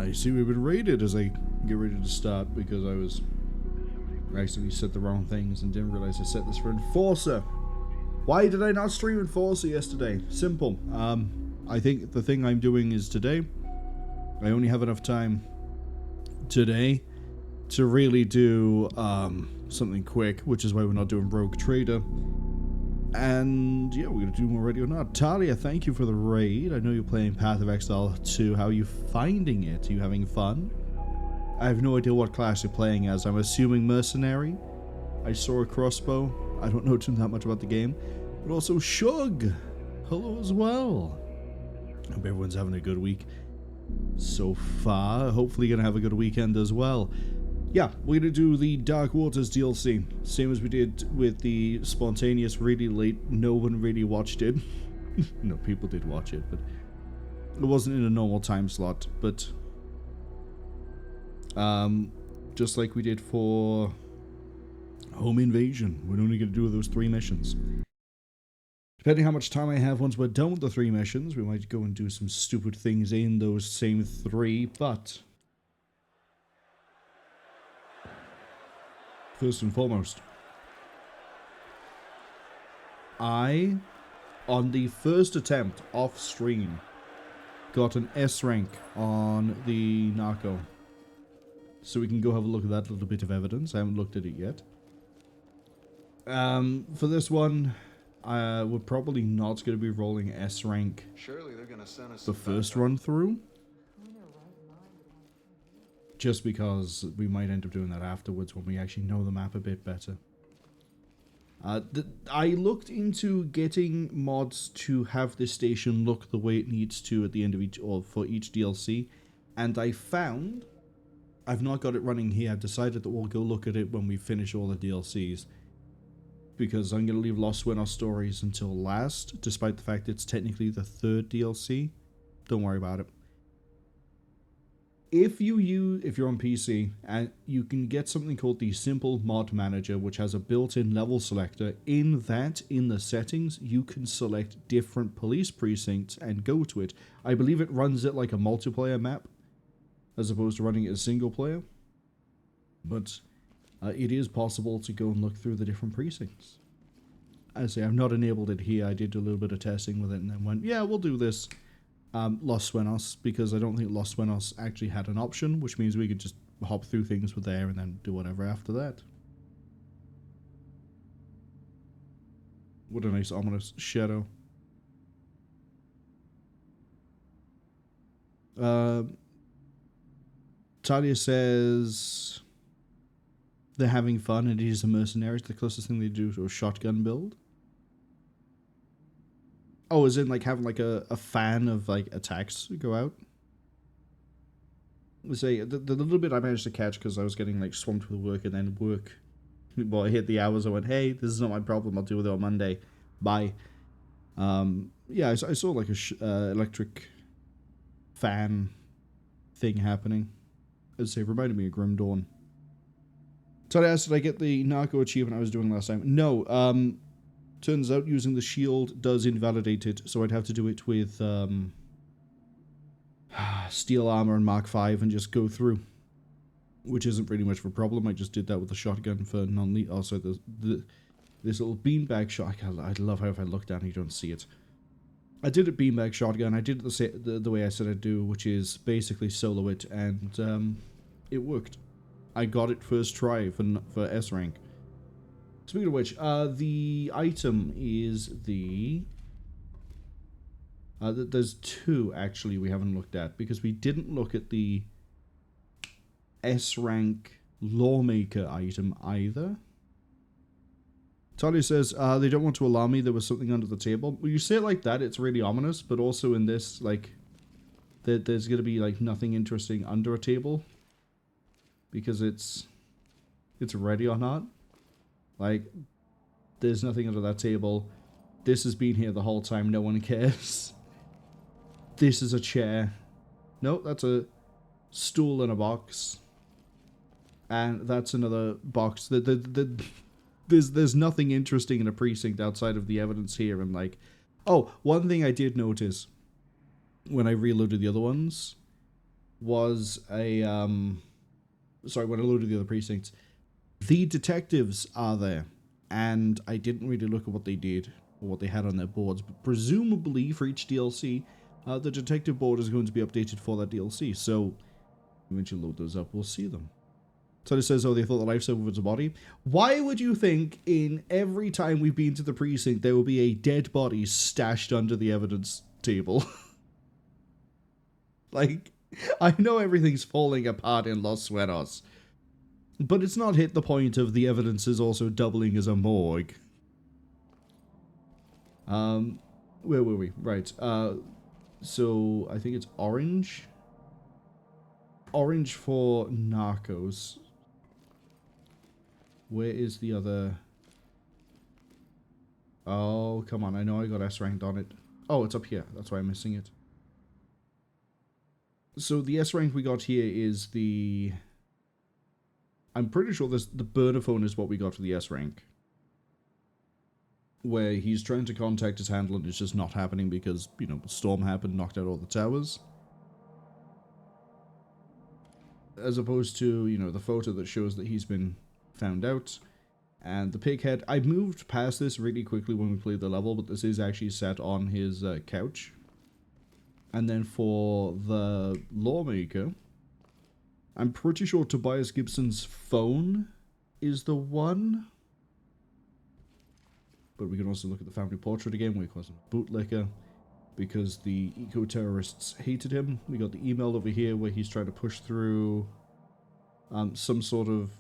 I see we've been raided as I get ready to start because I accidentally set the wrong things and didn't realize I set this for Enforcer. Why did I not stream Enforcer yesterday? Simple. I think the thing I'm doing is today, I only have enough time today to really do something quick, which is why we're not doing Rogue Trader. And yeah, we're going to do more ready or not. Talia, thank you for the raid. I know you're playing Path of Exile 2. How are you finding it? Are you having fun? I have no idea what class you're playing as. I'm assuming Mercenary. I saw a crossbow. I don't know too that much about the game. But also Shug. Hello as well. Hope everyone's having a good week so far. Hopefully going to have a good weekend as well. Yeah, we're going to do the Dark Waters DLC. Same as we did with the Spontaneous really late. No one really watched it. No, people did watch it, but it wasn't in a normal time slot. But just like we did for Home Invasion, we're only going to do those 3 missions. Depending how much time I have once we're done with the 3 missions, we might go and do some stupid things in those same 3, but first and foremost, I, on the first attempt off stream, got an S rank on the Narco. So we can go have a look at that little bit of evidence. I haven't looked at it yet. For this one, we're probably not going to be rolling S rank Surely they're gonna send us the first run through. Just because we might end up doing that afterwards when we actually know the map a bit better. I looked into getting mods to have this station look the way it needs to at the end of each, or for each DLC, and I found, I've not got it running here. I've decided that we'll go look at it when we finish all the DLCs, because I'm going to leave Lost Winter Stories until last, despite the fact it's technically the 3rd DLC. Don't worry about it. If you're on PC, and you can get something called the Simple Mod Manager, which has a built-in level selector. In the settings, you can select different police precincts and go to it. I believe it runs it like a multiplayer map, as opposed to running it as single player. But it is possible to go and look through the different precincts. I say I've not enabled it here. I did do a little bit of testing with it and then went, yeah, we'll do this. Los Suenos, because I don't think Los Suenos actually had an option, which means we could just hop through things with there and then do whatever after that. What a nice ominous shadow. Talia says they're having fun and it is a mercenary. It's the closest thing they do to a shotgun build. Oh, is it like having like a fan of like attacks go out? Let's say the little bit I managed to catch because I was getting like swamped with work, and then work, well, I hit the hours. I went, hey, this is not my problem. I'll deal with it on Monday. Bye. Yeah, I saw like a electric fan thing happening. As I say, reminded me of Grim Dawn. So I asked, did I get the Narco achievement I was doing last time? No. Turns out using the shield does invalidate it, so I'd have to do it with steel armor and Mark V and just go through, which isn't really much of a problem. I just did that with the shotgun for non-lethal. Also, this little beanbag shot. I love how if I look down, you don't see it. I did a beanbag shotgun. I did it the way I said I'd do, which is basically solo it, and it worked. I got it first try for S rank. Speaking of which, the item is the... there's 2, actually, we haven't looked at, because we didn't look at the S-rank Lawmaker item either. Talia says, they don't want to alarm me, there was something under the table. When you say it like that, it's really ominous, but also in this, like, there's going to be, like, nothing interesting under a table, because it's ready or not. Like, there's nothing under that table. This has been here the whole time. No one cares. This is a chair. No, that's a stool in a box. And that's another box. There's nothing interesting in a precinct outside of the evidence here. And like, oh, one thing I did notice when I reloaded the other ones was a, sorry, when I loaded the other precincts, the detectives are there, and I didn't really look at what they did, or what they had on their boards, but presumably for each DLC, the detective board is going to be updated for that DLC, so when you load those up, we'll see them. So it says, oh, they thought the lifesaver was a body. Why would you think in every time we've been to the precinct, there will be a dead body stashed under the evidence table? Like, I know everything's falling apart in Los Suenos, but it's not hit the point of the evidence is also doubling as a morgue. Where were we? Right, so I think it's orange. Orange for Narcos. Where is the other? Oh, come on. I know I got S ranked on it. Oh, it's up here. That's why I'm missing it. So the S rank we got here is the... I'm pretty sure this, the burner phone is what we got for the S rank. Where he's trying to contact his handler and it's just not happening because, you know, the storm happened, knocked out all the towers. As opposed to, you know, the photo that shows that he's been found out. And the pighead, I moved past this really quickly when we played the level, but this is actually set on his couch. And then for the lawmaker, I'm pretty sure Tobias Gibson's phone is the one. But we can also look at the family portrait again, where he calls him bootlicker, because the eco-terrorists hated him. We got the email over here where he's trying to push through some sort of...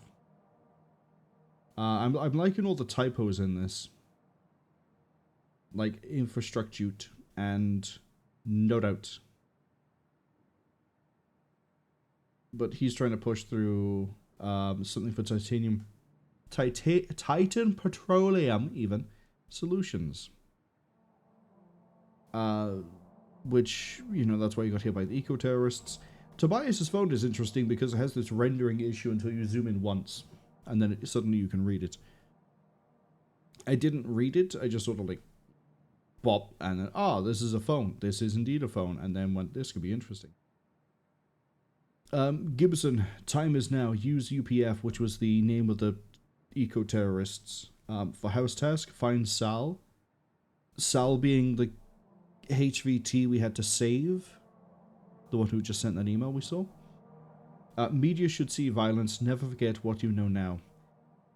I'm liking all the typos in this. Like infrastructure and no doubt. But he's trying to push through something for titanium... Titan Petroleum, even. Solutions. Which, you know, that's why you got hit by the eco-terrorists. Tobias's phone is interesting because it has this rendering issue until you zoom in once. And then suddenly you can read it. I didn't read it, I just sort of like... bop, and then, ah, this is a phone. This is indeed a phone. And then went, this could be interesting. Gibson, time is now. Use UPF, which was the name of the eco-terrorists. For house task, find Sal. Sal being the HVT we had to save. The one who just sent that email we saw. Media should see violence. Never forget what you know now.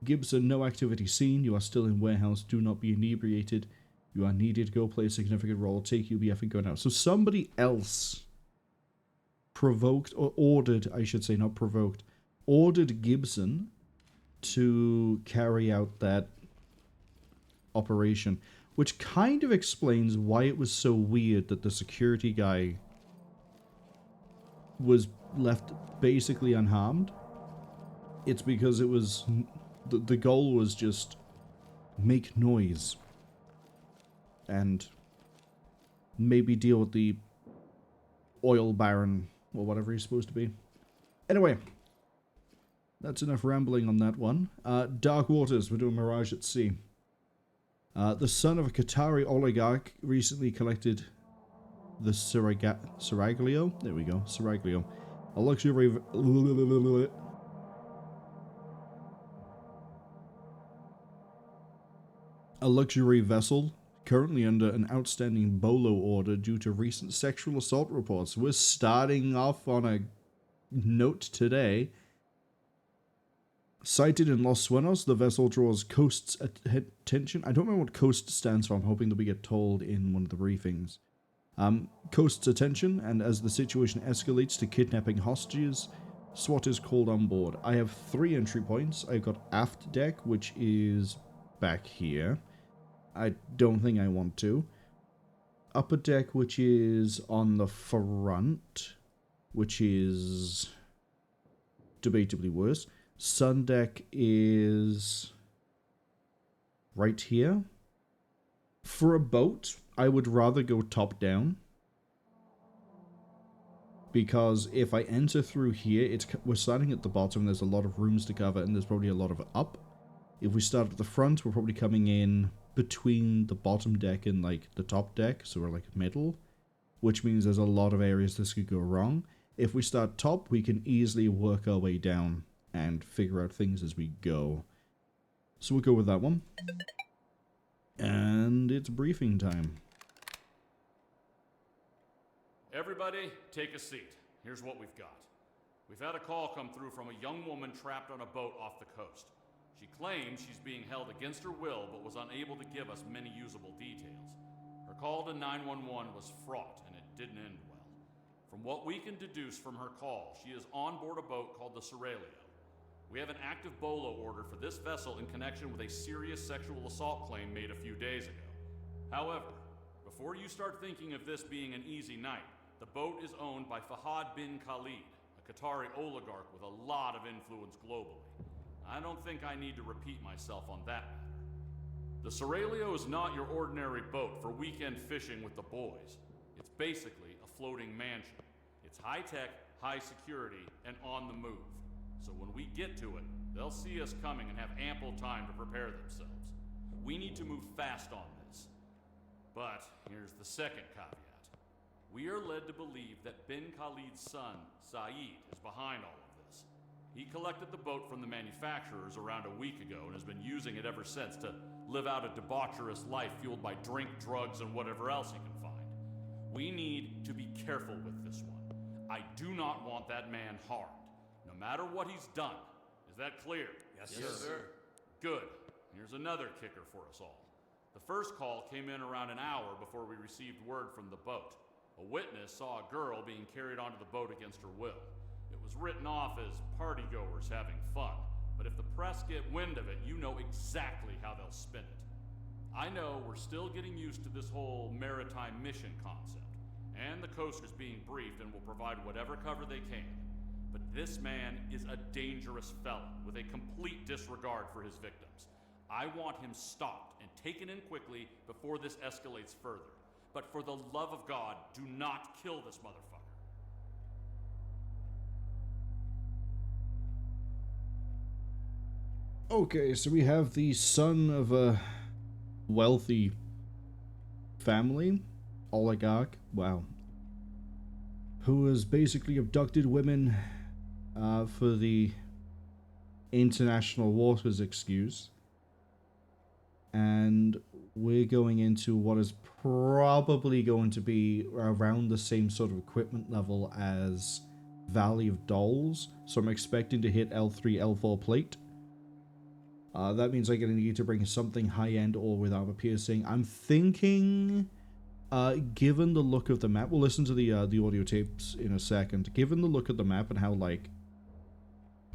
Gibson, no activity seen. You are still in warehouse. Do not be inebriated. You are needed. Go play a significant role. Take UBF and go now. So somebody else provoked, or ordered, I should say, not provoked, ordered Gibson to carry out that operation, which kind of explains why it was so weird that the security guy was left basically unharmed. It's because it was, the goal was just make noise and maybe deal with the oil baron or whatever he's supposed to be. Anyway, that's enough rambling on that one. Dark Waters, we're doing Mirage at Sea. The son of a Qatari oligarch recently collected the Seraglio. There we go, Seraglio. A luxury vessel currently under an outstanding BOLO order due to recent sexual assault reports. We're starting off on a note today. Sighted in Los Suenos, the vessel draws coast's attention. I don't remember what coast stands for. I'm hoping that we get told in one of the briefings. Coast's attention, and as the situation escalates to kidnapping hostages, SWAT is called on board. I have 3 entry points. I've got aft deck, which is back here. I don't think I want to. Upper deck, which is on the front, which is debatably worse. Sun deck is right here. For a boat, I would rather go top down, because if I enter through here, we're starting at the bottom, there's a lot of rooms to cover, and there's probably a lot of up. If we start at the front, we're probably coming in between the bottom deck and like the top deck, so we're like middle, which means there's a lot of areas this could go wrong. If we start top, we can easily work our way down and figure out things as we go. So we'll go with that one. And it's briefing time. Everybody, take a seat. Here's what we've got. We've had a call come through from a young woman trapped on a boat off the coast. She claims she's being held against her will, but was unable to give us many usable details. Her call to 911 was fraught, and it didn't end well. From what we can deduce from her call, she is on board a boat called the Cerelio. We have an active BOLO order for this vessel in connection with a serious sexual assault claim made a few days ago. However, before you start thinking of this being an easy night, the boat is owned by Fahad bin Khalid, a Qatari oligarch with a lot of influence globally. I don't think I need to repeat myself on that matter. The Cerelio is not your ordinary boat for weekend fishing with the boys. It's basically a floating mansion. It's high-tech, high security, and on the move. So when we get to it, they'll see us coming and have ample time to prepare themselves. We need to move fast on this. But here's the second caveat. We are led to believe that bin Khalid's son, Saeed, is behind all of this. He collected the boat from the manufacturers around a week ago and has been using it ever since to live out a debaucherous life fueled by drink, drugs, and whatever else he can find. We need to be careful with this one. I do not want that man harmed, no matter what he's done. Is that clear? Yes, sir. Good. Here's another kicker for us all. The first call came in around an hour before we received word from the boat. A witness saw a girl being carried onto the boat against her will. It was written off as partygoers having fun, but if the press get wind of it, you know exactly how they'll spin it. I know we're still getting used to this whole maritime mission concept, and the coast is being briefed and will provide whatever cover they can. But this man is a dangerous felon with a complete disregard for his victims. I want him stopped and taken in quickly before this escalates further. But for the love of God, do not kill this motherfucker. Okay, so we have the son of a wealthy family, oligarch, wow, who has basically abducted women for the international waters excuse. And we're going into what is probably going to be around the same sort of equipment level as Valley of Dolls. So I'm expecting to hit L3, L4 plate. That means I'm going to need to bring something high-end or with armor piercing. I'm thinking, given the look of the map, we'll listen to the audio tapes in a second. Given the look of the map and how, like,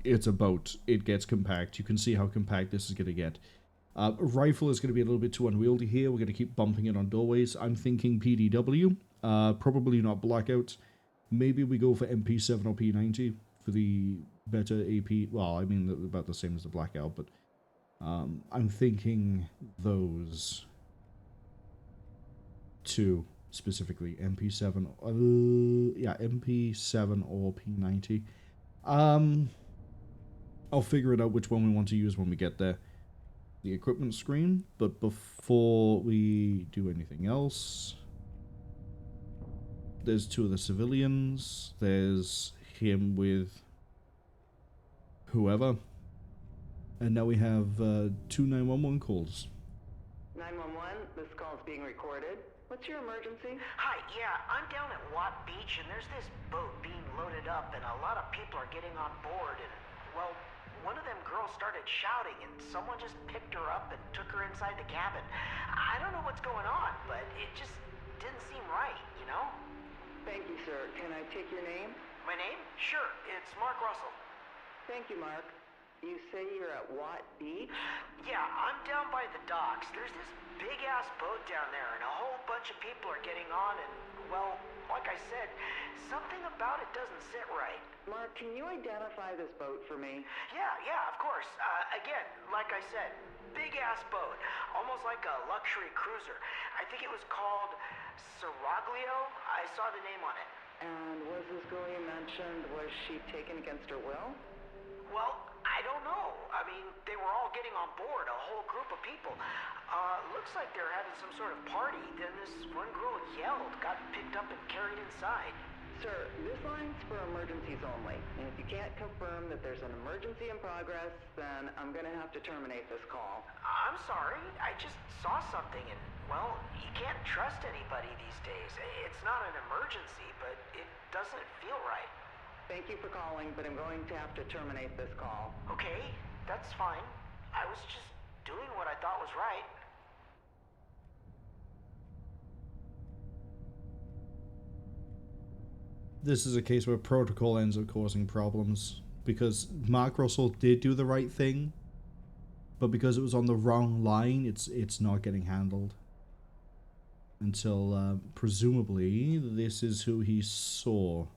it's a boat, it gets compact. You can see how compact this is going to get. Rifle is going to be a little bit too unwieldy here. We're going to keep bumping it on doorways. I'm thinking PDW. Probably not Blackout. Maybe we go for MP7 or P90 for the better AP. Well, I mean, about the same as the Blackout, but I'm thinking those two specifically. MP7. Yeah, MP7 or P90. I'll figure it out which one we want to use when we get there. The equipment screen, but before we do anything else, there's two of the civilians. There's him with whoever, and now we have two 911 calls. 911, this call is being recorded. What's your emergency? Hi, yeah, I'm down at Watt Beach, and there's this boat being loaded up, and a lot of people are getting on board, and, well, one of them girls started shouting, and someone just picked her up and took her inside the cabin. I don't know what's going on, but it just didn't seem right, you know? Thank you, sir. Can I take your name? My name? Sure, it's Mark Russell. Thank you, Mark. You say you're at Watt Beach? Yeah, I'm down by the docks. There's this big-ass boat down there, and a whole bunch of people are getting on, and, well, like I said, something about it doesn't sit right. Mark, can you identify this boat for me? Yeah, of course. Again, like I said, big-ass boat, almost like a luxury cruiser. I think it was called Seraglio. I saw the name on it. And was this girl you mentioned, was she taken against her will? Well, I don't know. I mean, they were all getting on board, a whole group of people. Looks like they're having some sort of party. Then this one girl yelled, got picked up and carried inside. Sir, this line's for emergencies only. And if you can't confirm that there's an emergency in progress, then I'm gonna have to terminate this call. I'm sorry. I just saw something and, well, you can't trust anybody these days. It's not an emergency, but it doesn't feel right. Thank you for calling, but I'm going to have to terminate this call. Okay, that's fine. I was just doing what I thought was right. This is a case where protocol ends up causing problems, because Mark Russell did do the right thing, but because it was on the wrong line, it's not getting handled. Until, presumably, this is who he saw.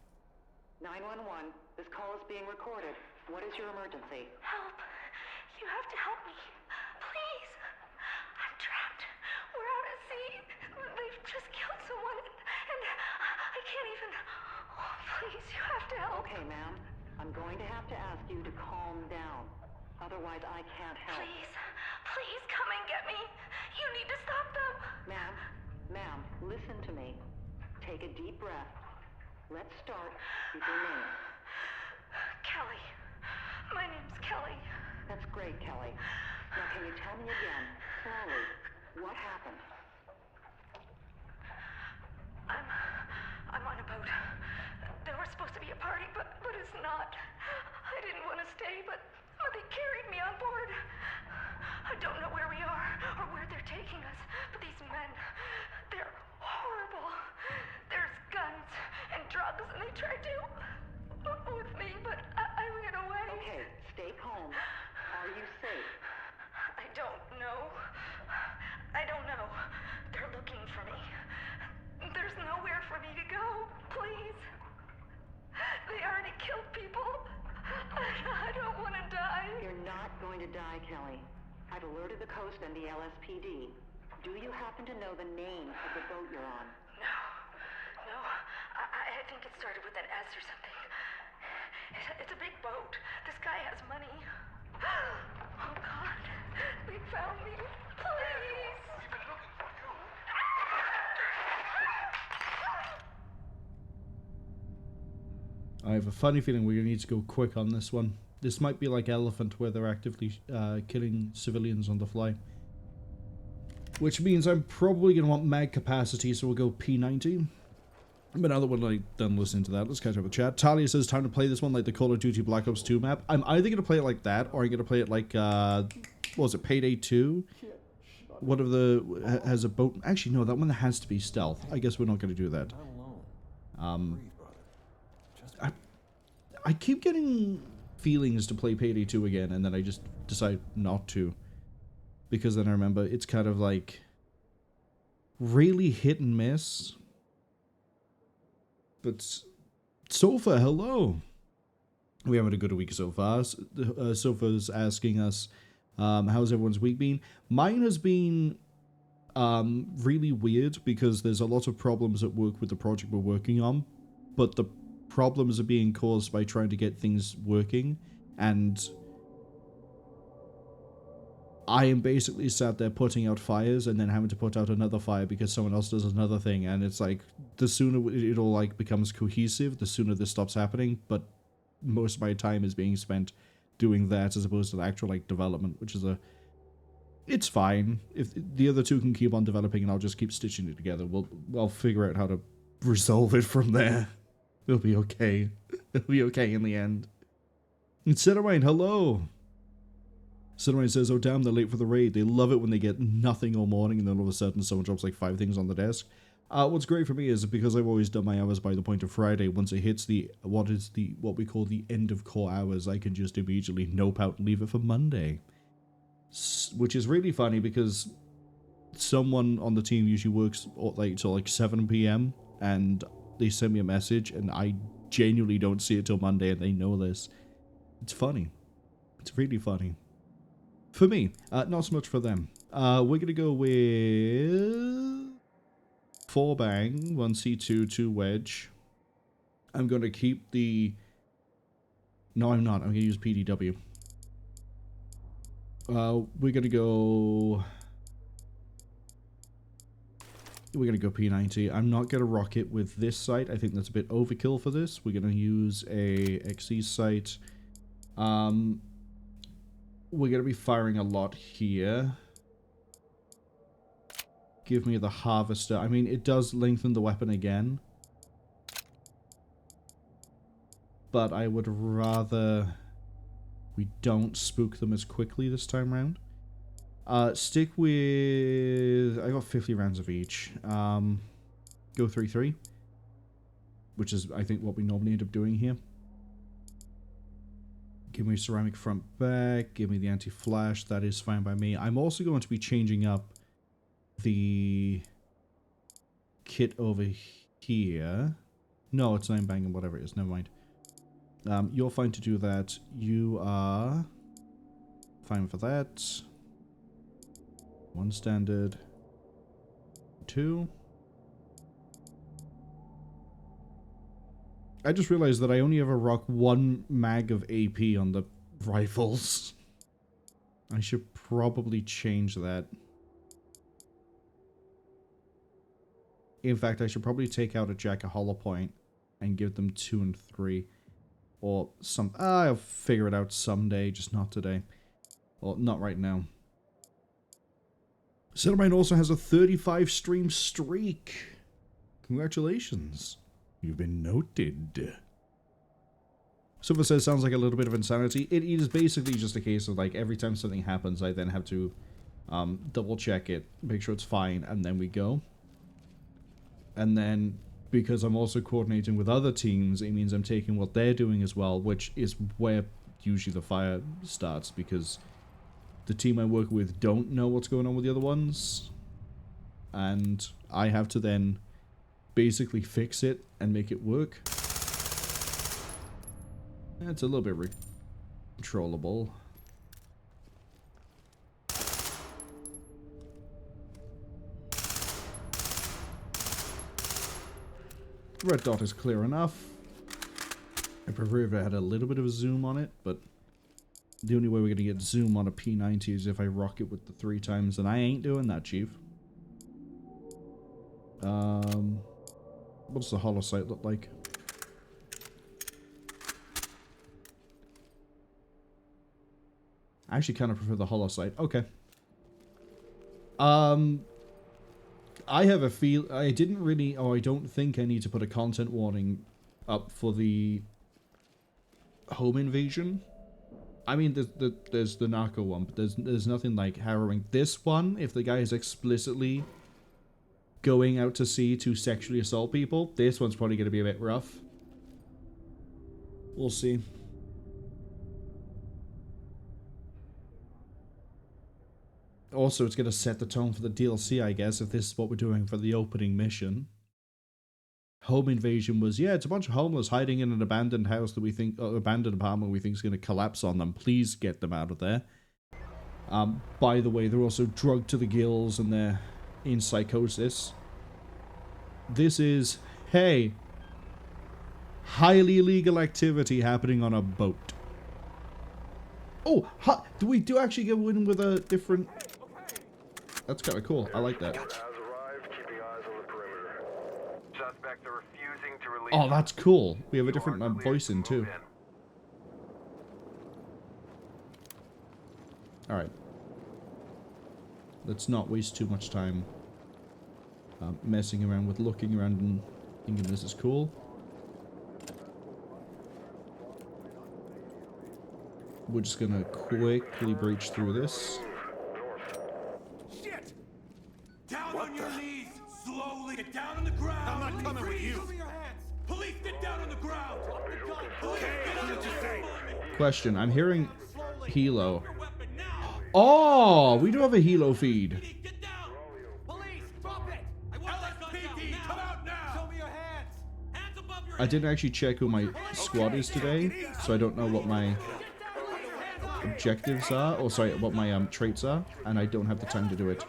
911, this call is being recorded. What is your emergency? Help! You have to help me. Please! I'm trapped. We're out at sea. They've just killed someone and I can't even... Oh, please, you have to help. Okay, ma'am. I'm going to have to ask you to calm down. Otherwise, I can't help. Please, please come and get me. You need to stop them. Ma'am, listen to me. Take a deep breath. Let's start with your name. Kelly. My name's Kelly. That's great, Kelly. Now, can you tell me again, slowly, what happened? I'm on a boat. There was supposed to be a party, but it's not. I didn't want to stay, but they carried me on board. I don't know where we are or where they're taking us, but these men, they're horrible. There's guns and drugs, and they tried to with me, but I ran away. Okay, stay calm. Are you safe? I don't know. They're looking for me. There's nowhere for me to go. Please. They already killed people. I don't want to die. You're not going to die, Kelly. I've alerted the coast and the LSPD. Do you happen to know the name of the boat you're on? No. I think it started with an S or something. It's a big boat. This guy has money. Oh, God. They found me. Please. We've been looking for you. I have a funny feeling we're going to need to go quick on this one. This might be like Elephant, where they're actively killing civilians on the fly. Which means I'm probably going to want mag capacity, so we'll go P90. But now that we're done listening to that, let's catch up with chat. Talia says, time to play this one like the Call of Duty Black Ops 2 map. I'm either going to play it like that, or I'm going to play it like, what was it, Payday 2? One of the, has a boat, actually no, that one has to be stealth. I guess we're not going to do that. I keep getting feelings to play Payday 2 again, and then I just decide not to. Because then I remember it's kind of like really hit and miss. But Sofa, hello. We haven't had a good week so far. Sofa's asking us, how's everyone's week been? Mine has been really weird because there's a lot of problems at work with the project we're working on. But the problems are being caused by trying to get things working, and I am basically sat there putting out fires and then having to put out another fire because someone else does another thing, and it's like, the sooner it all like becomes cohesive, the sooner this stops happening, but most of my time is being spent doing that as opposed to the actual like development, which is it's fine. If the other two can keep on developing and I'll just keep stitching it together, I'll figure out how to resolve it from there. It'll be okay. It'll be okay in the end. And Cinnamon, hello! Cinnamon says, oh damn, they're late for the raid. They love it when they get nothing all morning and then all of a sudden someone drops like 5 things on the desk. What's great for me is because I've always done my hours by the point of Friday, once it hits what we call the end of core hours, I can just immediately nope out and leave it for Monday. Which is really funny because someone on the team usually works till like 7 p.m. and they send me a message and I genuinely don't see it till Monday and they know this. It's funny. It's really funny. For me, not so much for them. We're going to go with 4 bang, 1 C2, 2 wedge. I'm going to keep the... No, I'm not. I'm going to use PDW. We're going to go... we're going to go P90. I'm not going to rock it with this sight. I think that's a bit overkill for this. We're going to use a XE sight. We're going to be firing a lot here. Give me the harvester. I mean, it does lengthen the weapon again. But I would rather we don't spook them as quickly this time round. Stick with... I got 50 rounds of each. Go 3-3. Which is, I think, what we normally end up doing here. Give me ceramic front back. Give me the anti-flash. That is fine by me. I'm also going to be changing up the kit over here. No, it's 9 banging, whatever it is. Never mind. You're fine to do that. You are fine for that. 1 standard. 2. I just realized that I only ever rock 1 mag of AP on the rifles. I should probably change that. In fact, I should probably take out a Jack of Hollow Point and give them 2 and 3. Or some... I'll figure it out someday, just not today. Or not right now. Cinnamine also has a 35 stream streak. Congratulations. You've been noted. Silver says, sounds like a little bit of insanity. It is basically just a case of, like, every time something happens, I then have to double check it, make sure it's fine, and then we go. And then, because I'm also coordinating with other teams, it means I'm taking what they're doing as well, which is where usually the fire starts, because the team I work with don't know what's going on with the other ones. And I have to then basically fix it and make it work. It's a little bit controllable. Red dot is clear enough. I prefer if it had a little bit of a zoom on it, but the only way we're going to get zoom on a P90 is if I rock it with the 3 times, and I ain't doing that, Chief. What's the hollow sight look like? I actually kind of prefer the hollow sight. Okay. I have a feel... I didn't really... Oh, I don't think I need to put a content warning up for the home invasion. I mean, there's the narco one, but there's nothing like harrowing. This one, if the guy is explicitly going out to sea to sexually assault people, this one's probably going to be a bit rough. We'll see. Also, it's going to set the tone for the DLC, I guess, if this is what we're doing for the opening mission. Home invasion was, yeah, it's a bunch of homeless hiding in an abandoned house that we think, abandoned apartment we think is going to collapse on them. Please get them out of there. By the way, they're also drugged to the gills and they're in psychosis. This is, hey, highly illegal activity happening on a boat. Oh, do we actually get in with a different... That's kind of cool. I like that. Oh, that's cool. We have a different voice in, too. Alright. Let's not waste too much time messing around with looking around and thinking this is cool. We're just gonna quickly breach through this. Shit! Down on your knees! Slowly! Get down on the ground! I'm not coming with you! Cover your hands! Police, get down on the ground! Drop the gun! Police, get on the ground! Question, I'm hearing helo. Oh, we do have a helo feed. Get down! Police, drop it! I want that gun down now! Come out now! Show me your hands! Hands above your head! I didn't actually check who my squad is today, so I don't know what my objectives are, or sorry, what my traits are, and I don't have the time to do it.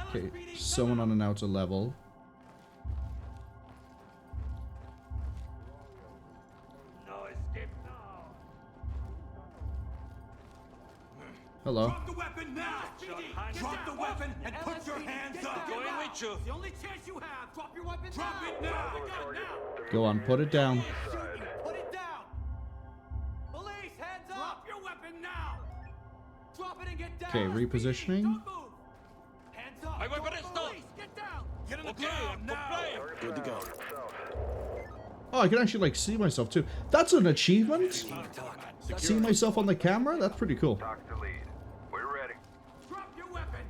Okay, someone on an outer level. Hello. Drop the weapon now! Drop the weapon and put your hands up! Going with you. The only chance you have! Drop your weapon now! Drop it now! Go on, put it down. Put it down! Police, hands up! Drop your weapon now! Drop it and get down! Okay, repositioning. Don't move! Hands up! My weapon is not. Police, get down! Get on the Okay, ground now! Good to go. Oh, I can actually like see myself too. That's an achievement. See myself on the camera? That's pretty cool. Talk to lead. We're ready. Drop your weapon!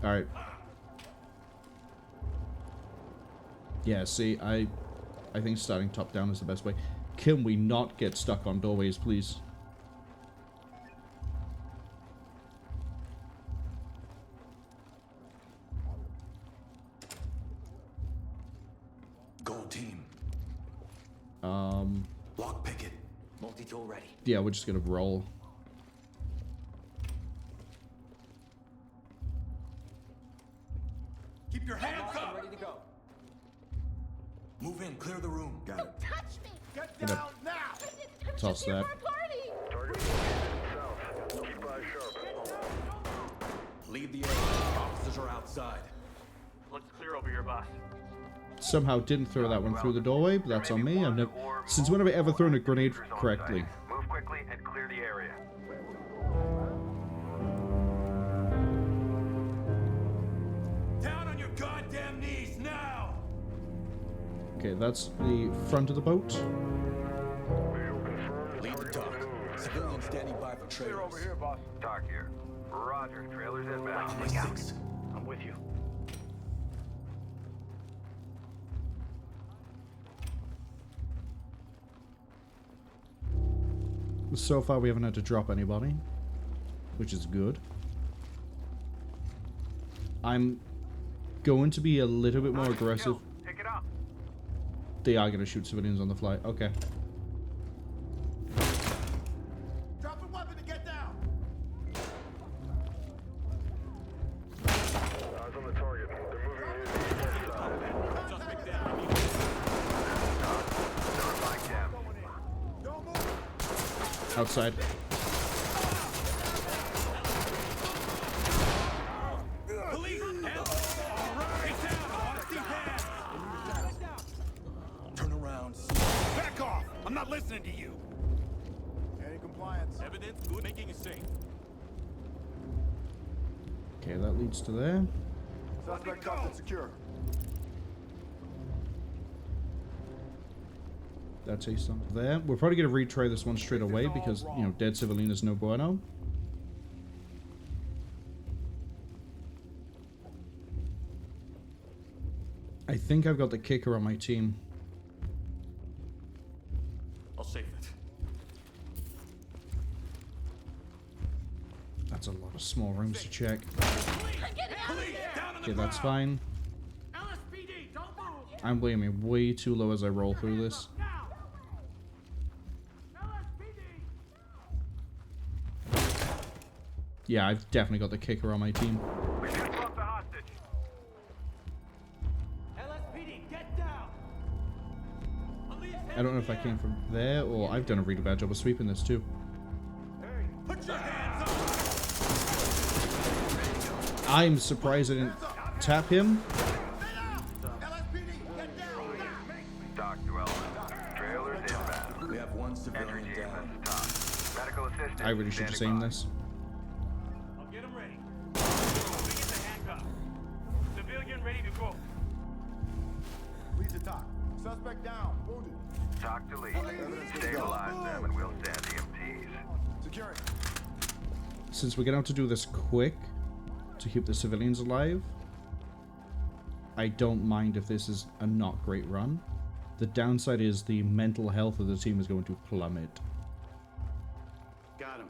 All right. Yeah, see, I think starting top down is the best way. Can we not get stuck on doorways, please? Gold team. Lock picket. Multi-tool ready. Yeah, we're just gonna roll. Keep your hands up! Ready to go. Move in, clear the room. Got it. Touch me! Get Get down up. now! I'm Toss just here that. for a party! Target south. Keep eyes sharp. Leave the area. Officers are outside. Looks clear over here, boss. Somehow didn't throw that one through the doorway, but that's on me. I've never. Since when have I ever thrown a grenade correctly? Move quickly and clear the area. Down on your goddamn knees now! Okay, that's the front of the boat. Visual confirmed. Lead the Target talk. on the move. Civilians standing by for trailers. boss. Talk here. Roger. Trailers inbound. I'm with you. So far, we haven't had to drop anybody, which is good. I'm going to be a little bit more aggressive. Pick it up. They are going to shoot civilians on the fly. Okay. Drop a weapon and get down! Eyes on the target. They're moving in the east side. Suspect down. Notify Cam. Don't move! Outside. Police! Hands up! Get down! I want to see hands! Turn around. Back off! I'm not listening to you! Any compliance? Evidence good. Making a scene. Okay, that leads to there. Suspect cuffed and secure. That's a stump there. We're probably going to retry this one straight away because, you know, dead civilian is no bueno. I think I've got the kicker on my team. I'll save it. That's a lot of small rooms to check. I'm getting out of Police! here! Down on Okay, the that's ground! fine. LSPD, don't move! I'm blaming way too low as I roll through this. Now! LSPD! Yeah, I've definitely got the kicker on my team. We just lost the hostage. LSPD, get down! Police, I don't know if I came from there or I've done a really bad job of sweeping this too. Hey, put your hands up! I'm surprised I didn't tap him. LSPD, get down! Talk to element. Trailers inbound. We have one Entry civilian team, down. this is talk. Medical assistance. I really should have standing seen by. this. I'll get him ready. We get the handcuff. Civilian ready to go. Lead the talk. Suspect down. Wounded. Talk to lead. Stabilize them and we'll send EMTs. Security. Since we're going to have to do this quick to keep the civilians alive, I don't mind if this is a not great run. The downside is the mental health of the team is going to plummet. Got him.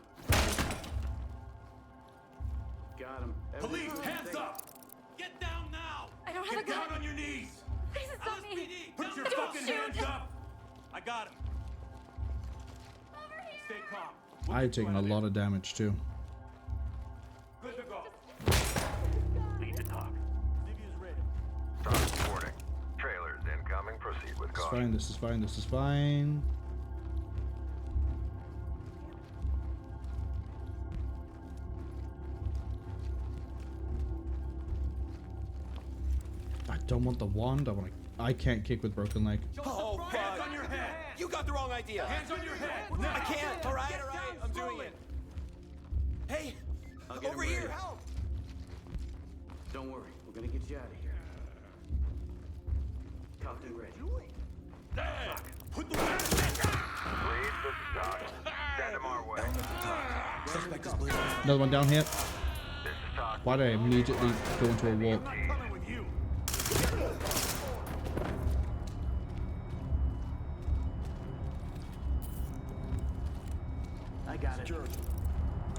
Got him. Police, hands up! Get down now! I don't have Get a gun. down on your knees! Please, it's not me! LSPD, put your Don't fucking shoot. hands up! I got him. Over here! Stay calm. I've taken a lot of damage too. Good to go. Lead to talk. Livia's ready. Talk reporting. Trailers incoming. Proceed with It's caution. fine, this is fine, this is fine. don't want the wand. I can't kick with broken leg. Oh, fuck. Hands on your head! You got the wrong idea. Hands on your head! I can't. All right. I'm doing it. Hey, over here, help. Don't worry, we're gonna get you out of here. Cuffed and ready. Put the Lead, this is Doc. Stand him our way. suspect is bleeding. Another one down here. This is Doc. Why did I immediately go into a walk? Coming with you. I got it.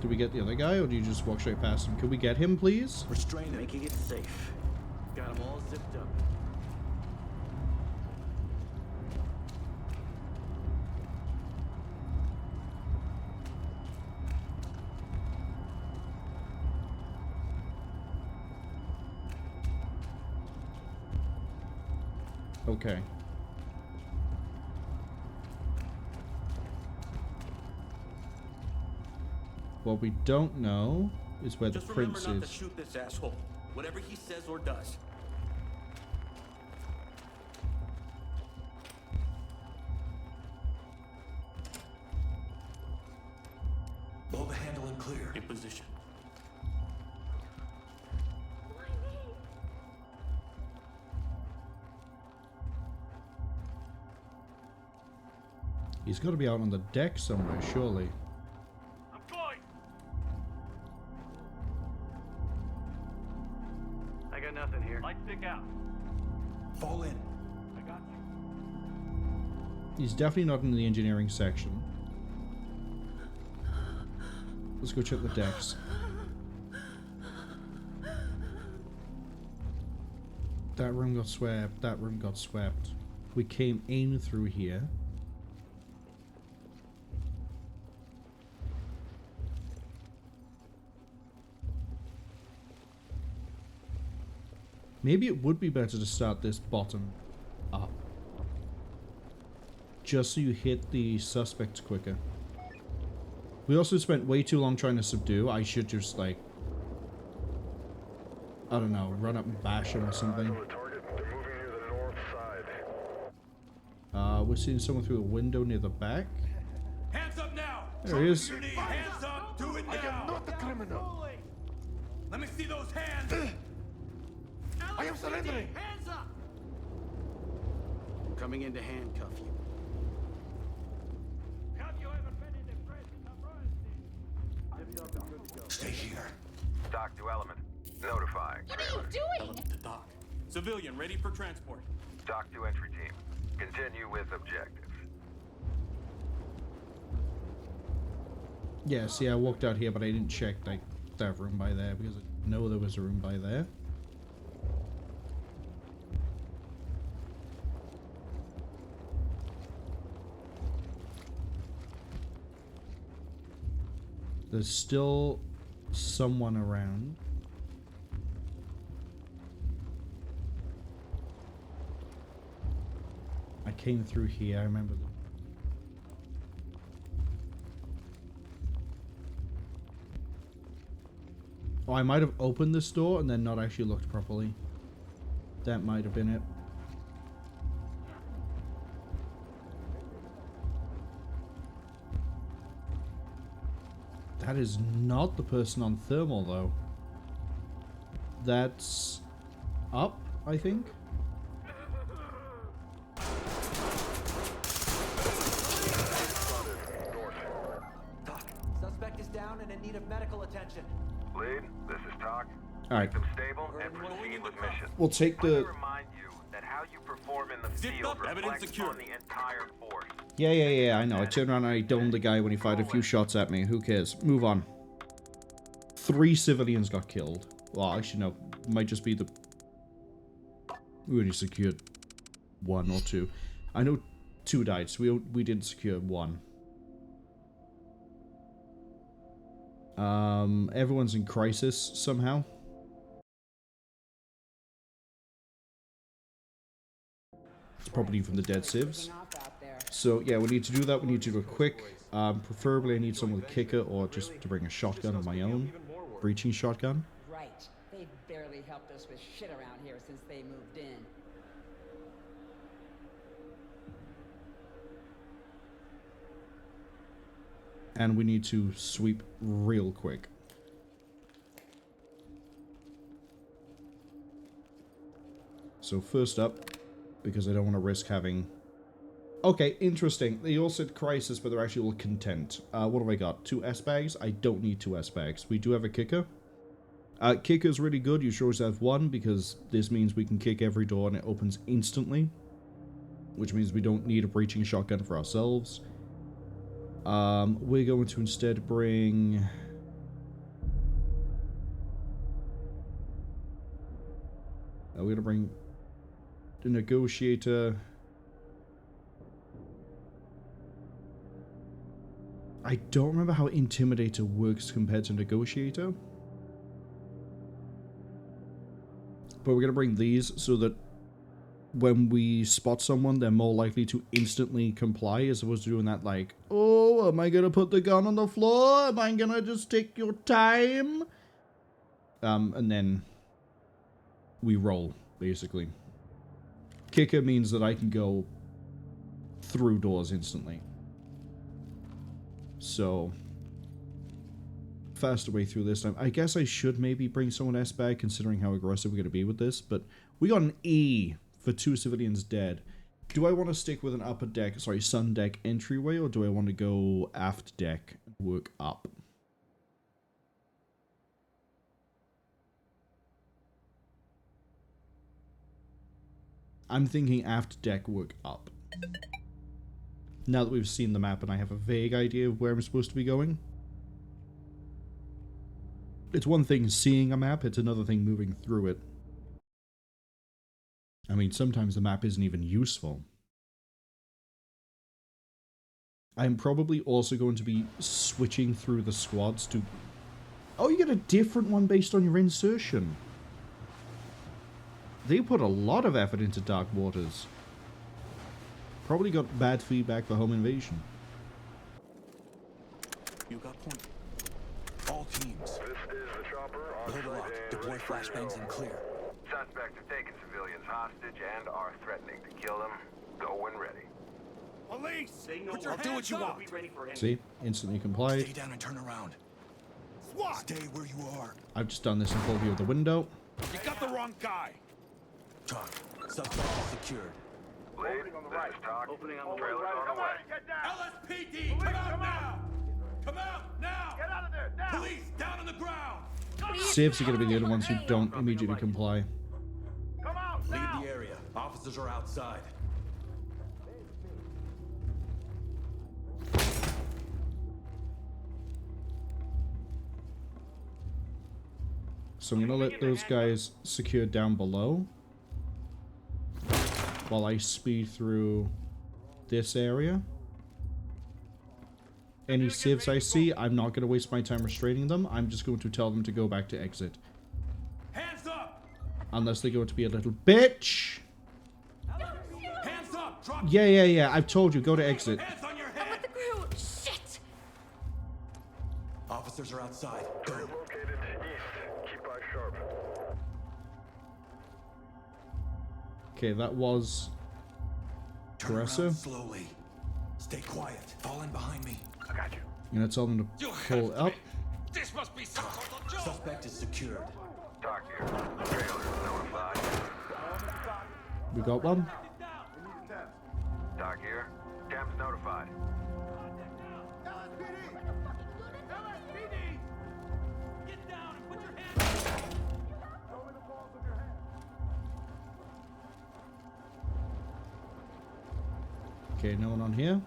Do we get the other guy, or do you just walk straight past him? Could we get him, please? Restrain him. Making it safe. Got them all zipped up. Okay. What we don't know is where Just the remember prince not to is. shoot this asshole. Whatever he says or does. Blow the handle and clear. In position. Why me? He's got to be out on the deck somewhere, surely. I'm going! I got nothing here. Light stick out. Fall in. I got you. He's definitely not in the engineering section. Let's go check the decks. That room got swept. That room got swept. We came in through here. Maybe it would be better to start this bottom up. Just so you hit the suspects quicker. We also spent way too long trying to subdue. I should just, like, I don't know, run up and bash him or something. The target, they're moving near the north side. We're seeing someone through a window near the back. Hands up now! There he is. Your knees. Hands up! Do it now! I am not a criminal. Let me see those hands! I am surrendering. Hands up! Coming in to handcuff you. Have you ever been in the presence of royalty? Stay here. Doc to element. Notifying. What are you doing? To dock. Civilian ready for transport. Doc to entry team. Continue with objectives. Yeah, see, I walked out here, but I didn't check, like, that room by there, because I know there was a room by there. There's still someone around. I came through here, I remember that. Oh, I might have opened this door and then not actually looked properly. That might have been it. That is not the person on thermal, though. That's up, I think. Doc, suspect is down and in need of medical attention. Lead, this is Doc. All right, Keep them stable and proceed with mission. we'll take Let me the. remind you that how you perform in the Zipped field up, evidence reflects secured. on the entire force. Yeah, I know. I turned around and I domed the guy when he fired a few shots at me. Who cares? Move on. 3 civilians got killed. Well, actually, no. Might just be the... We only secured 1 or 2. I know 2 died, so we didn't secure 1. Everyone's in crisis somehow. It's probably from the dead civs. So yeah, we need to do that. We need to do it quick. Preferably I need someone with a kicker or just to bring a shotgun of my own. Breaching shotgun. Right. They've barely really helped us with shit around here since they moved in. And we need to sweep real quick. So first up, because I don't want to risk having... Okay, interesting. They all said crisis, but they're actually all content. What have I got? 2 S-bags? I don't need 2 S-bags. We do have a kicker. Kicker's really good. You should always have 1, because this means we can kick every door and it opens instantly. Which means we don't need a breaching shotgun for ourselves. We're going to instead bring... we're going to bring the negotiator. I don't remember how Intimidator works compared to Negotiator. But we're going to bring these so that when we spot someone, they're more likely to instantly comply as opposed to doing that like, oh, am I going to put the gun on the floor? Am I going to just take your time? And then we roll, basically. Kicker means that I can go through doors instantly. So, faster way through this time. I guess I should maybe bring someone else back, considering how aggressive we're going to be with this. But we got an E for 2 civilians dead. Do I want to stick with an upper deck, sorry, sun deck entryway, or do I want to go aft deck and work up? I'm thinking aft deck, work up. Now that we've seen the map and I have a vague idea of where I'm supposed to be going. It's one thing seeing a map, it's another thing moving through it. I mean, sometimes the map isn't even useful. I'm probably also going to be switching through the squads to... Oh, you get a different one based on your insertion. They put a lot of effort into Dark Waters. Probably got bad feedback for Home Invasion. You got point. All teams. This is the chopper. Load lock. Deploy flashbangs and clear. Suspects have taken civilians hostage and are threatening to kill them. Go when ready. Police! Put I'll do what you want. See? Instantly complied. Stay down and turn around. SWAT! Stay where you are. I've just done this in full view of the window. You got the wrong guy. Talk. Suspect is secured. Opening on the right. Opening on the Trailers right. on the way. Get down. LSPD, come out now! Come out now! Get out of there, now! Police, down on the ground! Civs are going to be the only ones who don't immediately comply. Come out now! Leave the area. Officers are outside. So I'm going to let those guys secure down below. While I speed through this area. Any civs I see, I'm not going to waste my time restraining them. I'm just going to tell them to go back to exit. Hands up! Unless they're going to be a little bitch. Hands up! Drop Yeah. I've told you, go to exit. hands on your I'm head! with the crew. Shit! Officers are outside. Go. Located east. Keep eyes sharp. Okay, that was Turn aggressive. around slowly. Stay quiet. Fall in behind me. I got you. I'm going to tell them to pull up. This must be some sort of joke! Suspect is secured. Talk here. Trailers notified. We got one. Talk here. Temps notified. LSPD! Get down and put your hands up! Show me the balls of your hands. Okay, no one on here.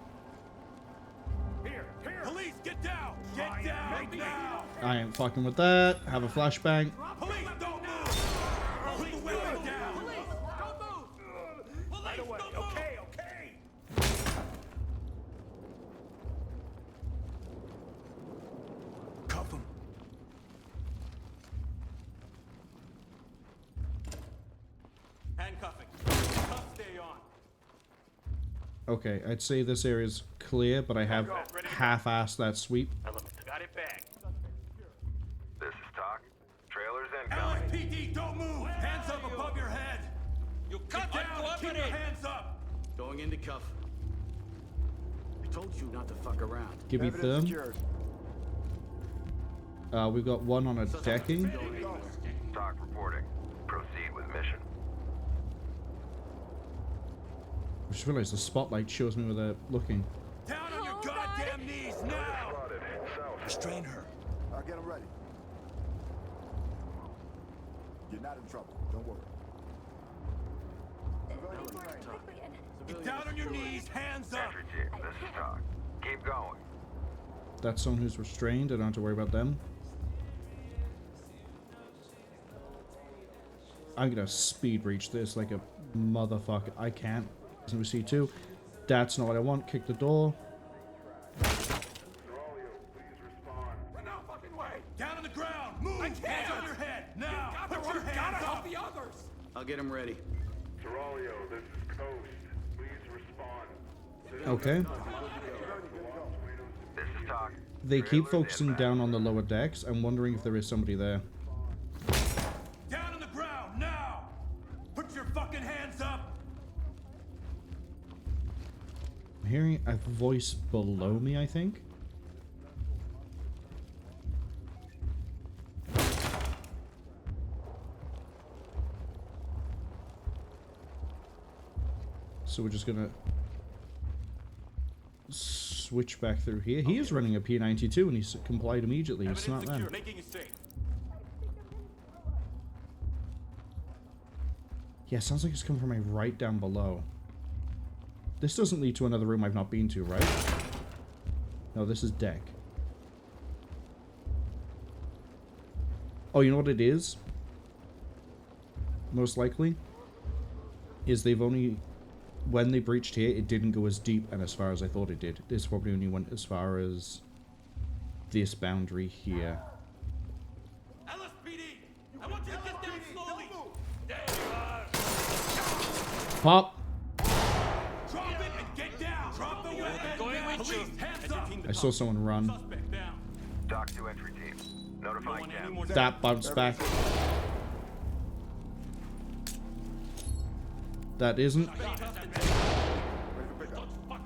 Here! Police, get down! Get down now! I ain't fucking with that. Have a flashbang. Police, don't move! Put the weapon down! Police, don't move! Police, don't move! Okay. Cuff him. Handcuffing. Cuffs stay on. Okay, I'd say this area's clear, but I have half-assed that sweep. Got it back. This is Talk. Trailers incoming. LSPD, don't move! You cut down and keep your hands up! Going into cuff. I told you not to fuck around. Give me them. We've got one on a decking. Talk reporting. Proceed with mission. I just realized the spotlight shows me where they're looking. Down on your goddamn knees now! Restrain her. I'll get him ready. You're not in trouble. Don't worry. Get down on your knees, hands up! Entry team, this is Talk. Keep going. That's someone who's restrained. I don't have to worry about them. I'm gonna speed reach this like a motherfucker. I can't. Number C2. That's not what I want. Kick the door. Down on the ground! Move! Hands on your head! Now! Put your hands up! The others! I'll get him ready. Terralio, this is Coast. Please respond. Okay. This is Talk. They keep focusing down on the lower decks. I'm wondering if there is somebody there. Down on the ground, now! Put your fucking hands up! I'm hearing a voice below me, I think. So we're just gonna switch back through here. He is running a P92 and he's complied immediately. He's smart man. Making it safe. Yeah, sounds like it's coming from my right down below. This doesn't lead to another room I've not been to, right? No, this is deck. Oh, you know what it is? Most likely is they've only... When they breached here, it didn't go as deep and as far as I thought it did. This probably only went as far as this boundary here. LSPD! I want you to get down slowly! There you are! Pop! Drop it and get down! Drop the weapon! Going with you. Police, hands up! I saw someone run. Suspect down. Talk to entry team. Notifying them. That bounced back. That isn't.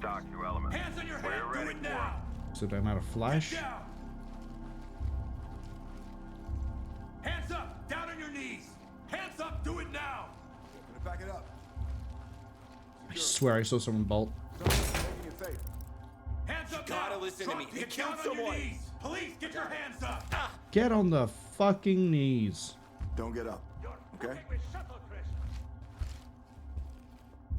Talk to element. Hands on your head! We're Do ready it now! So I'm out of flash. Get down! Hands up! Down on your knees! Hands up! Do it now! Back it up. I swear I saw someone bolt. Hands up! gotta now. listen to me. He Get killed down on your someone. knees. Police, get your hands up! Get on the fucking knees. Don't get up. Okay?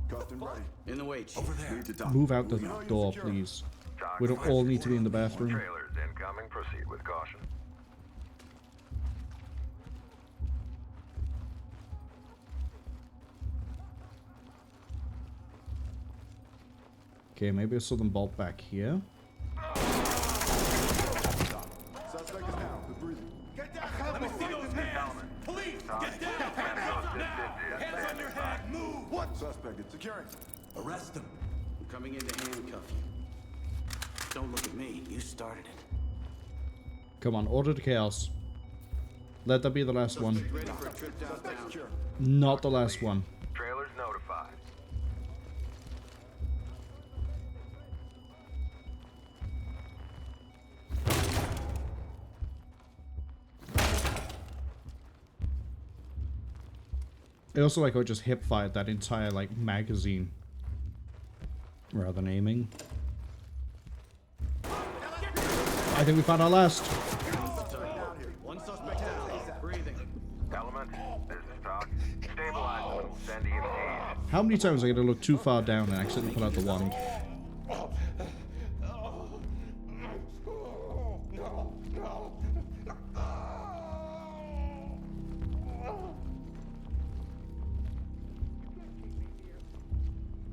Cuffed and ready. In the way, Chief. Over there. Lead to Doc. Move out the door, please. We don't all need to be in the bathroom. Trailers incoming. Proceed with caution. Okay, maybe I saw them bolt back here. Suspect is down. Good breathing. Get down! Let me see those hands! Police, get down! Hands up now! Hands on your head! Move! What? Suspect is securing. Arrest him. I'm coming in to handcuff you. Don't look at me. You started it. Come on, order to chaos. Let that be the last one. Ready for a trip downtown. Not the last one. Trailers notified. I also like how I just hip fired that entire like magazine rather than aiming. I think we found our last. One suspect down. Breathing. Element, this is Talk. Stabilize them and we'll send EMTs. How many times am I gonna look too far down and accidentally pull out the wand?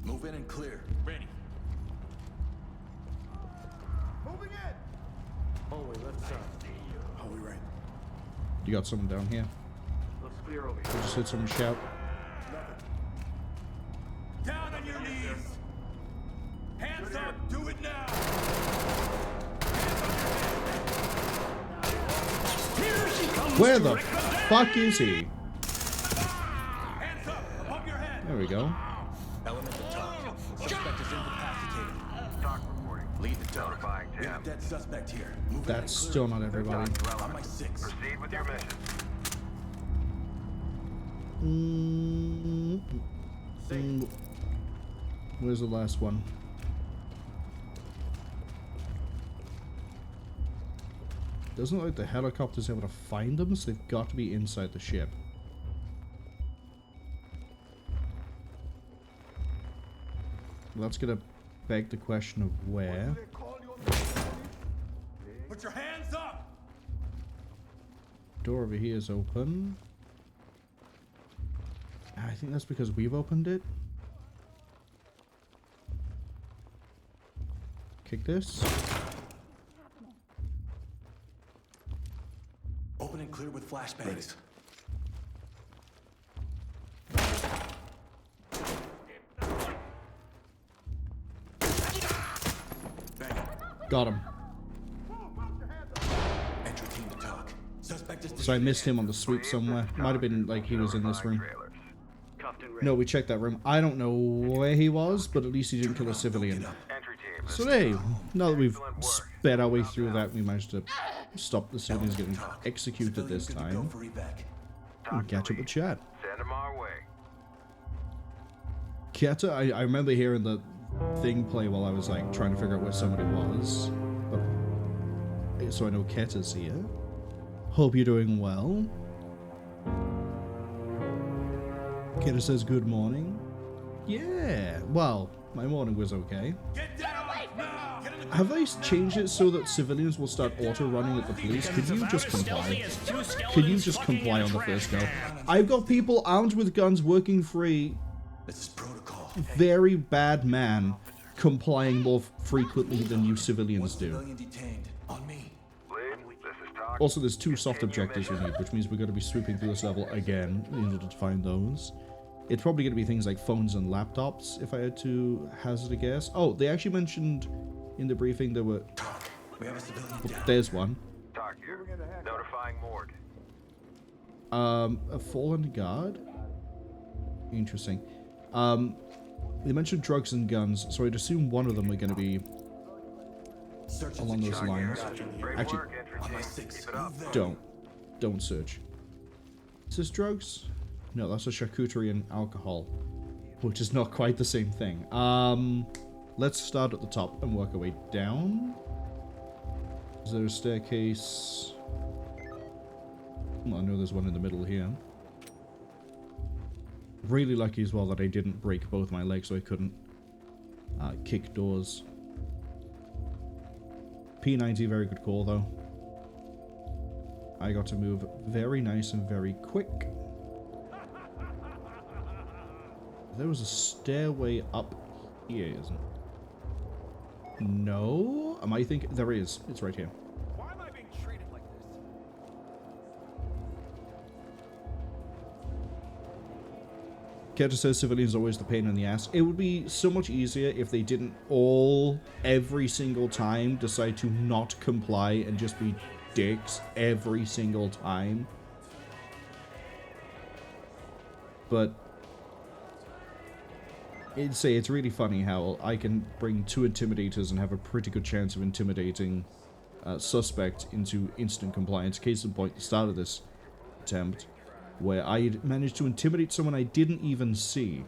Move in and clear. Ready. Moving in. Hallway left side. Are we right? You got someone down here. Looks clear over I here. just heard someone shout. Down on your knees! Hands up! Do it now! Where the fuck is he? Hands up! Above your head! There we go. Element of talk. Suspect is incapacitated. Talk reporting. Lead the talk. Notifying We have Tim. a dead suspect here. Moving That's and still clear. not everybody. On my 6. Proceed with your mission. Where's the last one? Doesn't look like the helicopter's able to find them, so they've got to be inside the ship. That's gonna beg the question of where. Put your hands up! Door over here is open. I think that's because we've opened it. Kick this. Open and clear with flashbangs. Got him. Entry team to talk. Suspect is So I missed him on the sweep somewhere. Might have been like he was in this room. No, we checked that room. I don't know where he was, but at least he didn't kill a civilian. So hey, now that we've sped our way through that, we managed to stop the civilians getting executed this time. And catch up with chat. Send them our way. Keta, I remember hearing the thing play while I was like trying to figure out where somebody was. But, so I know Keta's here. Hope you're doing well. Keta says good morning. Yeah, well, my morning was okay. Get down now! Have they changed it so that civilians will start auto-running at the police? Could you just comply? Could you just comply on the first go? I've got people armed with guns working free. This is protocol. Very bad man complying more frequently than you civilians do. Civilian detained. On me. Also, there's 2 soft objectives we need, which means we're going to be sweeping through this level again in order to find those. It's probably going to be things like phones and laptops, if I had to hazard a guess. Oh, they actually mentioned in the briefing there were... We have a civilian down. There's one. Talk here. Notifying morgue. A fallen guard? Interesting. They mentioned drugs and guns, so I'd assume one of them are going to be along those lines. Actually, On my 6. don't search. Is this drugs? No, that's a charcuterie and alcohol, which is not quite the same thing. Let's start at the top and work our way down. Is there a staircase? Well, I know there's one in the middle here. Really lucky as well that I didn't break both my legs so I couldn't kick doors. P90, very good call though. I got to move very nice and very quick. There was a stairway up here, isn't it? No? Am I thinking? There is. It's right here. Why am I being treated like this? Keta says civilians are always the pain in the ass. It would be so much easier if they didn't all, every single time, decide to not comply and just be dicks every single time. But it's really funny how I can bring 2 intimidators and have a pretty good chance of intimidating a suspect into instant compliance. Case in point, the start of this attempt, where I managed to intimidate someone I didn't even see.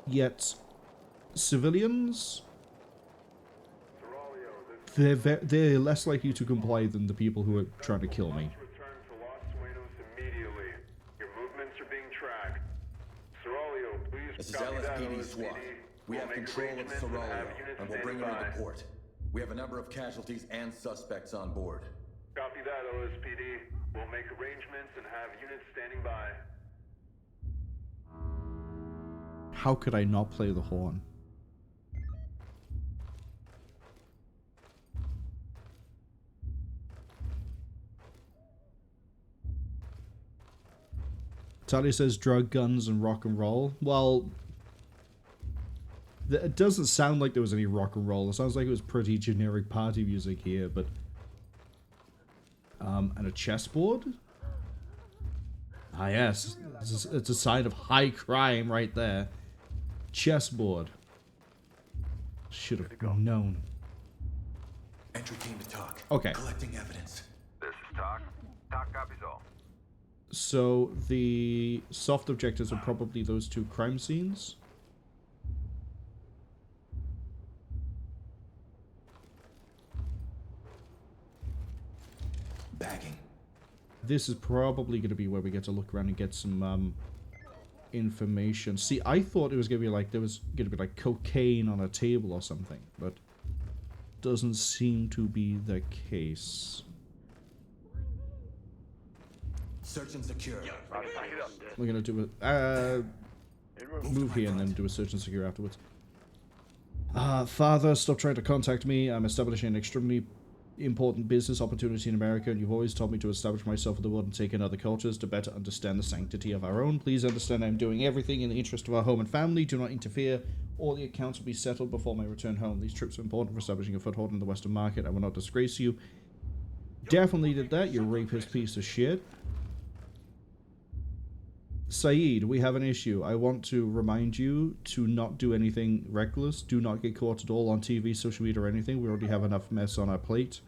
Yet, civilians, they're less likely to comply than the people who are trying to kill me. This is LSPD SWAT. We have control of Seraglio, and we'll bring her into port. We have a number of casualties and suspects on board. Copy that, OSPD. We'll make arrangements and have units standing by. How could I not play the horn? Talia says drug, guns, and rock and roll. Well, it doesn't sound like there was any rock and roll. It sounds like it was pretty generic party music here, but... and a chessboard? Ah yes, It's a sign of high crime right there. Chessboard. Should have known. Entry team to talk. Okay. Collecting evidence. This is Talk. Talk copies all. So the soft objectives are probably those two crime scenes. Bagging. This is probably going to be where we get to look around and get some information. See, I thought it was going to be like, there was going to be like cocaine on a table or something, but doesn't seem to be the case. Search and secure. We're going to do a move here and then do a search and secure afterwards. Father, stop trying to contact me. I'm establishing an extremely important business opportunity in America, and you've always told me to establish myself in the world and take in other cultures to better understand the sanctity of our own. Please understand I'm doing everything in the interest of our home and family. Do not interfere. All the accounts will be settled before my return home. These trips are important for establishing a foothold in the Western market. I will not disgrace you. Definitely did that, you rapist piece of shit. Saeed, we have an issue. I want to remind you to not do anything reckless. Do not get caught at all on TV, social media, or anything. We already have enough mess on our plate.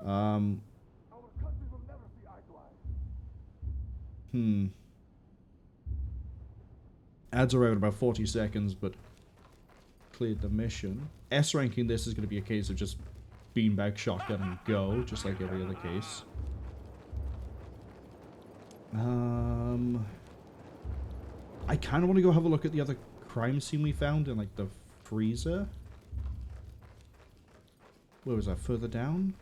Ads are out in about 40 seconds, but cleared the mission. S ranking this is going to be a case of just beanbag, shotgun, and go, just like every other case. I kind of want to go have a look at the other crime scene we found in, like, the freezer. Where was that? Further down?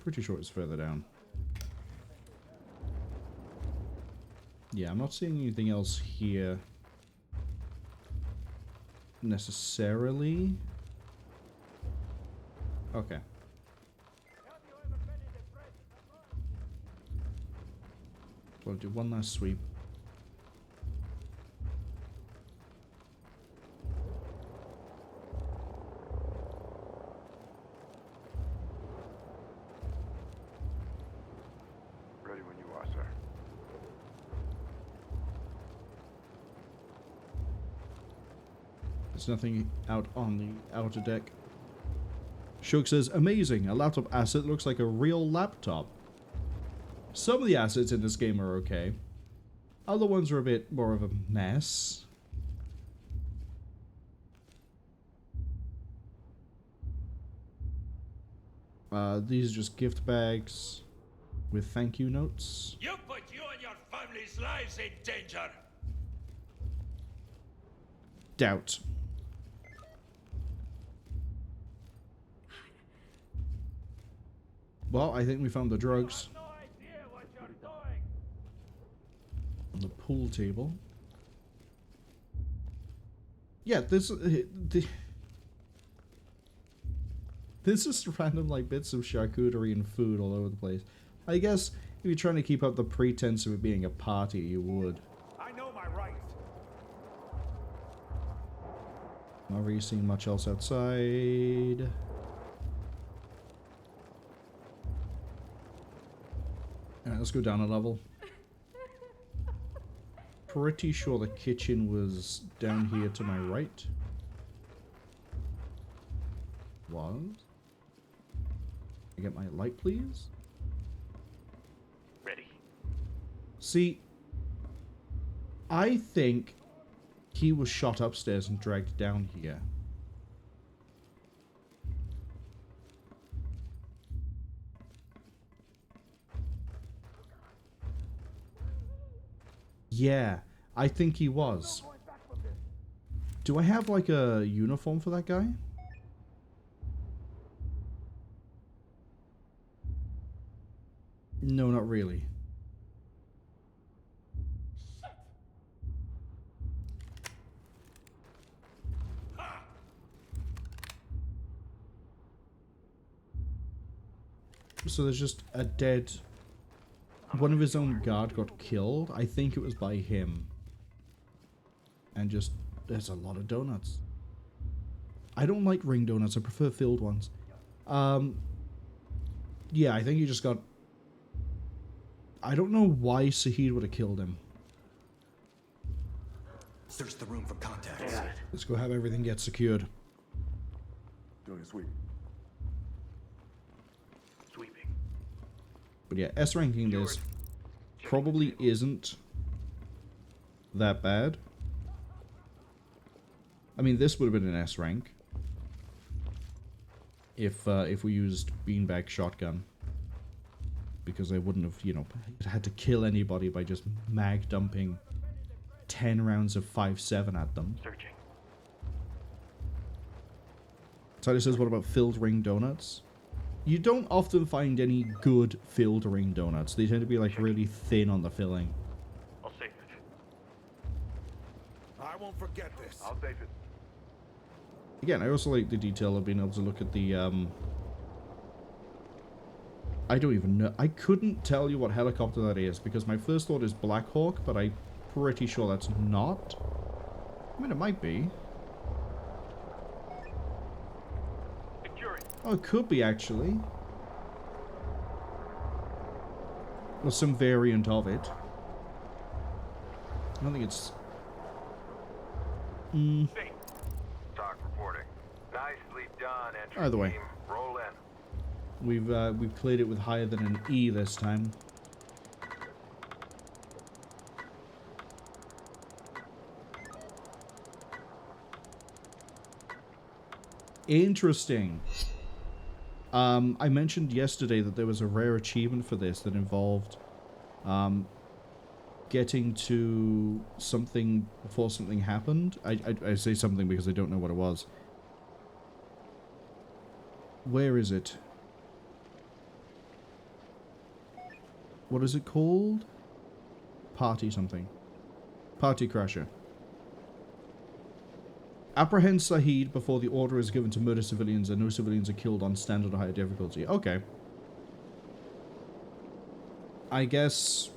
Pretty sure it's further down. Yeah, I'm not seeing anything else here necessarily. Okay. So I'll do one last sweep. Ready when you are, sir. There's nothing out on the outer deck. Shug says, amazing, a laptop asset looks like a real laptop. Some of the assets in this game are okay. Other ones are a bit more of a mess. These are just gift bags with thank you notes. You put you and your family's lives in danger. Doubt. Well, I think we found the drugs. No idea what you're doing. On the pool table. Yeah, this is just random, like, bits of charcuterie and food all over the place. I guess if you're trying to keep up the pretense of it being a party, you would. I know my rights. Not really seeing much else outside. Alright, let's go down a level. Pretty sure the kitchen was down here to my right. Was? Can I get my light, please? Ready. See, I think he was shot upstairs and dragged down here. Yeah, I think he was. Do I have, like, a uniform for that guy? No, not really. So there's just a dead... One of his own guard got killed. I think it was by him. And just... There's a lot of donuts. I don't like ring donuts. I prefer filled ones. Yeah, I think he just got... I don't know why Saeed would have killed him. Search the room for contacts. Let's go have everything get secured. Doing a sweep. Sweeping. But yeah, S ranking this probably isn't that bad. I mean, this would have been an S rank if we used beanbag shotgun, because I wouldn't have, you know, had to kill anybody by just mag dumping 10 rounds of 5.7 at them. Searching. Tyler says, what about filled ring donuts? You don't often find any good filled ring donuts. They tend to be like really thin on the filling. I'll save it. I won't forget this. I'll save it. Again, I also like the detail of being able to look at the, I don't even know. I couldn't tell you what helicopter that is, because my first thought is Black Hawk, but I'm pretty sure that's not. I mean, it might be. Securing. Oh, it could be, actually. Or some variant of it. I don't think it's... Talk reporting. Nicely done, entry Either way. team. Roll in. We've played it with higher than an E this time. Interesting. I mentioned yesterday that there was a rare achievement for this that involved getting to something before something happened. I say something because I don't know what it was. Where is it? What is it called? Party something. Party Crasher. Apprehend Saeed before the order is given to murder civilians and no civilians are killed on standard or higher difficulty. Okay. I guess...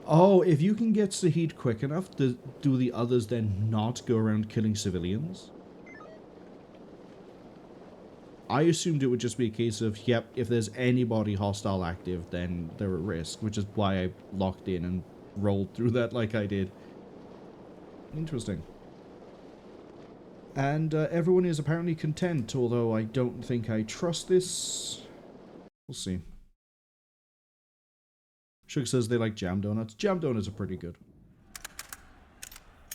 Oh, if you can get Saeed quick enough, do the others then not go around killing civilians? I assumed it would just be a case of, yep, if there's anybody hostile active, then they're at risk, which is why I locked in and rolled through that like I did. Interesting. And everyone is apparently content, although I don't think I trust this. We'll see. Sugar says they like jam donuts. Jam donuts are pretty good.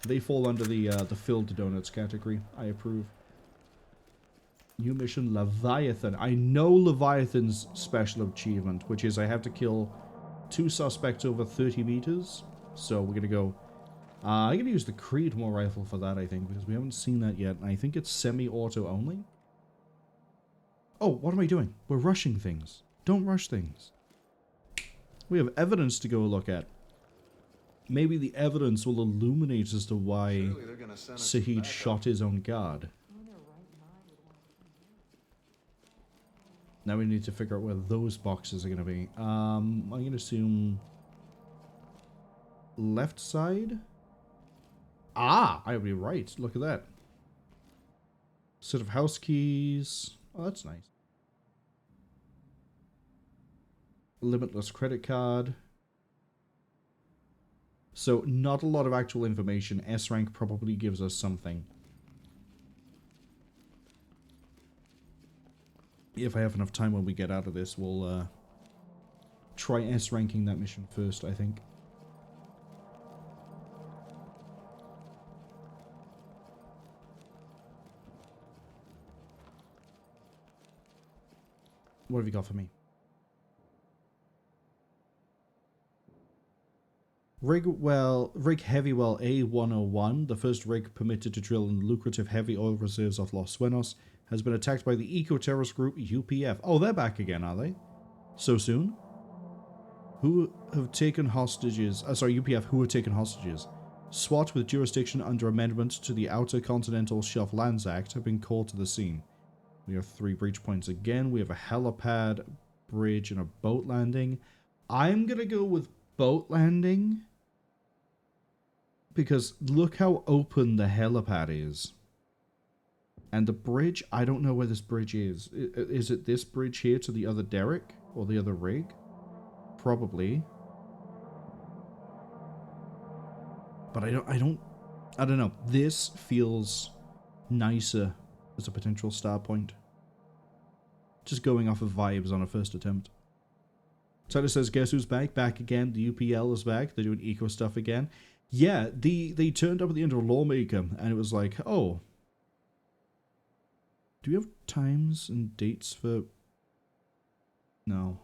They fall under the filled donuts category. I approve. New mission, Leviathan. I know Leviathan's special achievement, which is I have to kill 2 suspects over 30 meters. So we're going to go... I'm going to use the Creedmoor rifle for that, I think, because we haven't seen that yet. And I think it's semi-auto only. Oh, what am I doing? We're rushing things. Don't rush things. We have evidence to go look at. Maybe the evidence will illuminate as to why Saeed shot his own guard. Now we need to figure out where those boxes are going to be. I'm going to assume... left side? Ah, I would be right. Look at that. Set of house keys. Oh, that's nice. Limitless credit card. So, not a lot of actual information. S rank probably gives us something. If I have enough time when we get out of this, we'll try S ranking that mission first, I think. What have you got for me? Rig Heavy Well A101, the first rig permitted to drill in the lucrative heavy oil reserves of Los Suenos, has been attacked by the eco-terrorist group UPF. Oh, they're back again, are they? So soon? Who have taken hostages? UPF, who have taken hostages? SWAT with jurisdiction under amendment to the Outer Continental Shelf Lands Act have been called to the scene. We have 3 breach points again. We have a helipad, bridge, and a boat landing. I'm gonna go with boat landing. Because look how open the helipad is. And the bridge, I don't know where this bridge is. Is it this bridge here to the other derrick? Or the other rig? Probably. But I don't know. This feels nicer as a potential start point. Just going off of vibes on a first attempt. Tyler says, guess who's back? Back again. The UPL is back. They're doing eco stuff again. Yeah, they turned up at the end of Lawmaker, and it was like, oh. Do we have times and dates for... No.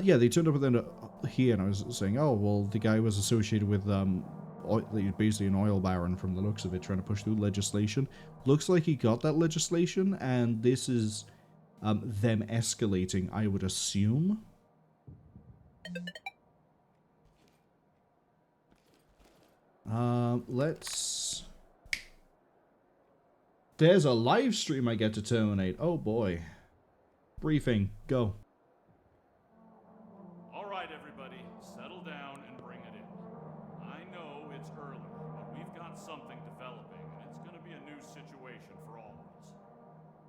Yeah, they turned up at the end of here, and I was saying, oh, well, the guy was associated with, basically an oil baron from the looks of it, trying to push through legislation. Looks like he got that legislation, and this is them escalating, I would assume. Let's... There's a live stream I get to terminate. Oh boy. Briefing. Go. All right, everybody. Settle down and bring it in. I know it's early, but we've got something developing, and it's going to be a new situation for all of us.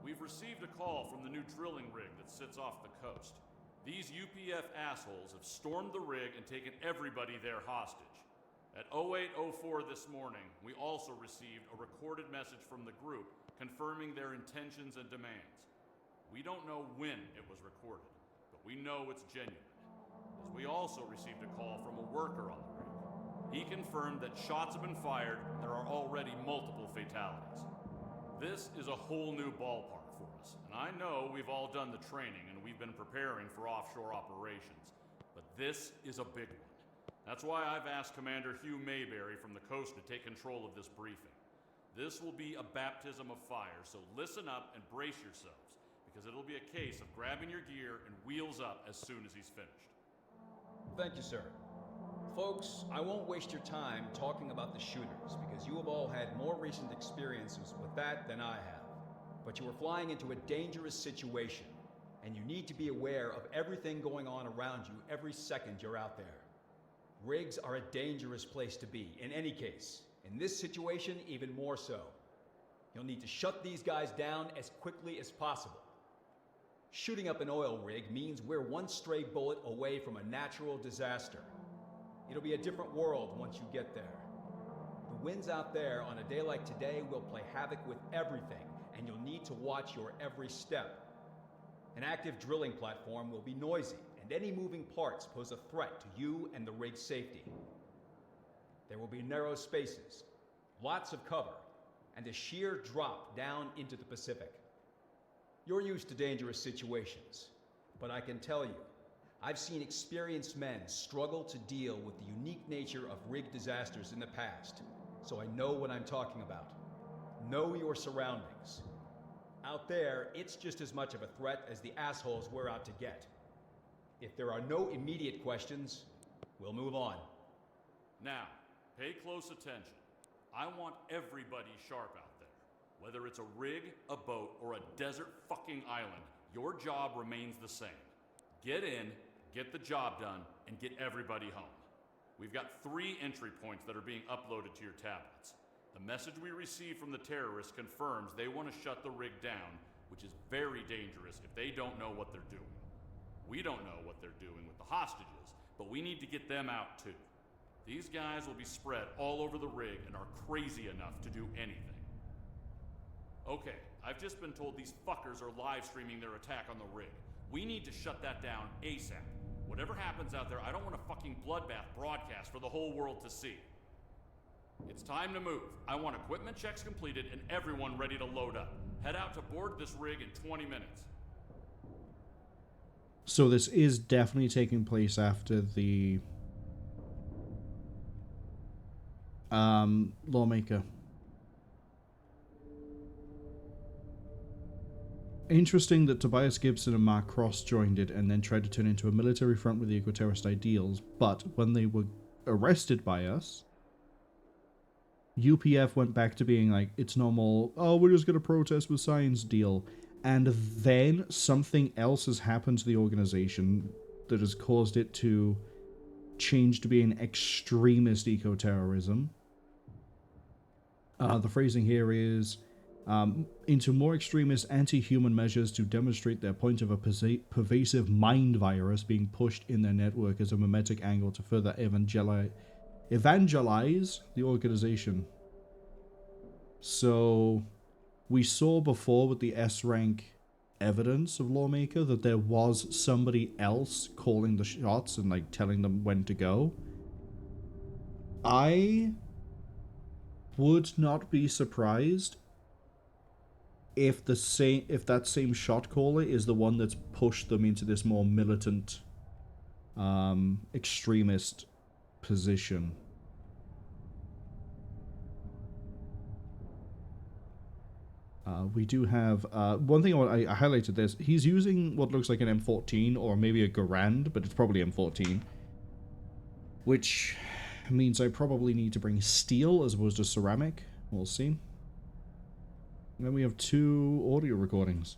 We've received a call from the new drilling rig that sits off the coast. These UPF assholes have stormed the rig and taken everybody there hostage. At 08:04 this morning, we also received a recorded message from the group confirming their intentions and demands. We don't know when it was recorded, but we know it's genuine, as we also received a call from a worker on the rig. He confirmed that shots have been fired and there are already multiple fatalities. This is a whole new ballpark for us, and I know we've all done the training and we've been preparing for offshore operations, but this is a big one. That's why I've asked Commander Hugh Mayberry from the coast to take control of this briefing. This will be a baptism of fire, so listen up and brace yourselves, because it'll be a case of grabbing your gear and wheels up as soon as he's finished. Thank you, sir. Folks, I won't waste your time talking about the shooters, because you have all had more recent experiences with that than I have. But you are flying into a dangerous situation, and you need to be aware of everything going on around you every second you're out there. Rigs are a dangerous place to be, in any case. In this situation, even more so. You'll need to shut these guys down as quickly as possible. Shooting up an oil rig means we're one stray bullet away from a natural disaster. It'll be a different world once you get there. The winds out there on a day like today will play havoc with everything, and you'll need to watch your every step. An active drilling platform will be noisy, and any moving parts pose a threat to you and the rig's safety. There will be narrow spaces, lots of cover, and a sheer drop down into the Pacific. You're used to dangerous situations, but I can tell you, I've seen experienced men struggle to deal with the unique nature of rig disasters in the past, so I know what I'm talking about. Know your surroundings. Out there, it's just as much of a threat as the assholes we're out to get. If there are no immediate questions, we'll move on. Now, pay close attention. I want everybody sharp out there. Whether it's a rig, a boat, or a desert fucking island, your job remains the same. Get in, get the job done, and get everybody home. We've got 3 entry points that are being uploaded to your tablets. The message we received from the terrorists confirms they want to shut the rig down, which is very dangerous if they don't know what they're doing. We don't know what they're doing with the hostages, but we need to get them out too. These guys will be spread all over the rig and are crazy enough to do anything. Okay, I've just been told these fuckers are live streaming their attack on the rig. We need to shut that down ASAP. Whatever happens out there, I don't want a fucking bloodbath broadcast for the whole world to see. It's time to move. I want equipment checks completed and everyone ready to load up. Head out to board this rig in 20 minutes. So this is definitely taking place after the Lawmaker. Interesting that Tobias Gibson and Mark Cross joined it and then tried to turn into a military front with the eco-terrorist ideals, but when they were arrested by us, UPF went back to being like, it's normal, oh, we're just going to protest with science deal. And then something else has happened to the organization that has caused it to change to being extremist eco-terrorism. The phrasing here is, into more extremist anti-human measures to demonstrate their point of a pervasive mind virus being pushed in their network as a mimetic angle to further evangelize the organization. So, we saw before with the S-rank evidence of Lawmaker that there was somebody else calling the shots and like telling them when to go. I would not be surprised if that same shot caller is the one that's pushed them into this more militant, extremist position. We do have one thing I highlighted this. He's using what looks like an M14 or maybe a Garand, but it's probably M14, which means I probably need to bring steel as opposed to ceramic. We'll see. And then we have 2 audio recordings.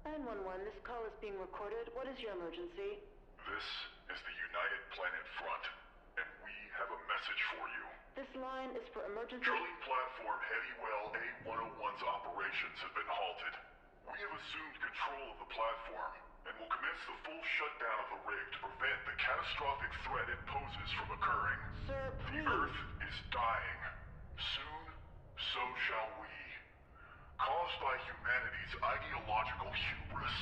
911, this call is being recorded. What is your emergency? This is the United Planet Front, and we have a message for you. This line is for emergency... Drilling platform Heavywell A-101's operations have been halted. We have assumed control of the platform, and will commence the full shutdown of the rig to prevent the catastrophic threat it poses from occurring. Sir, please... The Earth is dying. Soon, so shall we. Caused by humanity's ideological hubris.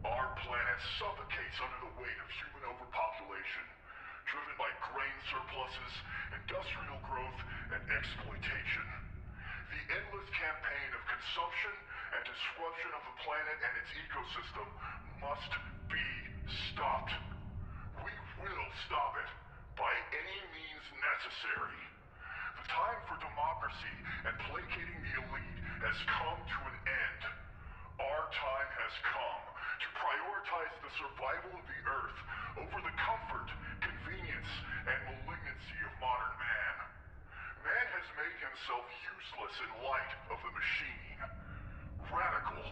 Our planet suffocates under the weight of human overpopulation, driven by grain surpluses, industrial growth, and exploitation. The endless campaign of consumption and disruption of the planet and its ecosystem must be stopped. We will stop it by any means necessary. The time for democracy and placating the elite has come to an end. Our time has come to prioritize the survival of the Earth over the comfort, convenience, and malignancy of modern man. Man has made himself useless in light of the machine. Radical,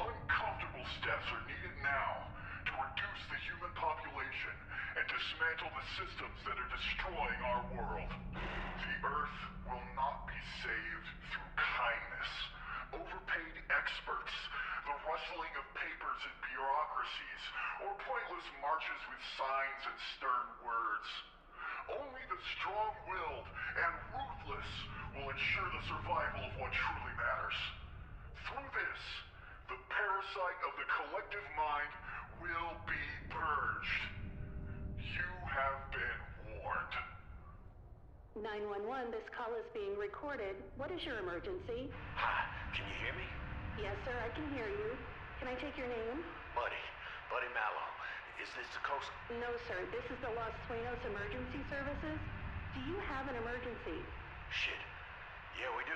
uncomfortable steps are needed now to reduce the human population and dismantle the systems that are destroying our world. The Earth will not be saved through kindness, overpaid experts, the rustling of papers and bureaucracies, or pointless marches with signs and stern words. Only the strong-willed and ruthless will ensure the survival of what truly matters. Through this, the parasite of the collective mind will be purged. You have been warned. 911, this call is being recorded. What is your emergency? Hi, can you hear me? Yes, sir, I can hear you. Can I take your name? Buddy Mallow. Is this the coast? No, sir, this is the Los Sueños Emergency Services. Do you have an emergency? Shit. Yeah, we do.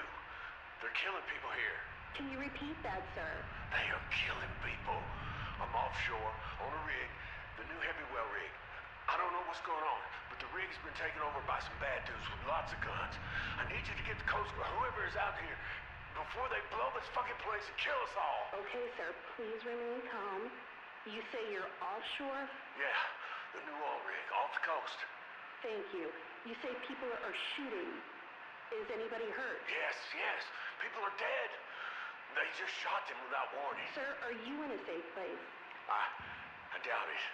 They're killing people here. Can you repeat that, sir? They are killing people. I'm offshore, on a rig, the new Heavywell rig. I don't know what's going on, but the rig's been taken over by some bad dudes with lots of guns. I need you to get the Coast Guard, whoever is out here, before they blow this fucking place and kill us all. Okay, sir, please remain calm. You say you're offshore? Yeah, the new oil rig, off the coast. Thank you. You say people are shooting. Is anybody hurt? Yes. People are dead. They just shot them without warning. Sir, are you in a safe place? I doubt it.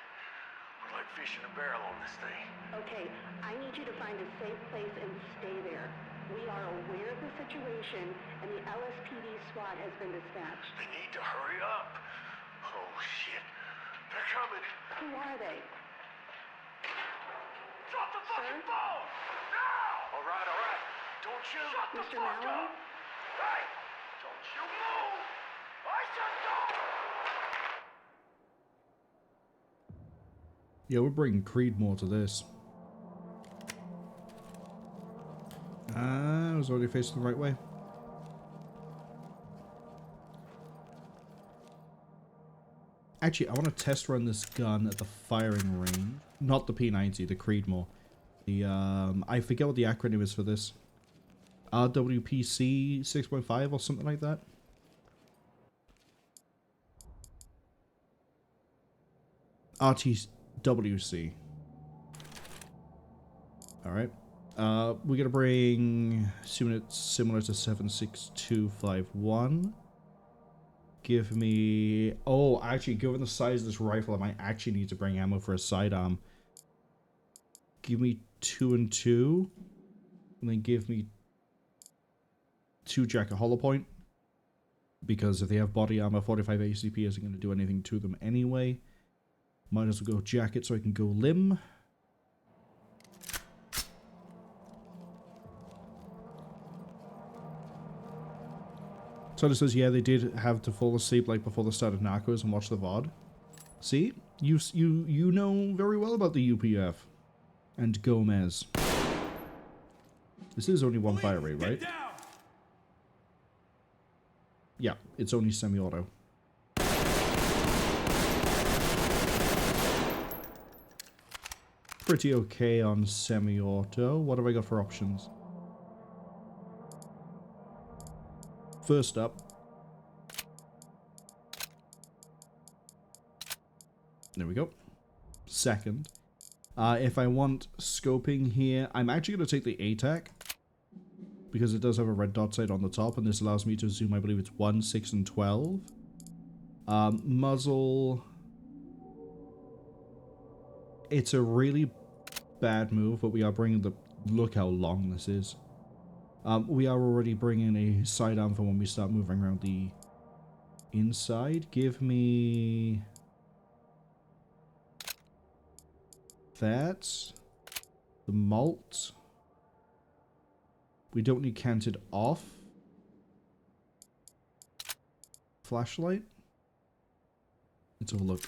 We're like fish in a barrel on this thing. Okay, I need you to find a safe place and stay there. We are aware of the situation, and the LSPD SWAT has been dispatched. They need to hurry up. Oh, shit. They're coming. Who are they? Drop the fucking phone! Now! All right. Don't shoot. Shut the Mr. fuck Mallow? up! Hey! Don't you move! I said don't! Yeah, we're bringing Creedmoor to this. I was already facing the right way. Actually, I want to test run this gun at the firing range. Not the P90, the Creedmoor. The, I forget what the acronym is for this. RWPC 6.5 or something like that. RTWC. Alright. We're gonna bring, assuming it's similar to 76251. Give me, oh, actually, given the size of this rifle, I might actually need to bring ammo for a sidearm. Give me 2 and 2, and then give me 2 Jacket Hollow Point, because if they have body armor, 45 ACP isn't going to do anything to them anyway. Might as well go Jacket so I can go Limb. Tony says, yeah, they did have to fall asleep like before the start of Narcos and watch the VOD. See? You know very well about the UPF. And Gomez. This is only one fire rate, right? Yeah, it's only semi-auto. Pretty okay on semi-auto. What have I got for options? First up. There we go. Second. If I want scoping here, I'm actually going to take the ATAC. Because it does have a red dot sight on the top, and this allows me to zoom, I believe it's 1, 6, and 12. Muzzle. It's a really bad move, but we are bringing the... Look how long this is. We are already bringing a sidearm for when we start moving around the inside. Give me... that. The malt. We don't need canted off. Flashlight. Let's have a look.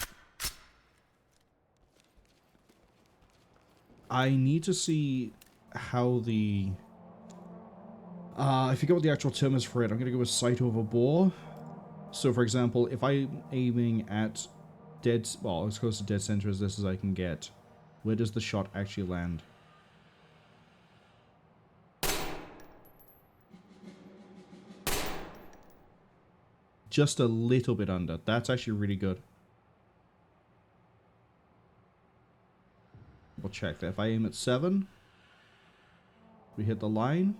I need to see how the... I forget what the actual term is for it. I'm going to go with sight over bore. So, for example, if I'm aiming at dead... well, as close to dead center as this as I can get, where does the shot actually land? Just a little bit under. That's actually really good. We'll check that. If I aim at 7, we hit the line.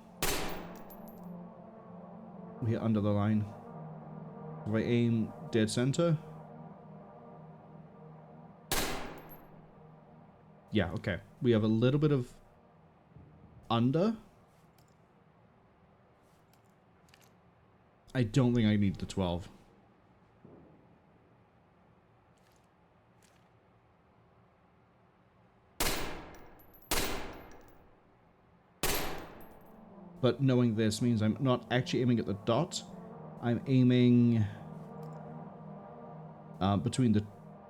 We hit under the line. If I aim dead center. Yeah, okay. We have a little bit of under. I don't think I need the 12. But knowing this means I'm not actually aiming at the dot. I'm aiming between the...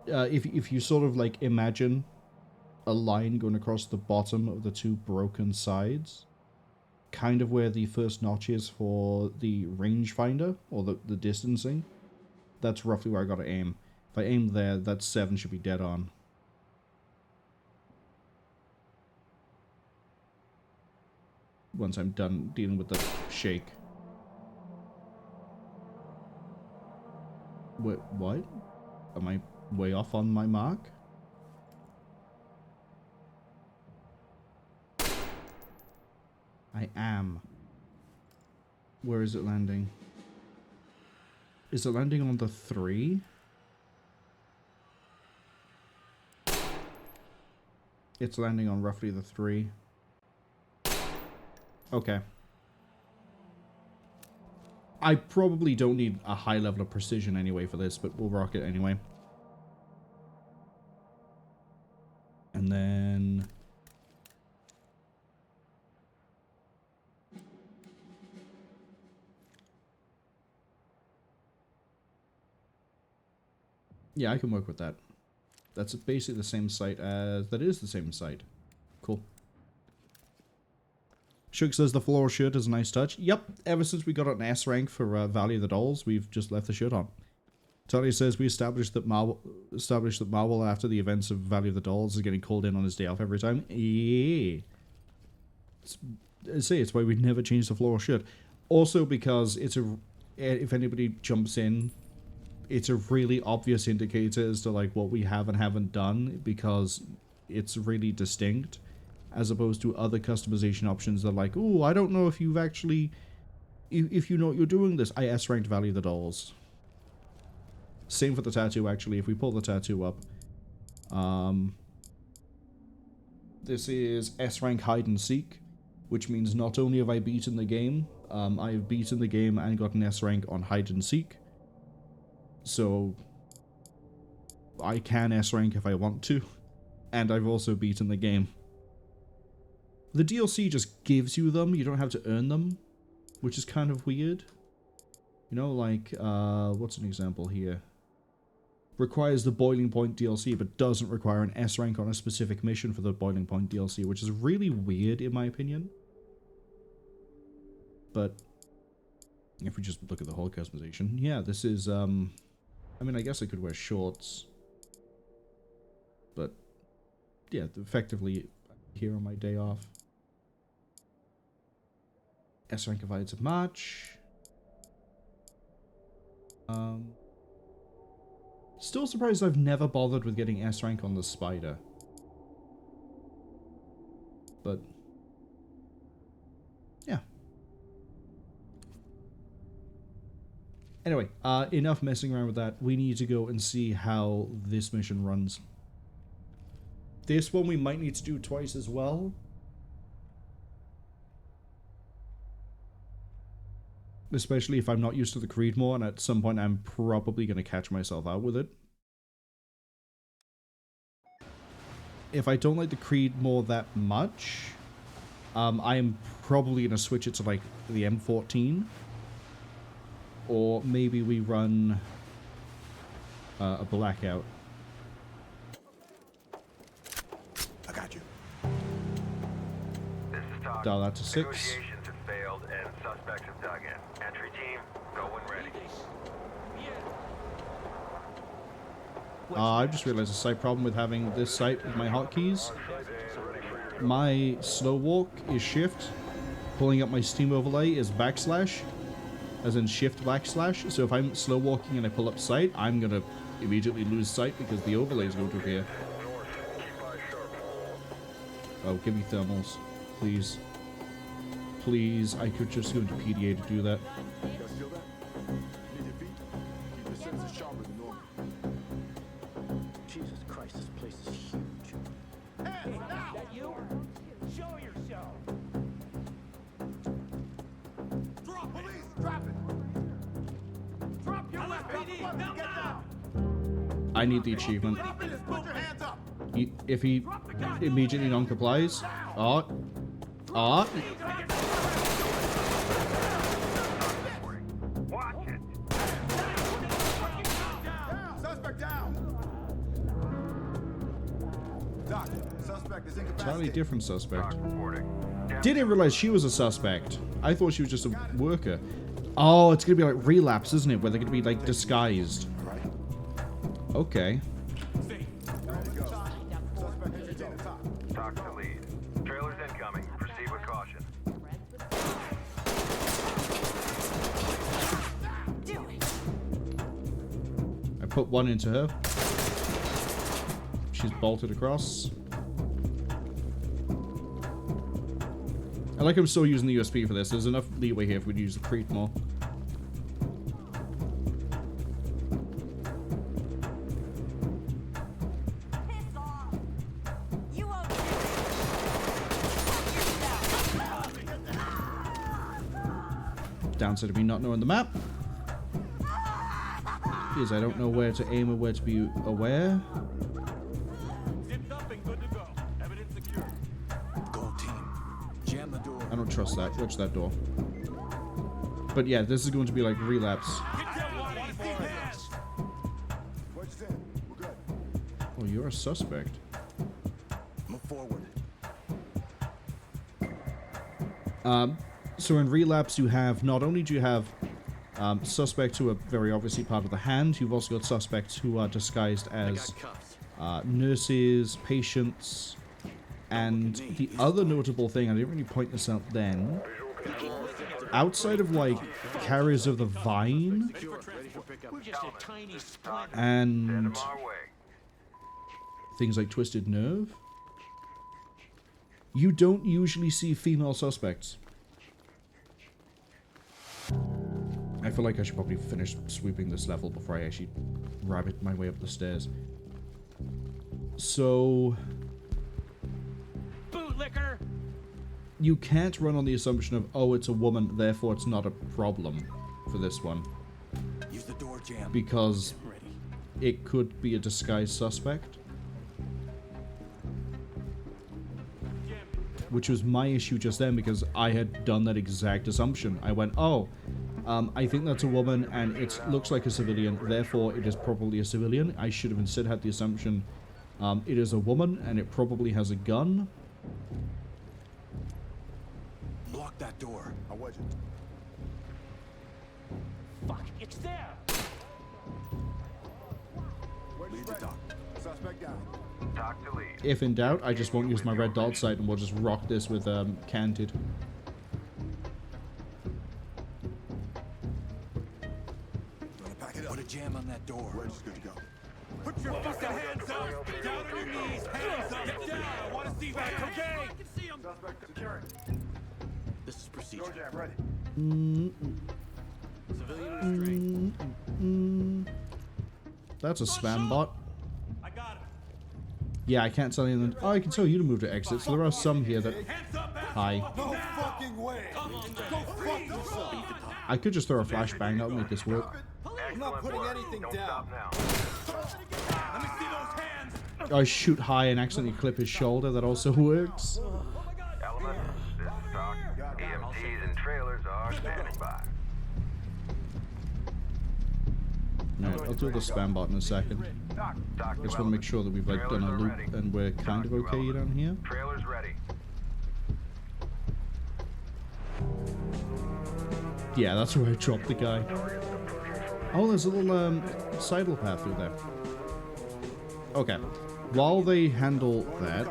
if you sort of like imagine a line going across the bottom of the 2 broken sides, kind of where the first notch is for the rangefinder, or the distancing, that's roughly where I gotta aim. If I aim there, that 7 should be dead on. Once I'm done dealing with the shake. Wait, what? Am I way off on my mark? I am. Where is it landing? Is it landing on the 3? It's landing on roughly the 3. Okay. I probably don't need a high level of precision anyway for this, but we'll rock it anyway. And then... yeah, I can work with that. That's basically the same site as... that is the same site. Cool. Shug says the floral shirt is a nice touch. Yep, ever since we got an S rank for Valley of the Dolls, we've just left the shirt on. Tony says we established that Marwol after the events of Valley of the Dolls is getting called in on his day off every time. Yeah. It's why we never changed the floral shirt. Also because it's a... if anybody jumps in, it's a really obvious indicator as to like what we have and haven't done, because it's really distinct. as opposed to other customization options that are like, oh, I don't know if you've actually, if you know what you're doing this. I S-ranked value the dolls. Same for the tattoo, actually. If we pull the tattoo up, this is S-rank hide and seek, which means not only have I beaten the game, I have beaten the game and got an S-rank on hide and seek. So I can S-rank if I want to, and I've also beaten the game. The DLC just gives you them, you don't have to earn them, which is kind of weird. You know, like, what's an example here? Requires the Boiling Point DLC, but doesn't require an S rank on a specific mission for the Boiling Point DLC, which is really weird in my opinion. But if we just look at the whole customization, yeah, this is, I mean, I guess I could wear shorts, but yeah, effectively here on my day off. S rank provides a match. Still surprised I've never bothered with getting S rank on the spider. But yeah. Anyway, enough messing around with that. We need to go and see how this mission runs. This one we might need to do twice as well. Especially if I'm not used to the Creedmoor, and at some point I'm probably going to catch myself out with it. If I don't like the Creedmoor that much, I am probably going to switch it to like the M14. Or maybe we run a Blackout. I got you. This is Talk. Dial that to 6. Negotiations have failed and suspects have dug in. Entry team, go when ready. I just realized a slight problem with having this site with my hotkeys. My slow walk is shift. Pulling up my Steam overlay is backslash. As in shift backslash. So if I'm slow walking and I pull up sight, I'm gonna immediately lose sight because the overlay is going to appear. Oh, give me thermals. Please. Please, I could just go into PDA to do that. Jesus Christ, this place is huge. Hey, that you? Show yourself. Drop police, drop it. Drop your weapon. Get down. I need the achievement. Put your hands up. If he immediately non-complies, watch it. Suspect down. Doc, suspect is incapacitated. entirely different suspect. Reporting. Didn't realize she was a suspect. I thought she was just a worker. Oh, it's gonna be like relapse, isn't it? Where they're gonna be like disguised. Okay. Talk to lead. Trailers incoming. Proceed with caution. I put one into her. She's bolted across. I like I'm still using the USP for this. There's enough leeway here if we'd use the Creedmoor. Downside of me not knowing the map is I don't know where to aim or where to be aware. Zipped up and good to go. Evidence secure. Go team. Jam the door. I don't trust that. Watch that door. But yeah, this is going to be like relapse. Oh, you're a suspect. Move forward. So in relapse, you have not only do you have suspects who are very obviously part of the hand, you've also got suspects who are disguised as nurses, patients, and the other notable thing, I didn't really point this out then, outside of like carriers of the vine and things like Twisted Nerve, You don't usually see female suspects. I feel like I should probably finish sweeping this level before I actually rabbit my way up the stairs. So... Bootlicker! You can't run on the assumption of, oh, it's a woman, therefore it's not a problem for this one. Use the door jam. Because it could be a disguised suspect. Which was my issue just then, because I had done that exact assumption. I went, oh, I think that's a woman and it looks like a civilian, therefore it is probably a civilian. I should have instead had the assumption it is a woman and it probably has a gun. Block that door. I'll wedge it. Fuck, it's there! Lead the dock. Suspect down. Talk to lead. If in doubt, I just won't use my red dot sight and we'll just rock this with canted. Put a jam on that door. Wedge is good to go. Put your fucking hands up! Down on your knees! Hands up! Get down! I want to see that, okay? I can see him! Suspect secured. This is procedure. Door jam ready. Civilian restraint. That's a spam bot. I got him. Yeah, I can't tell you. Oh, I can tell you to move to exit. So there are some here that. Hi. No fucking way! Go fuck yourself! I could just throw a flashbang out and make this work. I'm not putting anything down. Let me see those hands! I shoot high and accidentally clip his shoulder. That also works. Element, this is talk. EMTs and trailers are standing by. Alright, I'll do the spam bot in a second. I just want to make sure that we've like done a loop and we're kind of okay down here. Trailers ready. Yeah, that's where I dropped the guy. Oh, there's a little sidle path through there. Okay. While they handle that.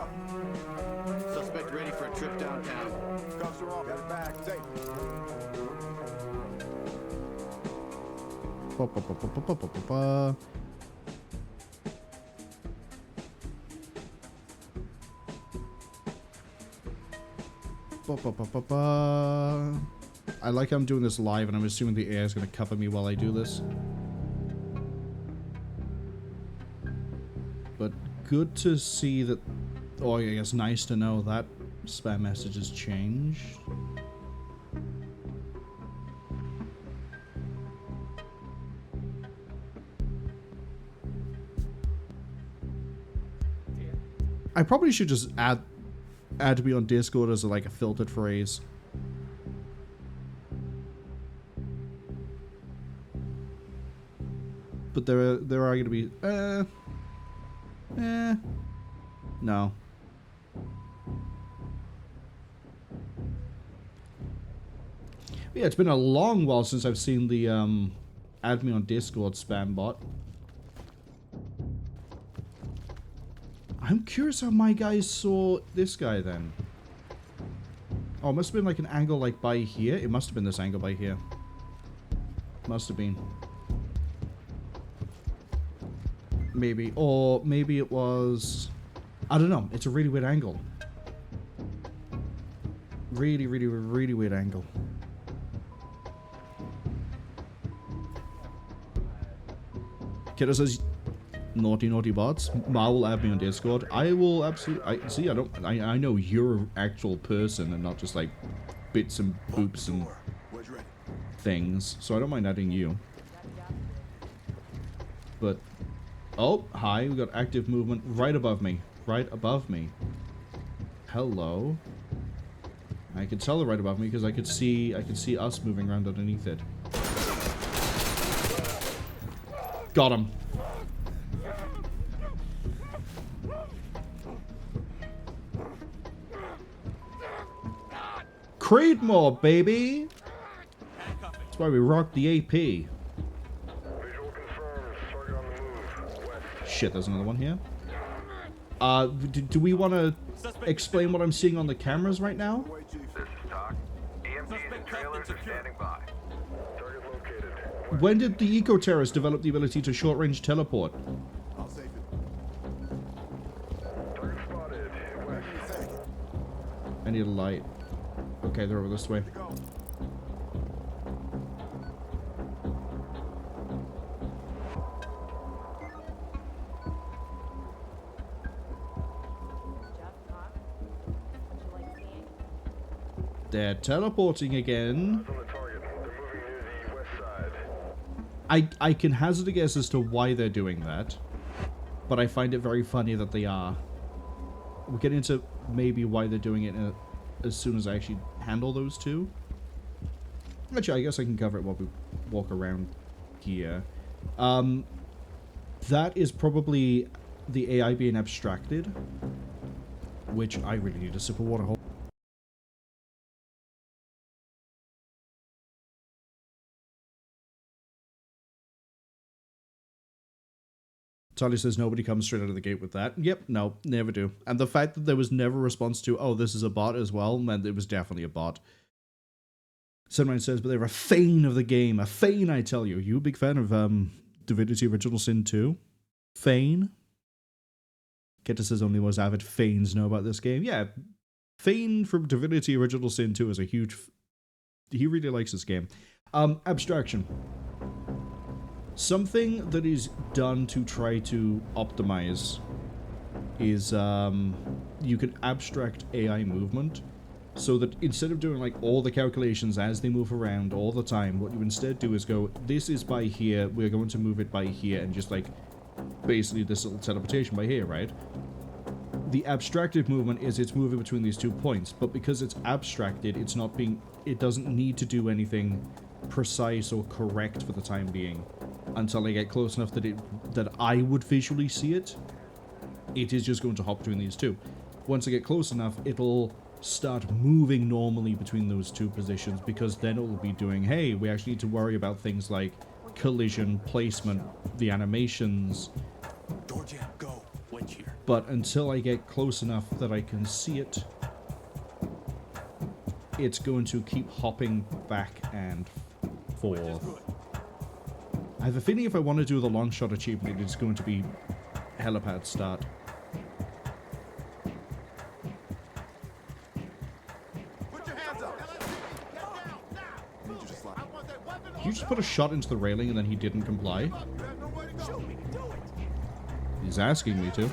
Suspect ready for a trip downtown. Cuffs are off. Got it back. Safe. I like how I'm doing this live and I'm assuming the air is going to cover me while I do this. But good to see that, or I guess nice to know that spam message has changed. I probably should just add to be on Discord as like a filtered phrase. But there are going to be no. Yeah, it's been a long while since I've seen the add me on Discord spam bot. I'm curious how my guys saw this guy then. Oh, it must have been like an angle like by here. It must have been this angle by here. Must have been. Maybe. Or maybe it was... I don't know. It's a really weird angle. Really, really, really weird angle. Kiddo says... Naughty, naughty bots. Marwol add me on Discord. I will absolutely... I know you're an actual person and not just like bits and boops and things. So I don't mind adding you. But... Oh, hi. We got active movement right above me. Right above me. Hello. I could tell they're right above me because I could see us moving around underneath it. Got him. Creedmoor, baby! That's why we rock the AP. Shit, there's another one here. Do we want to explain what I'm seeing on the cameras right now? This is talk. EMTs and trailers are standing by. Target located. When did the eco-terrorists develop the ability to short-range teleport? I'll save it. Target spotted. West. need a light. Okay, they're over this way. They're teleporting again. I can hazard a guess as to why they're doing that, but I find it very funny that they are. We'll get into maybe why they're doing it as soon as I actually handle those two. Actually, I guess I can cover it while we walk around here. That is probably the AI being abstracted, which I really need a sip of water. Tali says nobody comes straight out of the gate with that. Yep, no, never do. And the fact that there was never a response to, oh, this is a bot as well, meant it was definitely a bot. Someone says, but they're a feign of the game. A feign, I tell you. You a big fan of Divinity Original Sin 2? Feign? Keta says only most avid feigns know about this game. Yeah, Feign from Divinity Original Sin 2 is a huge... He really likes this game. Abstraction. Something that is done to try to optimize is you can abstract AI movement so that instead of doing like all the calculations as they move around all the time, what you instead do is go, this is by here, we're going to move it by here, and just like basically this little teleportation by here, right? The abstracted movement is it's moving between these 2 points, but because it's abstracted, it's not being, it doesn't need to do anything precise or correct for the time being until I get close enough that I would visually see it. It is just going to hop between these two. Once I get close enough, it'll start moving normally between those 2 positions, because then it'll be doing, hey, we actually need to worry about things like collision, placement, the animations. Go. Winch here. But until I get close enough that I can see it, it's going to keep hopping back and forth. I have a feeling if I want to do the long shot achievement, it's going to be helipad start. Put your hands up. Did you just put a shot into the railing and then he didn't comply? He's asking me to.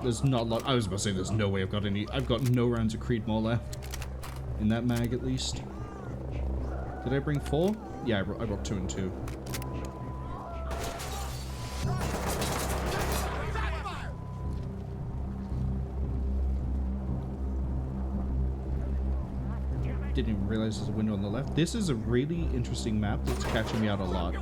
There's not a lot. I was about to say there's no way I've got any. I've got no rounds of Creedmoor left. In that mag, at least. Did I bring 4? Yeah, I brought 2 and 2. Didn't even realize there's a window on the left. This is a really interesting map that's catching me out a lot.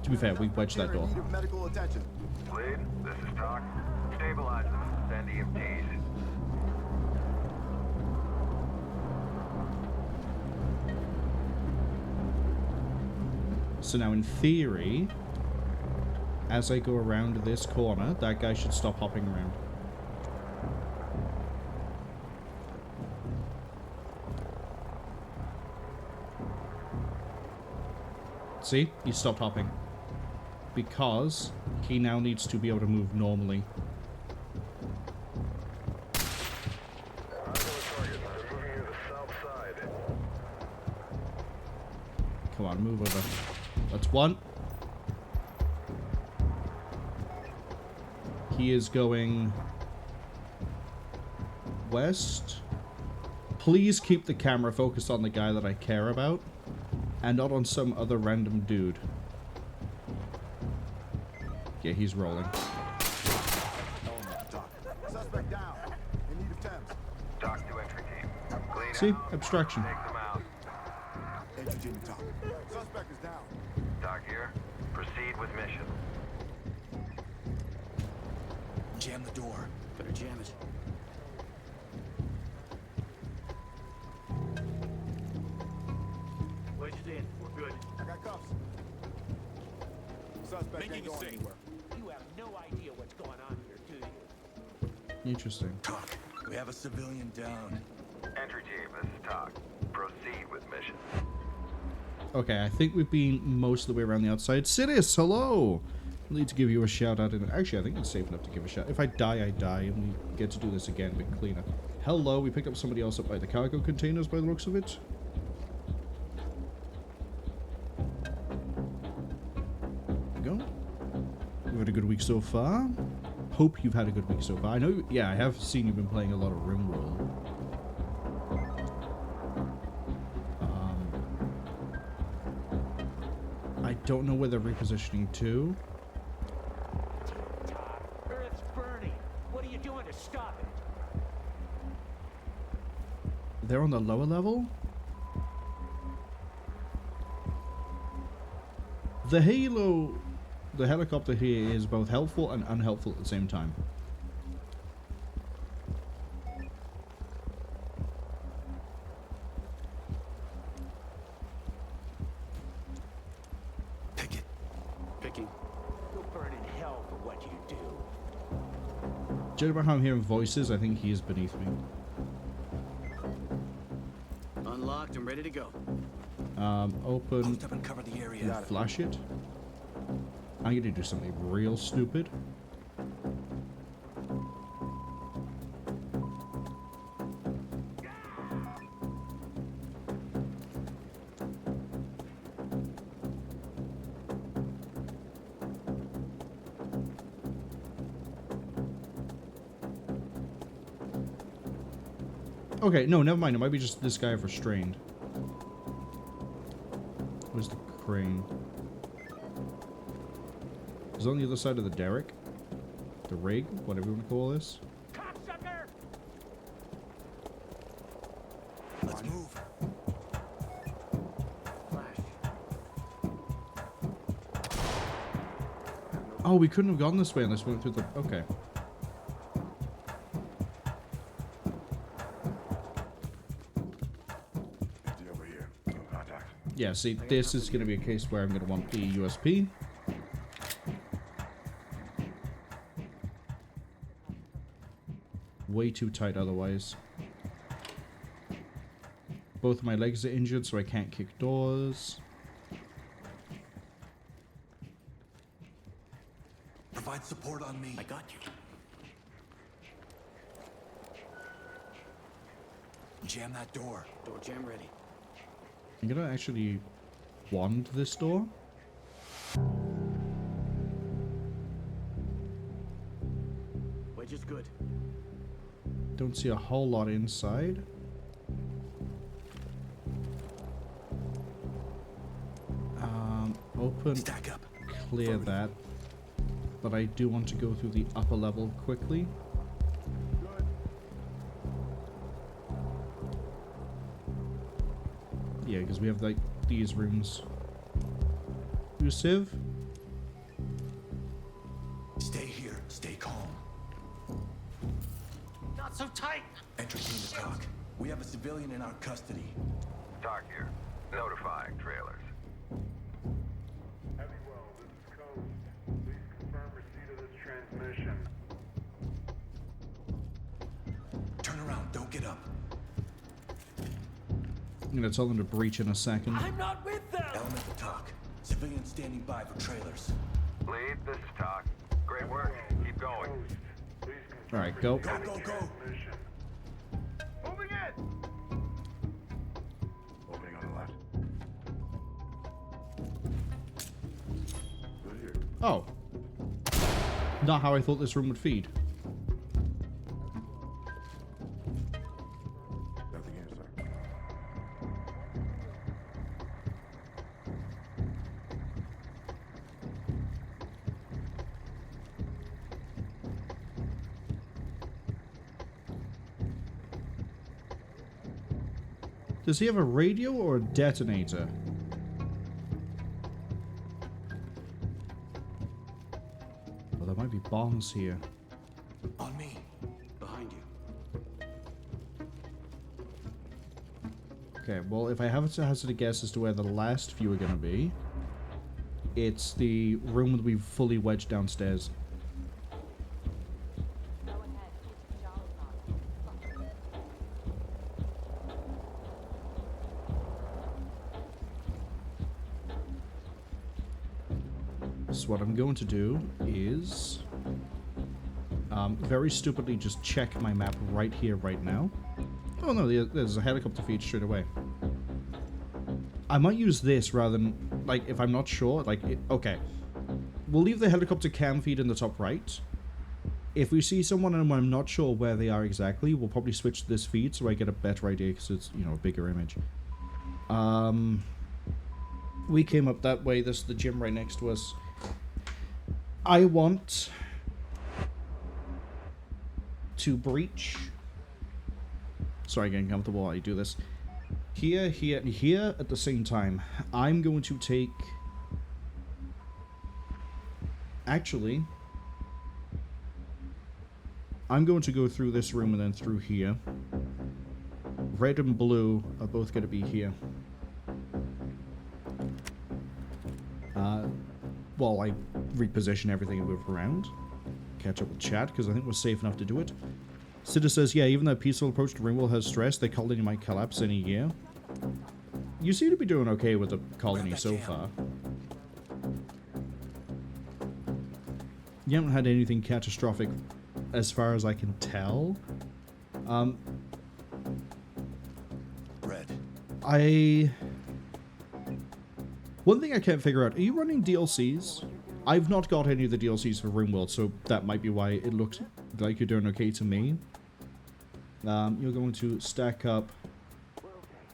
To be fair, we wedged that door. Lead, this is Talk. Stabilize them. Send EMTs. So now, in theory, as I go around this corner, that guy should stop hopping around. See? He stopped hopping. Because he now needs to be able to move normally. Come on, move over. That's 1. He is going west. Please keep the camera focused on the guy that I care about and not on some other random dude. Yeah, he's rolling. Suspect down. In need of Thames. Talk to entry team. Clean See? out. Abstraction. Take them out. Entry team to talk. Suspect is down. Talk here. Proceed with mission. Jam the door. Better jam it. Wedge it in. We're good. I got cuffs. Suspect ain't going anywhere. You have no idea what's going on here, do you? Interesting. Talk. We have a civilian down. Entry team, this is Talk. Proceed with mission. Okay, I think we've been most of the way around the outside. Sidious, hello! need to give you a shout out. And actually, I think it's safe enough to give a shout. If I die, I die, and we get to do this again a bit cleaner. Hello, we picked up somebody else up by the cargo containers by the looks of it. There we go. We've had a good week so far. Hope you've had a good week so far. I know, yeah, I have seen you've been playing a lot of RimWorld. I don't know where they're repositioning to. Earth's burning. What are you doing to stop it? They're on the lower level? The Halo, the helicopter here is both helpful and unhelpful at the same time. Judging by how I'm hearing voices, I think he is beneath me. Unlocked and ready to go. Open. Post up and cover the area. Flash it. I'm gonna do something real stupid. Okay, no, never mind. It might be just this guy restrained. Where's the crane? It's on the other side of the derrick. The rig, whatever you want to call this. Cocksucker! Let's move. Oh, we couldn't have gone this way unless we went through the... Okay. Yeah, see, this is going to be a case where I'm going to want the USP. Way too tight otherwise. Both of my legs are injured, so I can't kick doors. Provide support on me. I got you. Jam that door. Door jam ready. I'm gonna actually wand this door. Wedge is good. Don't see a whole lot inside. Open, stack up, clear that. But I do want to go through the upper level quickly. Yeah, because we have like these rooms. You Civ? Stay here. Stay calm. Not so tight. Entry team to talk. We have a civilian in our custody. Talk here. Notifying trailers. Heavywell, this is Coast. Please confirm receipt of this transmission. Turn around. Don't get up. I'm gonna tell them to breach in a second. I'm not with them! Element to talk. Civilian standing by for trailers. Lead, this is Talk. Great work. Keep going. Alright, go. Go, go, go! Moving in! Opening on the left. Good here. Oh. Not how I thought this room would feed. Nothing here, sir. Does he have a radio or a detonator? Well, there might be bombs here. On me. Behind you. Okay, well, if I have to hazard a guess as to where the last few are going to be, it's the room that we've fully wedged downstairs. So what I'm going to do is very stupidly just check my map right here, right now. Oh no, there's a helicopter feed straight away. I might use this rather than, like, if I'm not sure, like, okay. We'll leave the helicopter cam feed in the top right. If we see someone and I'm not sure where they are exactly, we'll probably switch to this feed so I get a better idea because it's, you know, a bigger image. We came up that way. This is the gym right next to us. I want to breach. Sorry, getting comfortable while I do this. Here, here, and here at the same time. I'm going to take... Actually, I'm going to go through this room and then through here. Red and blue are both going to be here. While I reposition everything and move around. Catch up with chat, because I think we're safe enough to do it. Sitter says, yeah, even though peaceful approach to Ringwall has stress, the colony might collapse any year. You seem to be doing okay with the colony so far. You haven't had anything catastrophic as far as I can tell. Red. One thing I can't figure out, are you running DLCs? I've not got any of the DLCs for RimWorld, so that might be why it looks like you're doing okay to me. You're going to stack up,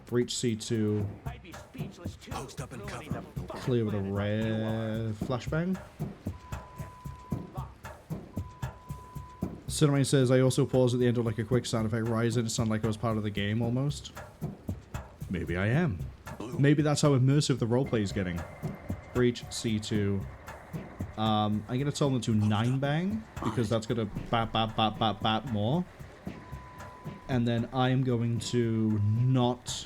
breach C2, Post up and cover. clear with a red flashbang. Cinnamon says, I also paused at the end of like a quick sound effect rise and it sounded like I was part of the game almost. Maybe I am. Maybe that's how immersive the roleplay is getting. Breach C2. I'm gonna tell them to 9-bang because that's gonna bat bat bat bat bat more. And then I am going to not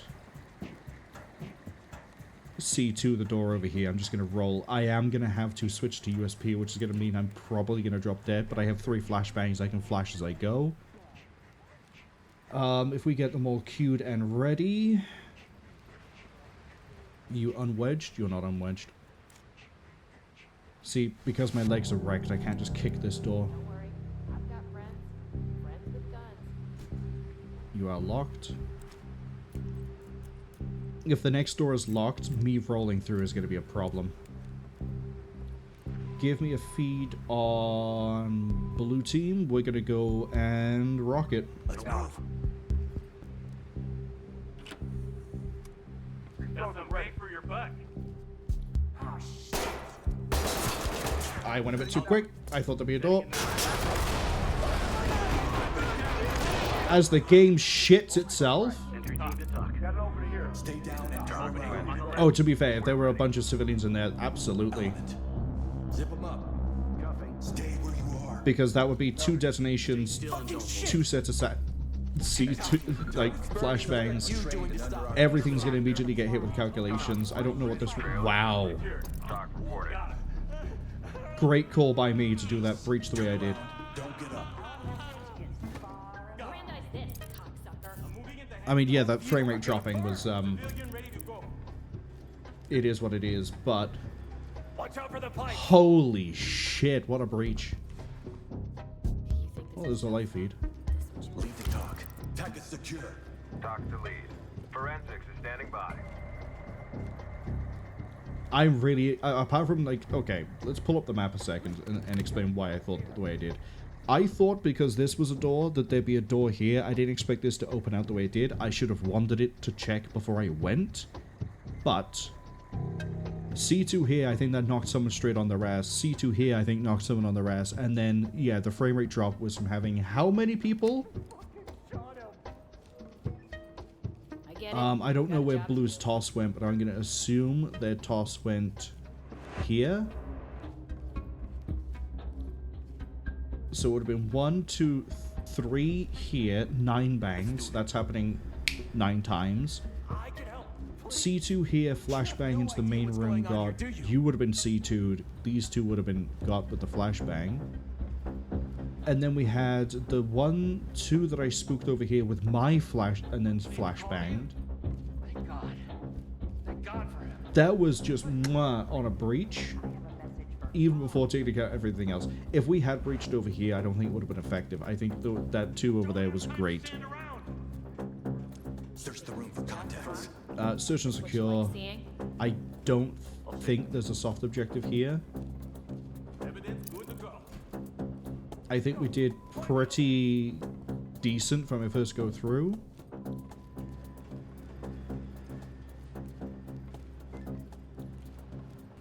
C2 the door over here. I'm just gonna roll. I am gonna have to switch to USP, which is gonna mean I'm probably gonna drop dead, but I have 3 flashbangs I can flash as I go. If we get them all queued and ready. You unwedged? You're not unwedged. See, because my legs are wrecked, I can't just kick this door. Don't worry. I've got friends with guns. You are locked. If the next door is locked, me rolling through is going to be a problem. Give me a feed on blue team. We're going to go and rock it. Let's move. Nothing right for your buck. I went a bit too quick. I thought there'd be a door. As the game shits itself. Stay down and turn around. Oh, to be fair, if there were a bunch of civilians in there, absolutely. Zip them up. Stay where you are. Because that would be 2 detonations, 2 sets of C2, like flashbangs. Everything's gonna immediately get hit with calculations. I don't know what this. Wow. Great call by me to do that breach the way I did. Don't get up. I mean, yeah, that frame rate dropping was, it is what it is, but holy shit, what a breach. Oh, there's a live feed. Lead the talk. Tag is secure. Talk to lead. Forensics is standing by. I'm really, apart from like, okay, let's pull up the map a second and explain why I thought the way I did. I thought because this was a door, that there'd be a door here. I didn't expect this to open out the way it did. I should have wandered it to check before I went. But C2 here, I think that knocked someone straight on their ass. C2 here, I think knocked someone on their ass. And then, yeah, the frame rate drop was from having how many people? I don't know where Blue's toss went, but I'm going to assume their toss went here. So it would have been 1, 2, 3 here, 9 bangs. That's happening 9 times. C2 here, flashbang into the main room, got. You would have been C2'd. These 2 would have been got with the flashbang. And then we had the 1, 2 that I spooked over here with my flash, and then flashbanged. Thank God. Thank God for him. That was just mwah on a breach. even before taking out everything else. If we had breached over here, I don't think it would have been effective. I think that 2 over there was great. Search the room for contacts. Search and secure. I don't think there's a soft objective here. I think we did pretty decent from my first go through.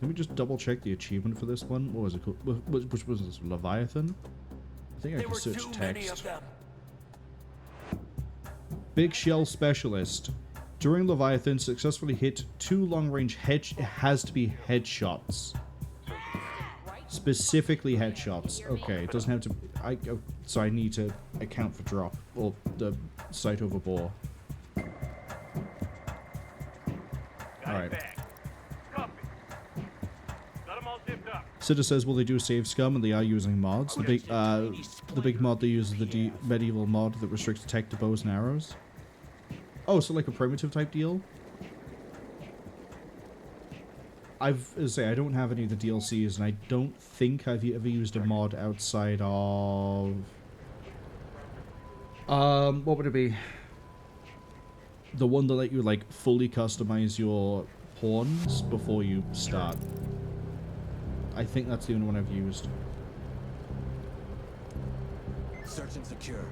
Let me just double check the achievement for this one. What was it called? Which was this? Leviathan? I think I can search text. Big Shell Specialist. During Leviathan, successfully hit 2 long-range headshots. Specifically headshots. Okay, it doesn't have to... so I need to account for drop. Or the sight over bore. Alright. Sitter says, will they do save scum? And they are using mods. The big mod they use is the medieval mod that restricts tech to bows and arrows. Oh, so like a primitive type deal? I don't have any of the DLCs, and I don't think I've ever used a mod outside of... what would it be? The one that let you, like, fully customize your pawns before you start. I think that's the only one I've used. Search and secure.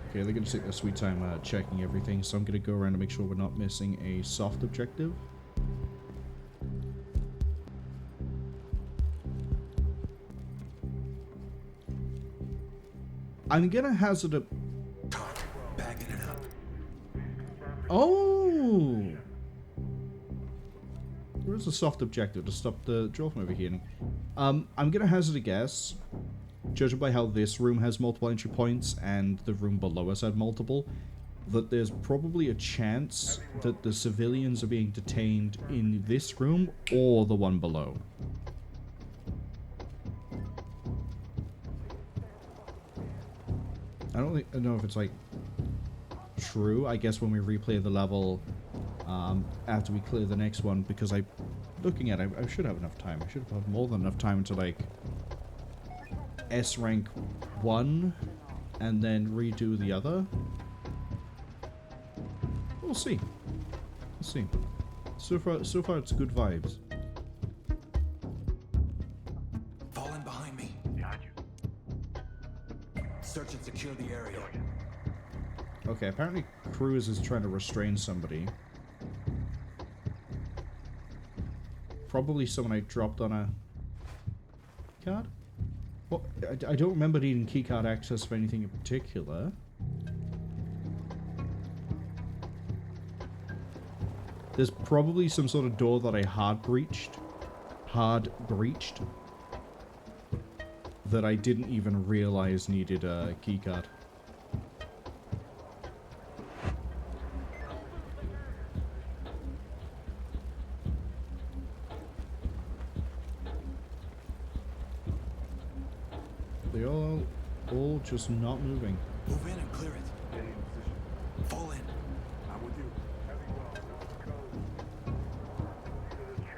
Okay, they're going to take their sweet time checking everything, so I'm going to go around and make sure we're not missing a soft objective. I'm going to hazard a... Backing it up. Oh! There is a soft objective to stop the drill from overheating. I'm going to hazard a guess. Judging by how this room has multiple entry points and the room below us had multiple, that there's probably a chance that the civilians are being detained in this room or the one below. I don't know if it's like true. I guess when we replay the level after we clear the next one, because looking at it, I should have enough time. I should have more than enough time to like S rank 1 and then redo the other. We'll see. We'll see. So far it's good vibes. Fall in behind me. Behind you. Search and secure the area. Okay, apparently Cruz is trying to restrain somebody. Probably someone I dropped on a card. Well, I don't remember needing keycard access for anything in particular. There's probably some sort of door that I hard breached, that I didn't even realize needed a keycard. They all just not moving. Move in and clear it. Fall in. I'm with you.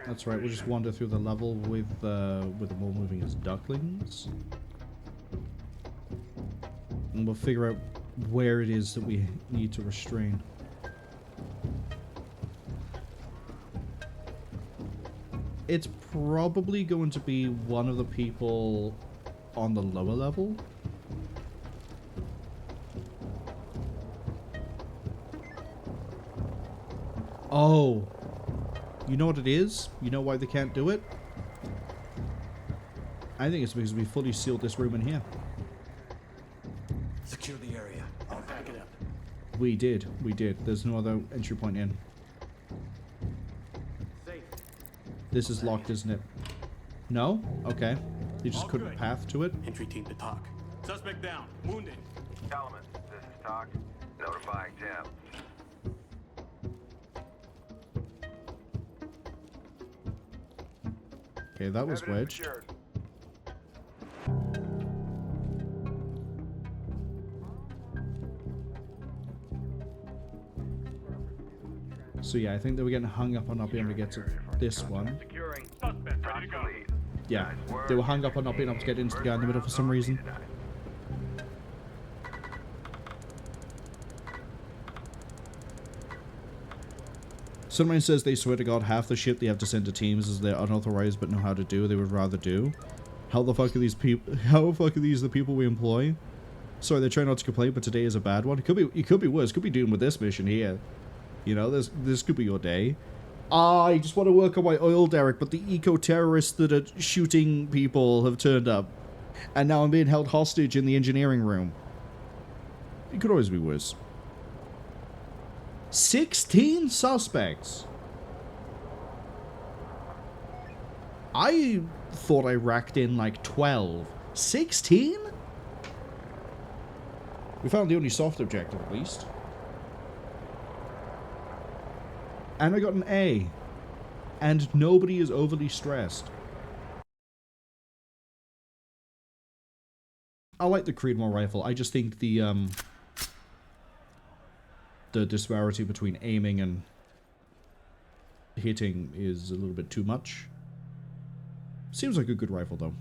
That's right, we'll just wander through the level with them all moving as ducklings. And we'll figure out where it is that we need to restrain. It's probably going to be one of the people on the lower level. Oh. You know what it is? You know why they can't do it? I think it's because we fully sealed this room in here. Secure the area. I'll back it up. We did. There's no other entry point in. This is locked, isn't it? No? Okay. You just couldn't path to it? Entry team to talk. Suspect down. Wounded. Solomon, this is Talk. Notifying Tim. Okay, that was wedged. So yeah, I think they were getting hung up on not being able to get to this one. Securing. Suspect ready to go. Yeah, they were hung up on not being able to get into the guy in the middle for some reason. Someone says they swear to God half the shit they have to send to teams is they're unauthorized but know how to do, they would rather do. How the fuck are these people? How the fuck are these the people we employ? Sorry, they try not to complain, but today is a bad one. It could be worse. It could be doing with this mission here. You know, this could be your day. I just want to work on my oil derrick, but the eco-terrorists that are shooting people have turned up. And now I'm being held hostage in the engineering room. It could always be worse. 16 suspects. I thought I racked in like 12. 16? We found the only soft objective, at least. And I got an A. And nobody is overly stressed. I like the Creedmoor rifle. I just think the disparity between aiming and hitting is a little bit too much. Seems like a good rifle, though.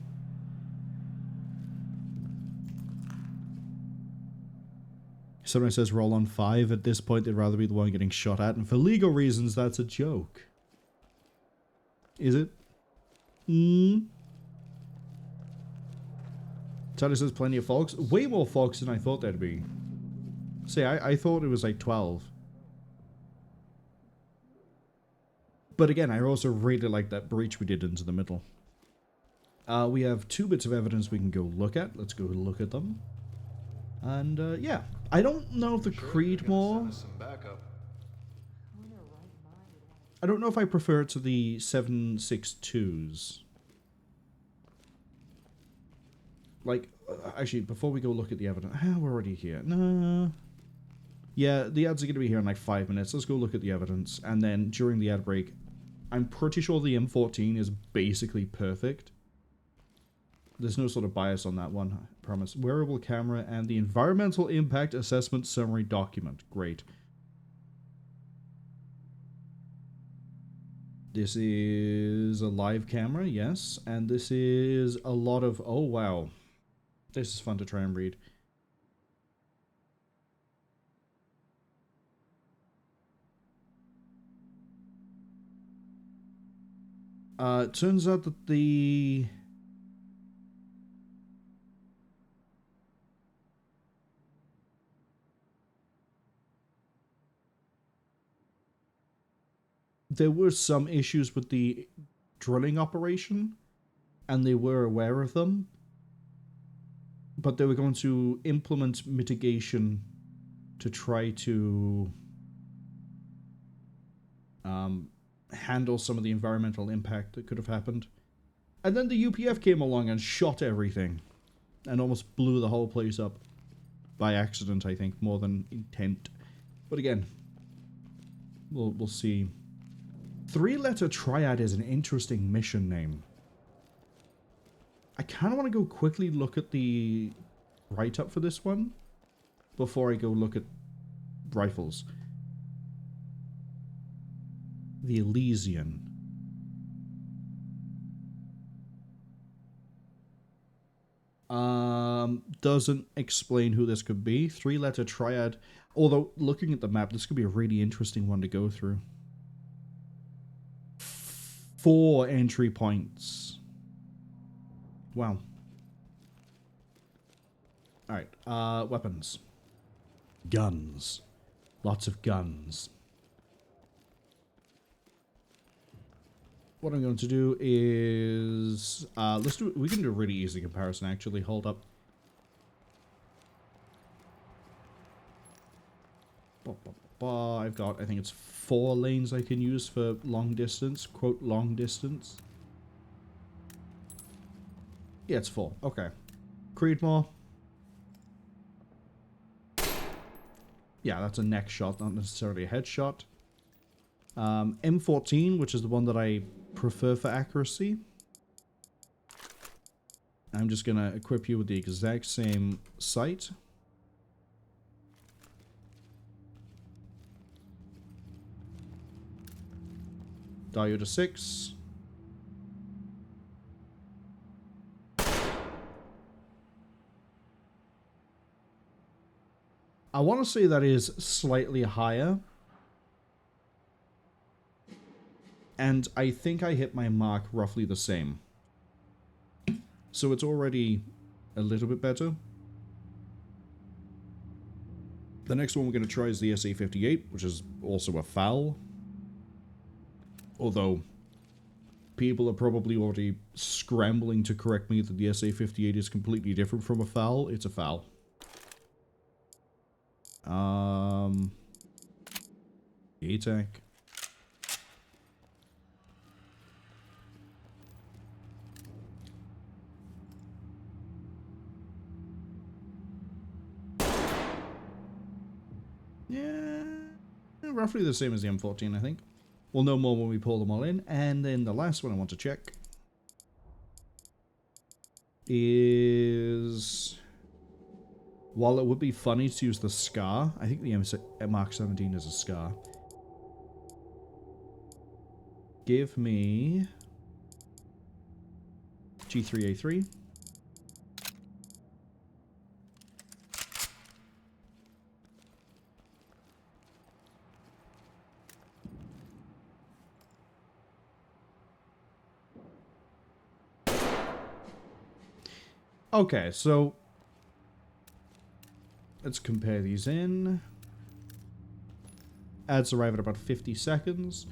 Someone says roll on 5. At this point, they'd rather be the one getting shot at, and for legal reasons, that's a joke. Is it? Charlie says plenty of folks. Way more folks than I thought there'd be. See, I thought it was like 12. But again, I also really like that breach we did into the middle. We have 2 bits of evidence we can go look at. Let's go look at them. And, yeah. I don't know if the Creedmoor... I don't know if I prefer it to the 7.62s. Like, actually, before we go look at the evidence... we're already here. No. Yeah, the ads are going to be here in like 5 minutes. Let's go look at the evidence. And then, during the ad break, I'm pretty sure the M14 is basically perfect. There's no sort of bias on that one, I promise. Wearable camera and the Environmental Impact Assessment Summary Document. Great. This is a live camera, yes. And this is a lot of... Oh, wow. This is fun to try and read. It turns out that the... There were some issues with the drilling operation, and they were aware of them, but they were going to implement mitigation to try to handle some of the environmental impact that could have happened. And then the UPF came along and shot everything, and almost blew the whole place up. By accident, I think, more than intent. But again, we'll see. 3-letter Triad is an interesting mission name. I kind of want to go quickly look at the write-up for this one before I go look at rifles. The Elysian. Doesn't explain who this could be. 3-letter Triad. Although, looking at the map, this could be a really interesting one to go through. 4 entry points. Wow. Alright, weapons. Guns. Lots of guns. What I'm going to do is... we can do a really easy comparison, actually. Hold up. I've got, I think it's 4 lanes I can use for long distance. Quote, long distance. Yeah, it's 4. Okay. Creedmoor. Yeah, that's a neck shot, not necessarily a headshot. M14, which is the one that I prefer for accuracy. I'm just going to equip you with the exact same sight. Diode 6. I want to say that is slightly higher. And I think I hit my mark roughly the same. So it's already a little bit better. The next one we're going to try is the SA-58, which is also a FAL. Although, people are probably already scrambling to correct me that the SA-58 is completely different from a FAL. It's a FAL. ATAC. Yeah, roughly the same as the M14, I think. We'll know more when we pull them all in. And then the last one I want to check is, while it would be funny to use the SCAR, I think the Mark 17 is a SCAR. Give me G3A3. Okay, so let's compare these in. Ads arrive at about 50 seconds.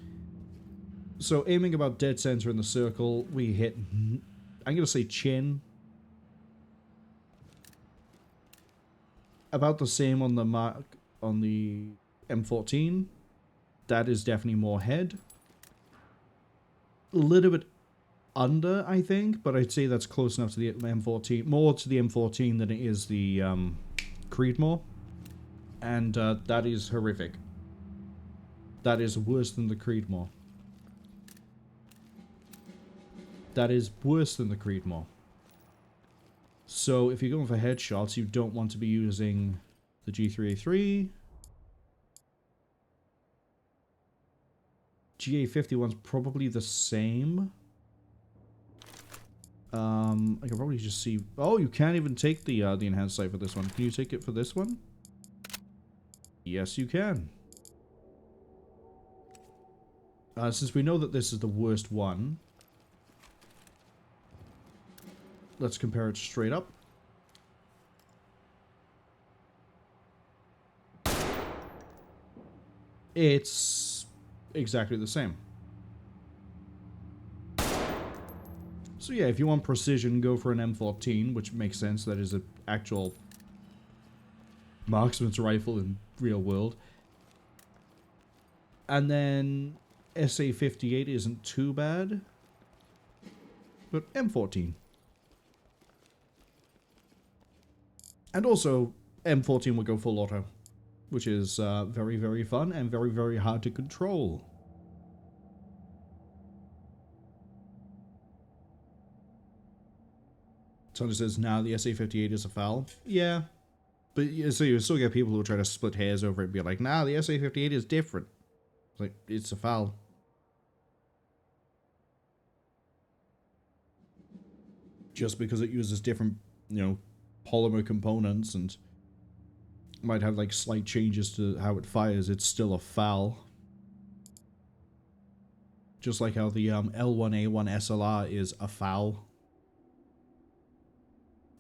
So aiming about dead center in the circle, we hit, I'm going to say chin. About the same on the mark on the M14. That is definitely more head. A little bit under, I think, but I'd say that's close enough to the M14, more to the M14 than it is the Creedmoor, and that is horrific. That is worse than the Creedmoor. That is worse than the Creedmoor. So if you're going for headshots, you don't want to be using the G3A3. GA51's probably the same. I can probably just see. Oh, you can't even take the enhanced sight for this one. Can you take it for this one? Yes, you can. Since we know that this is the worst one, let's compare it straight up. It's exactly the same. So yeah, if you want precision, go for an M14, which makes sense. That is an actual marksman's rifle in real world. And then SA-58 isn't too bad, but M14. And also, M14 will go full auto, which is very, very fun and very, very hard to control. Tony says, now the SA-58 is a FAL. Yeah. But so you still get people who try to split hairs over it and be like, nah, the SA-58 is different. It's like, it's a FAL. Just because it uses different, you know, polymer components and might have like slight changes to how it fires, it's still a FAL. Just like how the L1A1 SLR is a FAL.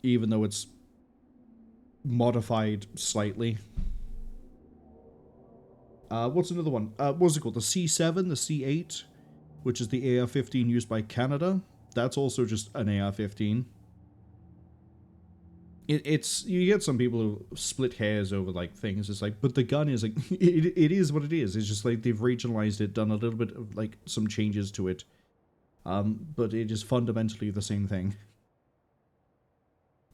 Even though it's modified slightly. What's another one? What's it called? The C7, the C8, which is the AR-15 used by Canada. That's also just an AR-15. It's, you get some people who split hairs over like things. It's like, but the gun is like, it is what it is. It's just like they've regionalized it, done a little bit of like some changes to it. But it is fundamentally the same thing.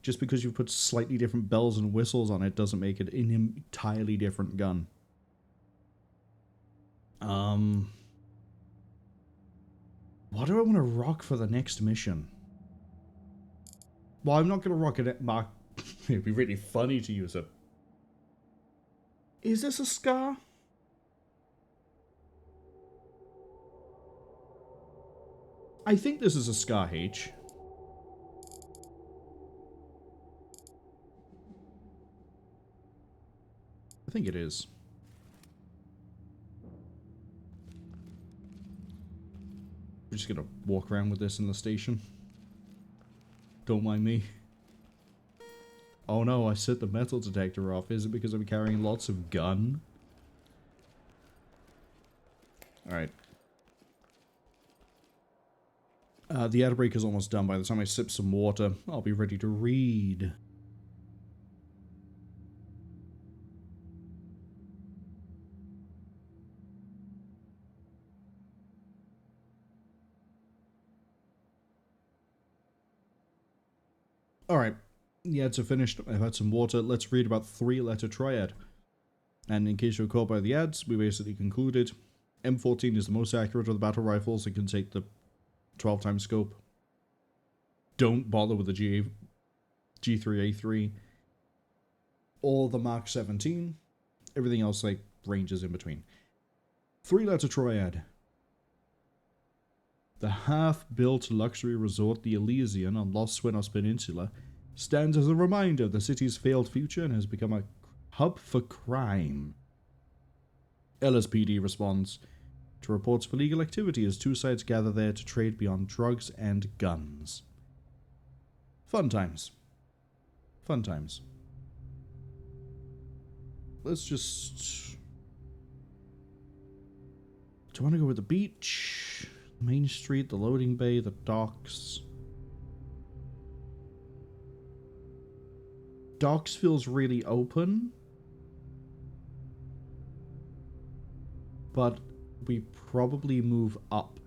Just because you put slightly different bells and whistles on it doesn't make it an entirely different gun. What do I want to rock for the next mission? Well, I'm not going to rock it at Mark. It'd be really funny to use it. Is this a SCAR? I think this is a Scar H. I think it is. We're just gonna walk around with this in the station. Don't mind me. Oh no, I set the metal detector off. Is it because I'm carrying lots of gun? Alright. The ad break is almost done. By the time I sip some water, I'll be ready to read. Alright. The ads are finished. I've had some water. Let's read about 3-letter Triad. And in case you're caught by the ads, we basically concluded M14 is the most accurate of the battle rifles and can take the 12-time scope. Don't bother with the G3A3 or the Mark 17. Everything else, like, ranges in between. 3-letter Triad. The half-built luxury resort, the Elysian on Los Sueños Peninsula, stands as a reminder of the city's failed future and has become a hub for crime. LSPD responds to reports of illegal activity as two sides gather there to trade beyond drugs and guns. Fun times. Fun times. Let's just... Do I want to go with the beach? Main Street, the loading bay, the docks. Docks feels really open. But we probably move up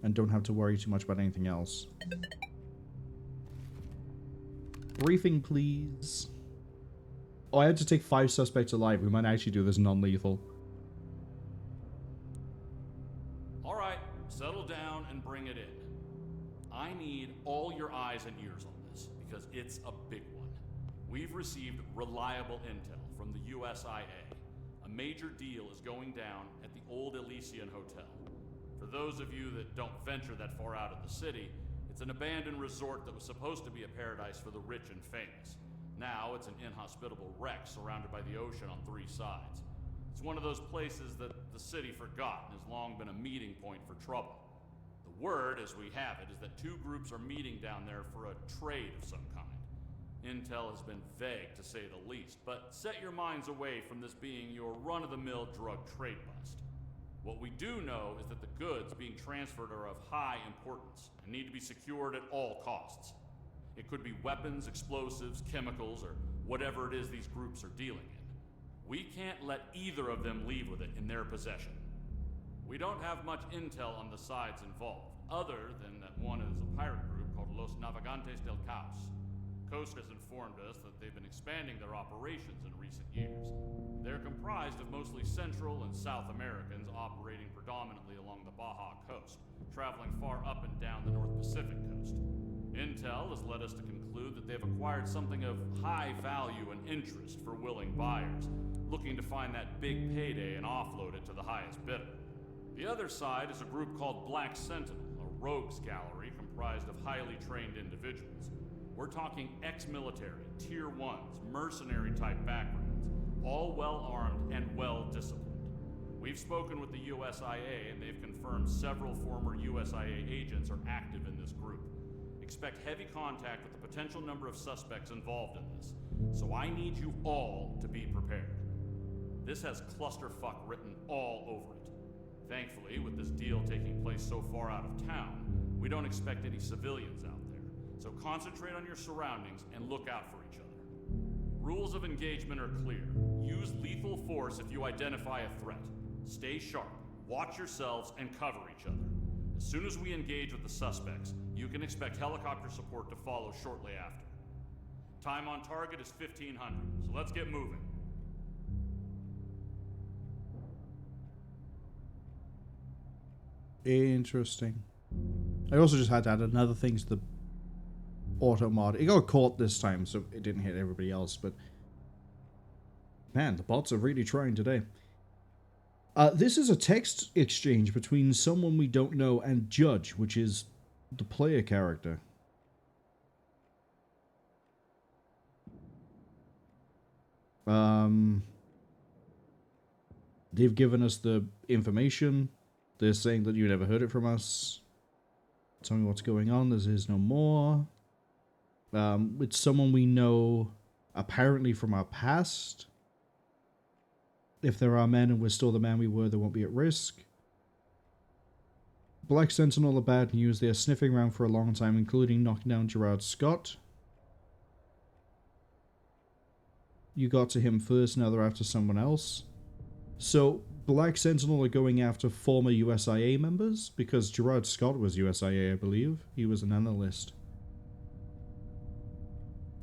and don't have to worry too much about anything else. Briefing, please. Oh, I had to take 5 suspects alive. We might actually do this non-lethal. Alright, settle down and bring it in. I need all your eyes and ears on this, because it's a big one. We've received reliable intel from the USIA. A major deal is going down at the old Elysian Hotel. For those of you that don't venture that far out of the city, it's an abandoned resort that was supposed to be a paradise for the rich and famous. Now it's an inhospitable wreck surrounded by the ocean on 3 sides. It's one of those places that the city forgot and has long been a meeting point for trouble. The word, as we have it, is that 2 groups are meeting down there for a trade of some kind. Intel has been vague, to say the least, but set your minds away from this being your run-of-the-mill drug trade bust. What we do know is that the goods being transferred are of high importance and need to be secured at all costs. It could be weapons, explosives, chemicals, or whatever it is these groups are dealing in. We can't let either of them leave with it in their possession. We don't have much intel on the sides involved, other than that one is a pirate group called Los Navegantes del Caos. Coast has informed us that they've been expanding their operations in recent years. They're comprised of mostly Central and South Americans operating predominantly along the Baja coast, traveling far up and down the North Pacific coast. Intel has led us to conclude that they've acquired something of high value and interest for willing buyers, looking to find that big payday and offload it to the highest bidder. The other side is a group called Black Sentinel, a rogues gallery comprised of highly trained individuals. We're talking ex-military, tier 1s, mercenary-type backgrounds, all well-armed and well-disciplined. We've spoken with the USIA, and they've confirmed several former USIA agents are active in this group. Expect heavy contact with the potential number of suspects involved in this, so I need you all to be prepared. This has clusterfuck written all over it. Thankfully, with this deal taking place so far out of town, we don't expect any civilians out there. So concentrate on your surroundings and look out for each other. Rules of engagement are clear. Use lethal force if you identify a threat. Stay sharp, watch yourselves, and cover each other. As soon as we engage with the suspects, you can expect helicopter support to follow shortly after. Time on target is 1500, so let's get moving. Interesting. I also just had to add another thing to the auto mod. It got caught this time, so it didn't hit everybody else, but man, the bots are really trying today. This is a text exchange between someone we don't know and Judge, which is the player character. They've given us the information. They're saying that you never heard it from us. Tell me what's going on. There is no more. It's someone we know apparently from our past. If there are men and we're still the man we were, they won't be at risk. Black Sentinel are bad news. They are sniffing around for a long time, including knocking down Gerard Scott. You got to him first, now they're after someone else. So, Black Sentinel are going after former USIA members, because Gerard Scott was USIA, I believe. He was an analyst.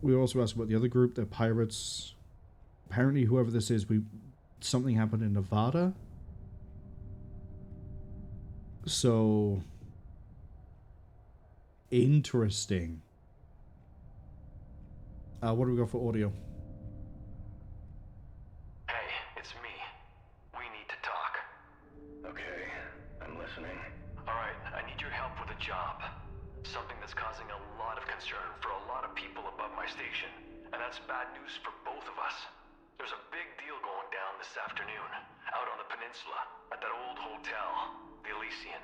We also asked about the other group, they're pirates. Apparently, whoever this is, something happened in Nevada. So, interesting. What do we got for audio? Hey, it's me. We need to talk. Okay, I'm listening. Alright, I need your help with a job. Something that's causing a lot of concern for a lot of people above my station. And that's bad news for both of us. There's a big deal going down this afternoon, out on the peninsula, at that old hotel, the Elysian.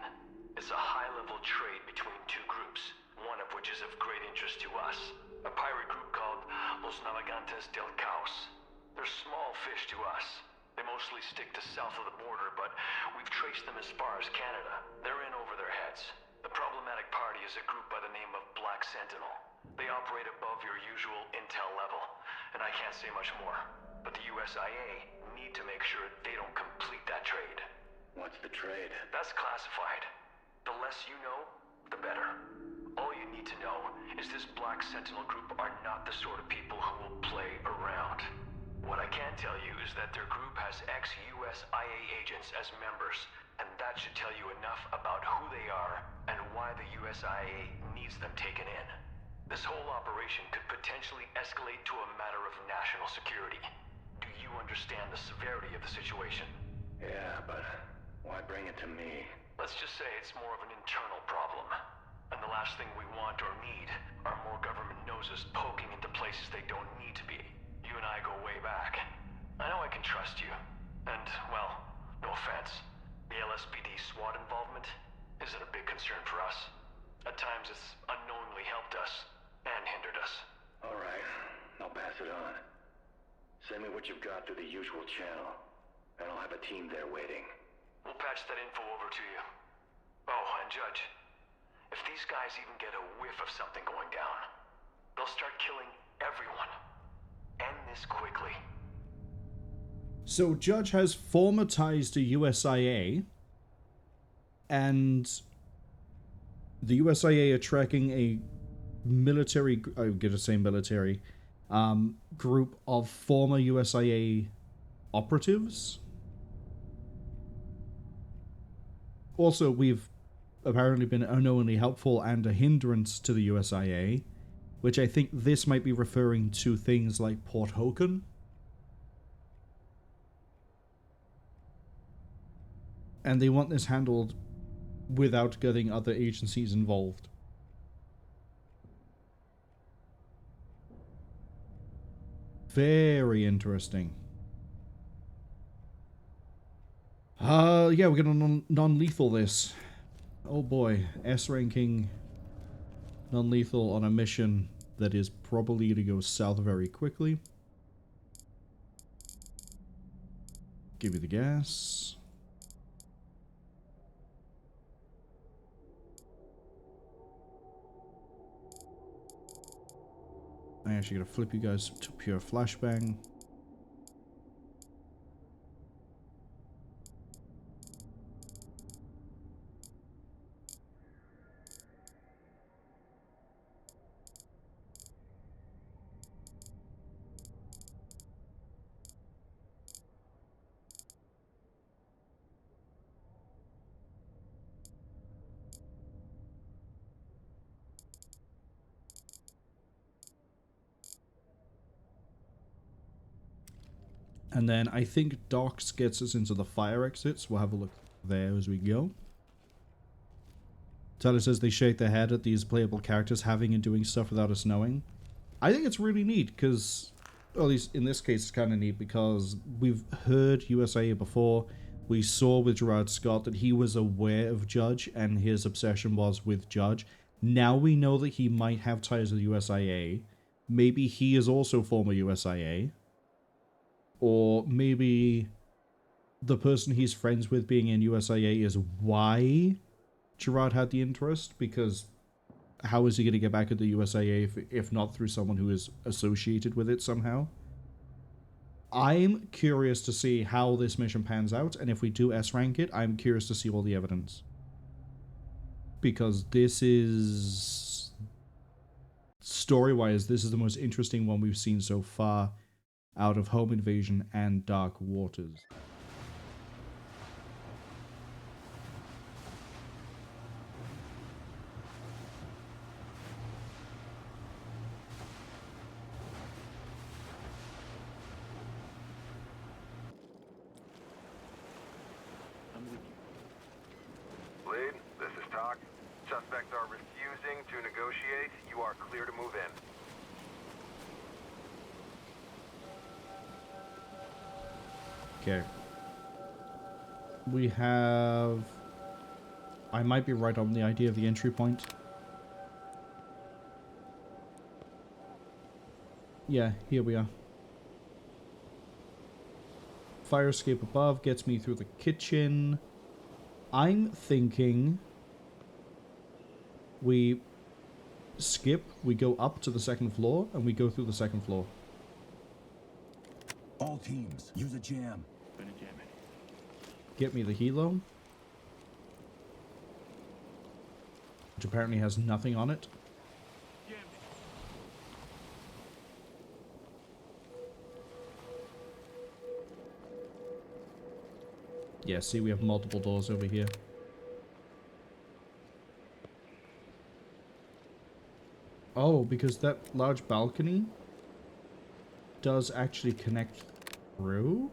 It's a high-level trade between two groups, one of which is of great interest to us. A pirate group called Los Navegantes del Caos. They're small fish to us. They mostly stick to south of the border, but we've traced them as far as Canada. They're in over their heads. The problematic party is a group by the name of Black Sentinel. They operate above your usual intel level, and I can't say much more. But the USIA need to make sure they don't complete that trade. What's the trade? That's classified. The less you know, the better. All you need to know is this Black Sentinel group are not the sort of people who will play around. What I can tell you is that their group has ex-USIA agents as members, and that should tell you enough about who they are and why the USIA needs them taken in. This whole operation could potentially escalate to a matter of national security. Do you understand the severity of the situation? Yeah, but why bring it to me? Let's just say it's more of an internal problem. And the last thing we want or need are more government noses poking into places they don't need to be. You and I go way back. I know I can trust you. And, well, no offense, the LSPD SWAT involvement isn't a big concern for us. At times it's unknowingly helped us and hindered us. Alright, I'll pass it on. Send me what you've got through the usual channel, and I'll have a team there waiting. We'll patch that info over to you. Oh, and Judge, if these guys even get a whiff of something going down, they'll start killing everyone. End this quickly. So Judge has former ties to USIA, and the USIA are tracking a military, I'm going to say military, group of former USIA operatives. Also, we've apparently been unknowingly helpful and a hindrance to the USIA, which I think this might be referring to things like Port Hoken. And they want this handled without getting other agencies involved. Very interesting. Yeah, we're gonna non-lethal this. Oh boy, S ranking non-lethal on a mission that is probably to go south very quickly. Give you the gas. I'm actually gonna flip you guys to pure flashbang. And then I think docks gets us into the fire exits. We'll have a look there as we go. Tyler says they shake their head at these playable characters having and doing stuff without us knowing. I think it's really neat because, or at least in this case, it's kind of neat because we've heard USAA before. We saw with Gerard Scott that he was aware of Judge and his obsession was with Judge. Now we know that he might have ties with USAA. Maybe he is also former USAA. Or maybe the person he's friends with being in USAA is why Gerard had the interest, because how is he going to get back at the USAA if not through someone who is associated with it somehow? I'm curious to see how this mission pans out, and if we do S-rank it, I'm curious to see all the evidence. Because this is... story-wise, this is the most interesting one we've seen so far out of Home Invasion and Dark Waters. Lead, this is Talk. Suspects are refusing to negotiate. You are clear to move in. Okay. We have... I might be right on the idea of the entry point. Yeah, here we are. Fire escape above gets me through the kitchen. I'm thinking we skip, we go up to the second floor, and we go through the second floor. All teams, use a jam. Get me the helo. Which apparently has nothing on it. Yeah, see, we have multiple doors over here. Oh, because that large balcony does actually connect through?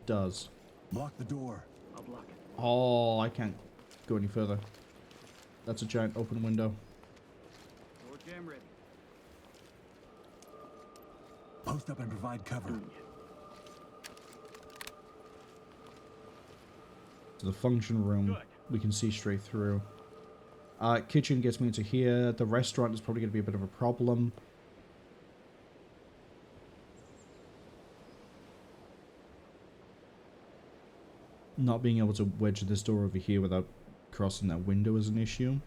Does. Block the door. I'll block it. Oh, I can't go any further. That's a giant open window. Door jam ready. Post up and provide cover. To the function room, we can see straight through. Kitchen gets me into here. The restaurant is probably going to be a bit of a problem. Not being able to wedge this door over here without crossing that window is an issue.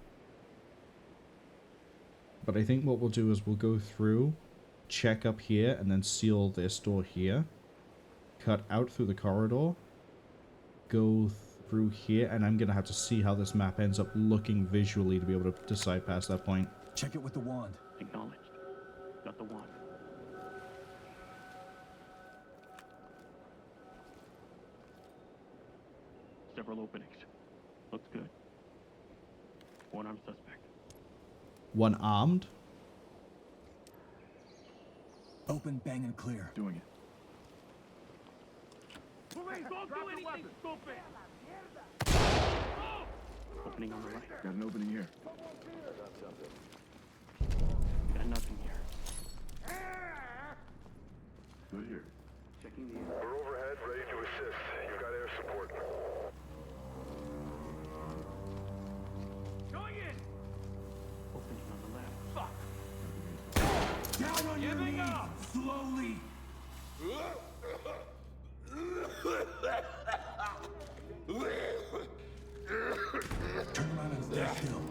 But I think what we'll do is we'll go through, check up here, and then seal this door here. Cut out through the corridor. Go through here, and I'm going to have to see how this map ends up looking visually to be able to decide past that point. Check it with the wand. Acknowledged. Got the wand. Several openings. Looks good. One armed suspect. One armed? Open, bang, and clear. Doing it. Police, don't do anything stupid! Opening on the right. Got an opening here. Got nothing here. Good here. Checking the air. We're overhead, ready to assist. You've got air support. Going in! Opening on the left. Fuck! Down on your Giving knees! up! Slowly! Turn around and stay still.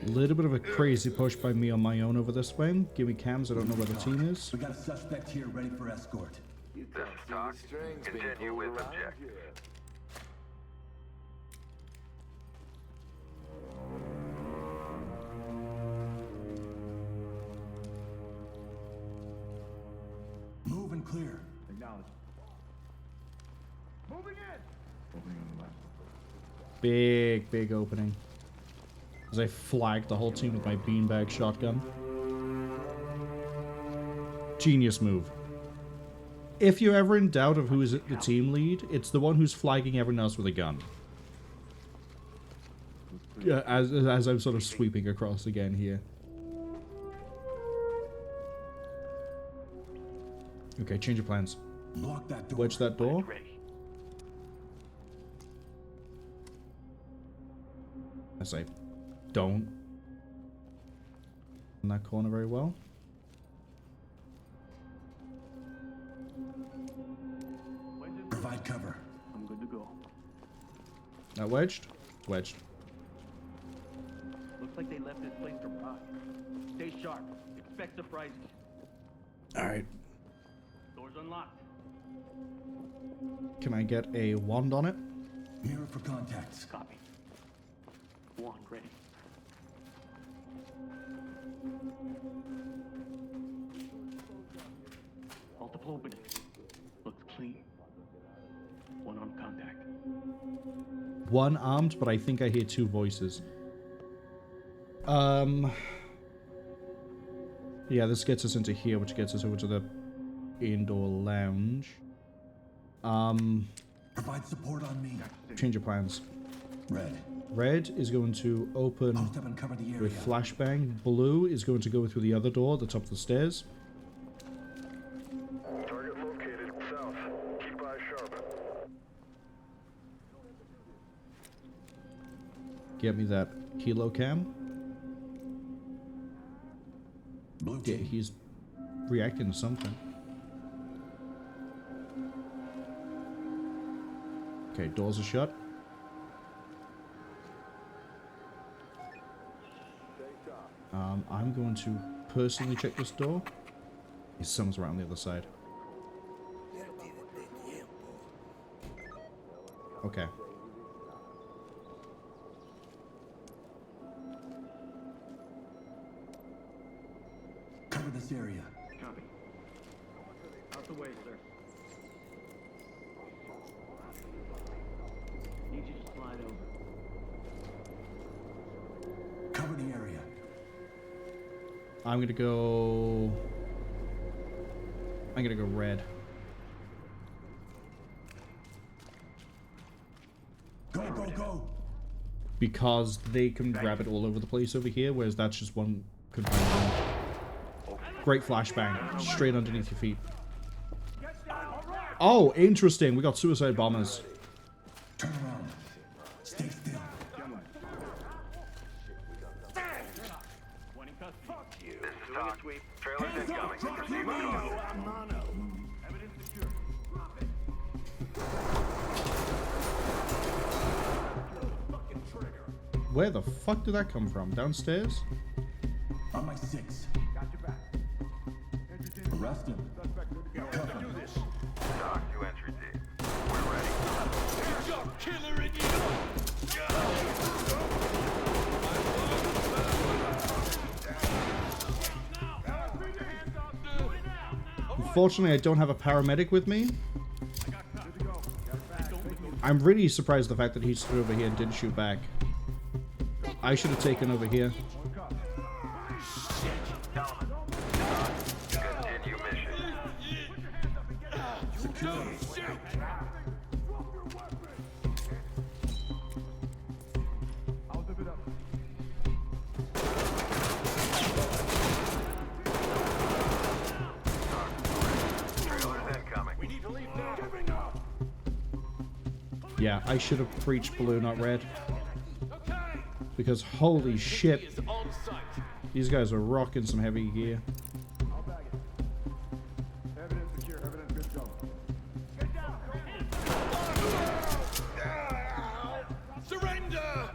A little bit of a crazy push by me on my own over this way. Give me cams, I don't know where the team is. We got a suspect here ready for escort. This is Talk. Continue with objective. Move and clear. Acknowledge. Moving in! Opening on the left. Big opening. As I flagged the whole team with my beanbag shotgun. Genius move. If you're ever in doubt of who is the team lead, it's the one who's flagging everyone else with a gun. Yeah, as I'm sort of sweeping across again here. Okay, change of plans. Lock that door. Wedge that door. I say, don't. In that corner very well. Provide cover. I'm good to go. Not wedged? Wedged. Looks like they left this place to rot. Stay sharp. Expect surprises. Alright. Doors unlocked. Can I get a wand on it? Mirror for contacts. Copy. Wand ready. Multiple openings. Looks clean. One on contact. One armed, but I think I hear two voices. Yeah, this gets us into here, which gets us over to the indoor lounge. Provide support on me. Change of plans. Red. Red is going to open Post up and cover the area. with flashbang. Blue is going to go through the other door at the top of the stairs. Target located south. Keep eyes sharp. Get me that kilo cam. Blue yeah, he's reacting to something. Okay, doors are shut. I'm going to personally check this door. Someone's around the other side. Okay. Cover this area. Copy. Out the way, sir. Need you to slide over. Cover the area. I'm gonna go red. Go, go, go! Because they can grab it all over the place over here, whereas that's just one confined zone. Great flashbang. Straight underneath your feet. Oh, interesting. We got suicide bombers. Turn around. Stay still. This is Doc. Trailer's incoming. Proceed with caution. Evidence secure. Where the fuck did that come from? Downstairs? On my six. Got your back. Arrest him. Cover. Do this. Doc to entry team. We're ready. Here's your killer in you! Unfortunately, I don't have a paramedic with me. I'm really surprised the fact that he stood over here and didn't shoot back. I should have taken over here. Continue mission. Secure. I'll zip it up. Trailer's incoming. We need to leave now. Giving up. Yeah, I should have preached blue, not red. Because holy shit, these guys are rocking some heavy gear. I'll bag it. Evidence secure. Evidence good to go. Get down. Surrender!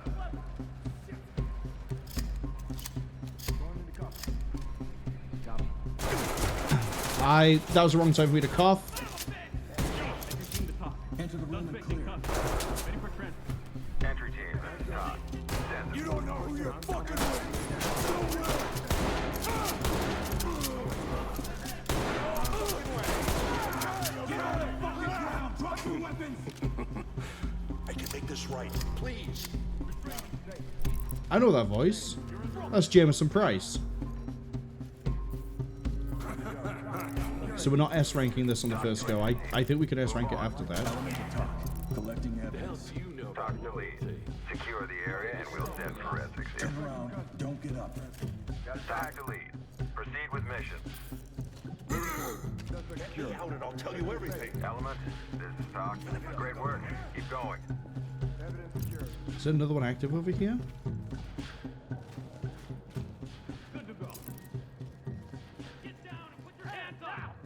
Going into cuffs. Got him. That was the wrong time for me to cough. Enter the room and clear. Ready for transfer. Entry team. This is Doc. You don't know who you're fucking with! Get on the fucking ground! Drop your weapons! I can make this right, please. I know that voice. That's Jameson Price. So we're not S ranking this on the first go. I think we could S rank it after that. Collecting evidence. Talk to lead. Secure the area and we'll send forensics here. Turn around. Don't get up. Talk to lead. Proceed with mission. Get me out and I'll tell you everything. Element, this is Talk. Great work. Keep going. Is there another one active over here? Good to go. Get down and put your hands up.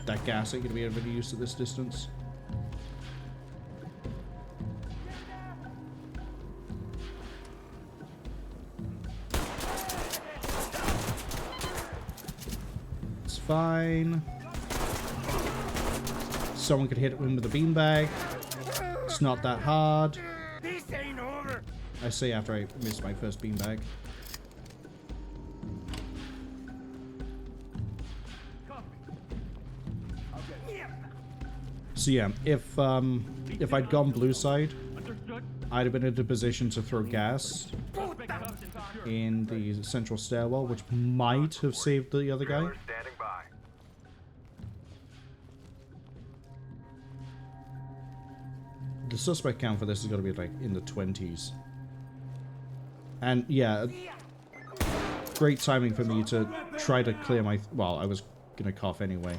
That gas ain't gonna be of any use at this distance. It's fine. Someone could hit him with a beanbag. It's not that hard. This ain't over. I say after I missed my first beanbag. So yeah, if I'd gone blue side, I'd have been in a position to throw gas in the central stairwell, which might have saved the other guy. Standing by. The suspect count for this is going to be like in the 20s. And yeah, great timing for me to try to clear my... Well, I was going to cough anyway.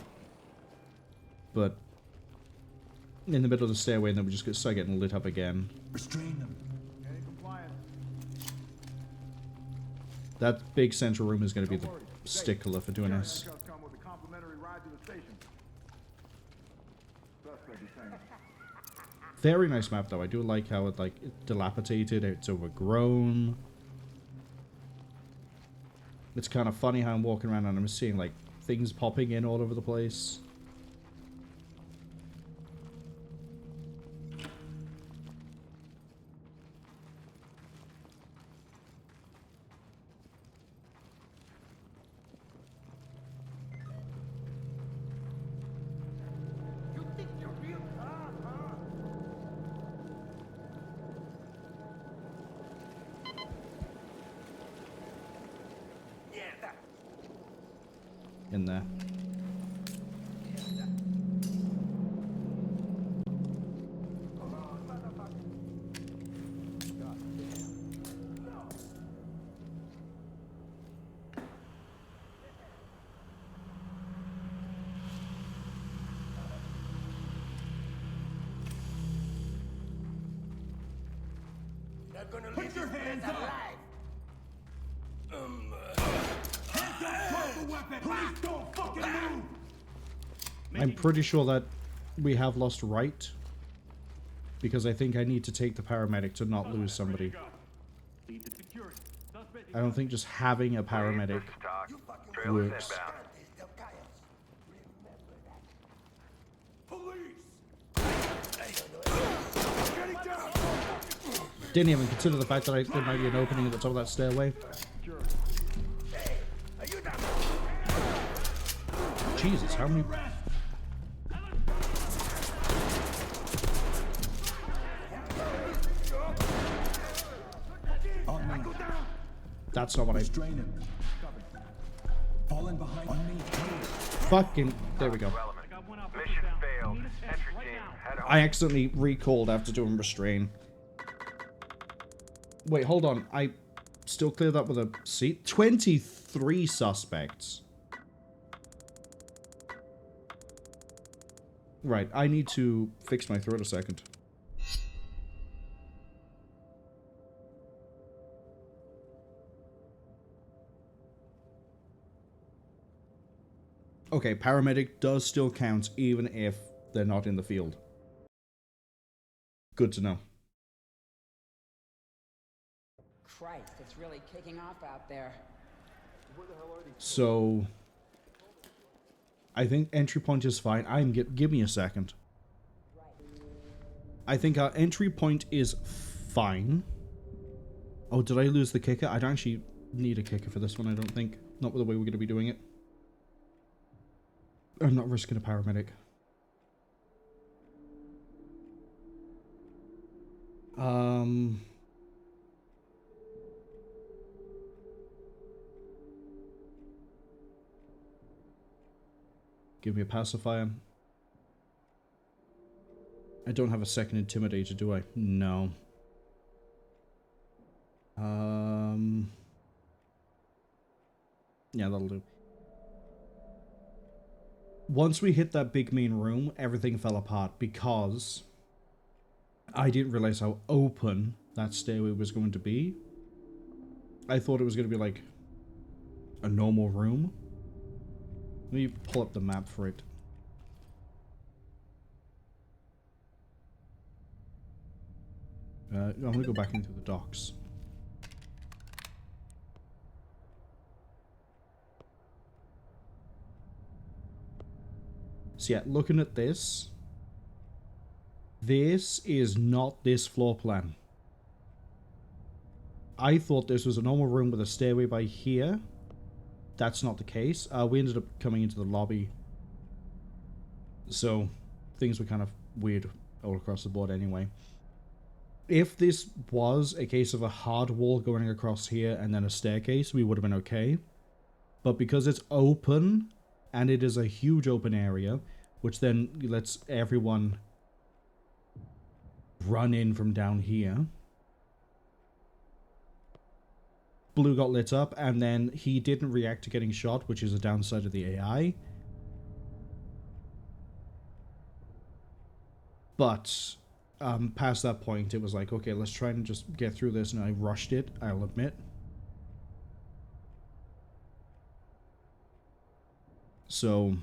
But in the middle of the stairway, and then we just start getting lit up again. Restrain them. That big central room is going to be the stickler for doing this. Very nice map though. I do like how it's dilapidated, it's overgrown. It's kind of funny how I'm walking around and I'm seeing like things popping in all over the place. In there. Put your hands up. Please don't fucking move. I'm pretty sure that we have lost right. Because I think I need to take the paramedic to not lose somebody. I don't think just having a paramedic works. Didn't even consider the fact that there might be an opening at the top of that stairway. Jesus, how many... That's not what I... Falling behind on me. Fucking... There we go. Mission failed. Entry team, head home. I accidentally recalled after doing restrain. Wait, hold on. I still cleared that with a seat? 23 suspects. Right, I need to fix my throat a second. Okay, paramedic does still count even if they're not in the field. Good to know. Christ, it's really kicking off out there. So, I think entry point is fine. Give me a second. I think our entry point is fine. Oh, did I lose the kicker? I don't actually need a kicker for this one, I don't think. Not with the way we're going to be doing it. I'm not risking a paramedic. Give me a pacifier. I don't have a second intimidator, do I? No. Yeah, that'll do. Once we hit that big main room, everything fell apart because I didn't realize how open that stairway was going to be. I thought it was going to be like a normal room. Let me pull up the map for it. I'm going to go back into the docks. So yeah, looking at this, this is not this floor plan. I thought this was a normal room with a stairway by here. That's not the case. We ended up coming into the lobby. So things were kind of weird all across the board anyway. If this was a case of a hard wall going across here and then a staircase, we would have been okay. But because it's open, and it is a huge open area, which then lets everyone run in from down here. Blue got lit up, and then he didn't react to getting shot, which is a downside of the AI. But past that point, it was like, okay, let's try and just get through this, and I rushed it, I'll admit. So,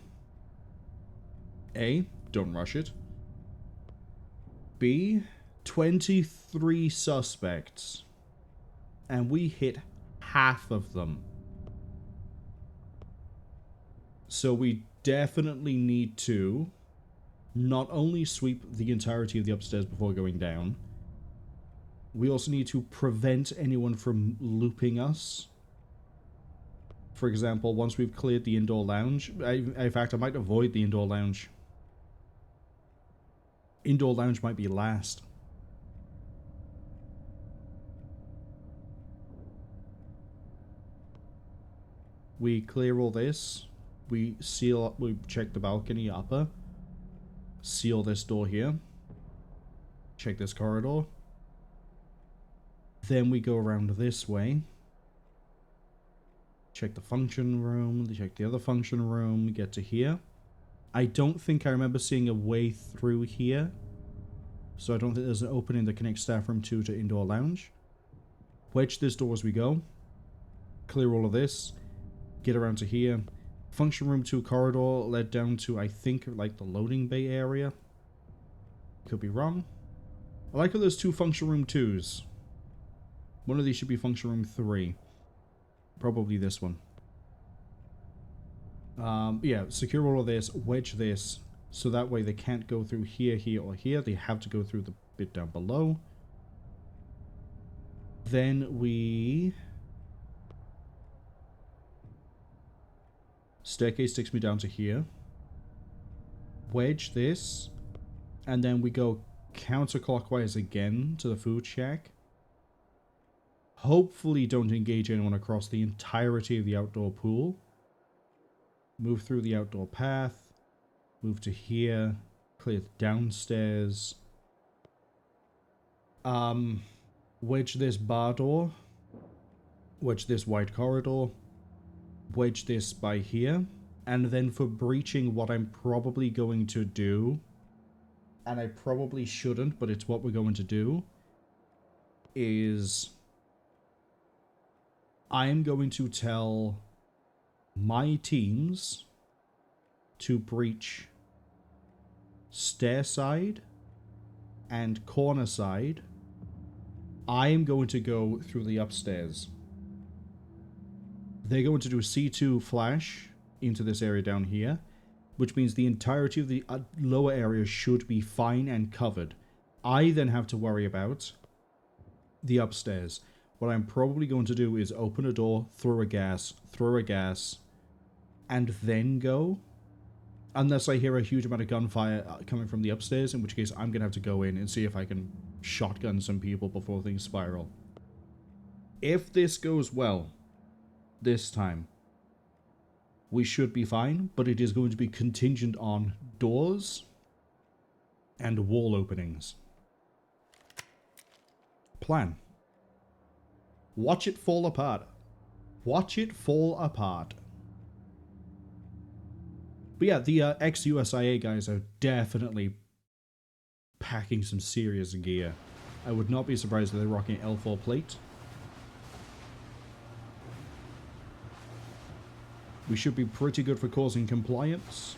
A, don't rush it. B, 23 suspects. And we hit half of them. So we definitely need to not only sweep the entirety of the upstairs before going down, we also need to prevent anyone from looping us. For example, once we've cleared the indoor lounge, in fact, I might avoid the indoor lounge. Indoor lounge might be last. We clear all this. We seal, we check the balcony upper. Seal this door here. Check this corridor. Then we go around this way. Check the function room, check the other function room, get to here. I don't think I remember seeing a way through here. So I don't think there's an opening that connects staff room 2 to indoor lounge. Wedge this door as we go. Clear all of this. Get around to here. Function room 2 corridor led down to, I think, like the loading bay area. Could be wrong. I like how there's 2 function room 2s. One of these should be function room 3. Probably this one. Yeah, secure all of this, wedge this, so that way they can't go through here, here, or here. They have to go through the bit down below. Then we... Staircase takes me down to here. Wedge this. And then we go counterclockwise again to the food shack. Hopefully don't engage anyone across the entirety of the outdoor pool. Move through the outdoor path. Move to here. Clear the downstairs. Wedge this bar door. Wedge this wide corridor. Wedge this by here. And then for breaching, what I'm probably going to do, and I probably shouldn't, but it's what we're going to do, is I am going to tell my teams to breach stair side and corner side. I am going to go through the upstairs. They're going to do C2 flash into this area down here, which means the entirety of the lower area should be fine and covered. I then have to worry about the upstairs. What I'm probably going to do is open a door, throw a gas, and then go. Unless I hear a huge amount of gunfire coming from the upstairs, in which case I'm going to have to go in and see if I can shotgun some people before things spiral. If this goes well, this time, we should be fine, but it is going to be contingent on doors and wall openings. Plan. Watch it fall apart. Watch it fall apart. But yeah, the ex-USIA guys are definitely packing some serious gear. I would not be surprised if they're rocking L4 plate. We should be pretty good for causing compliance.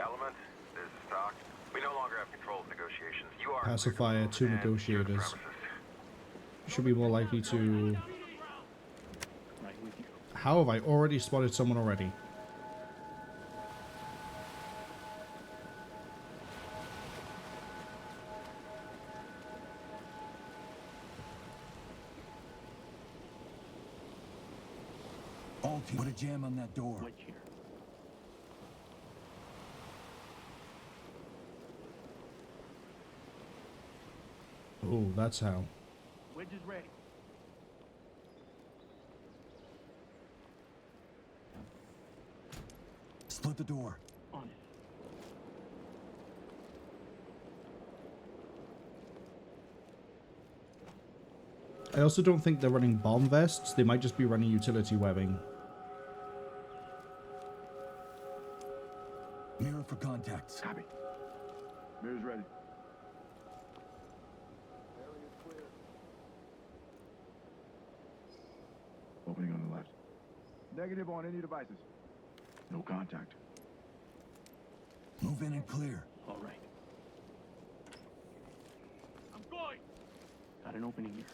Element, this is Doc. We no longer have control of negotiations. You are Pacifier, 2 negotiators. Should be more likely to... How have I already spotted someone already? All team, put a jam on that door. Wait here. Oh, that's how. Wedge is ready. Split the door. On it. I also don't think they're running bomb vests. They might just be running utility webbing. Mirror for contacts. Copy. Mirror's ready. Opening on the left. Negative on any devices. No contact. Move in and clear. All right. I'm going. Got an opening here.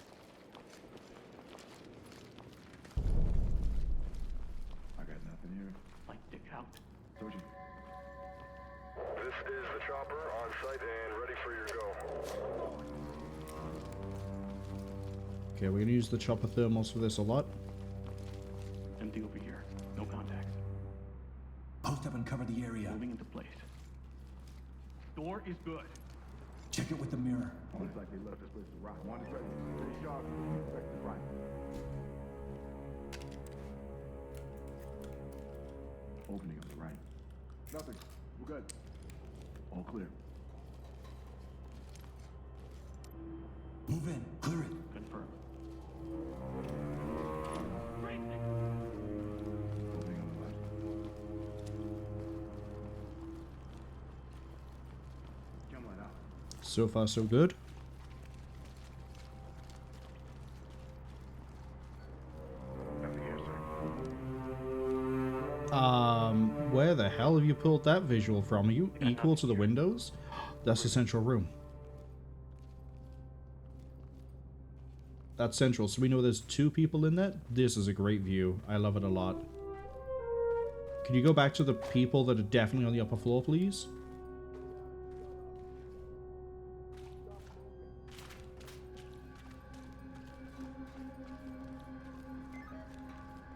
I got nothing here. Light stick out. Searching. This is the chopper on site and ready for your go. Okay, we're gonna use the chopper thermals for this a lot. Empty over here. No contacts. Post up and cover the area. Moving into place. Door is good. Check it with the mirror. Looks like they left this place to rock. One is ready. Stay sharp. Expect the right. Opening on the right. Nothing. We're good. All clear. Move in. Clear it. Confirm. Opening on the left. Come on out. So far, so good. Nothing here, sir. Where the hell have you pulled that visual from? Are you equal to the windows? That's the central room. That's central, so we know there's 2 people in that. This is a great view. I love it a lot. Can you go back to the people that are definitely on the upper floor, please?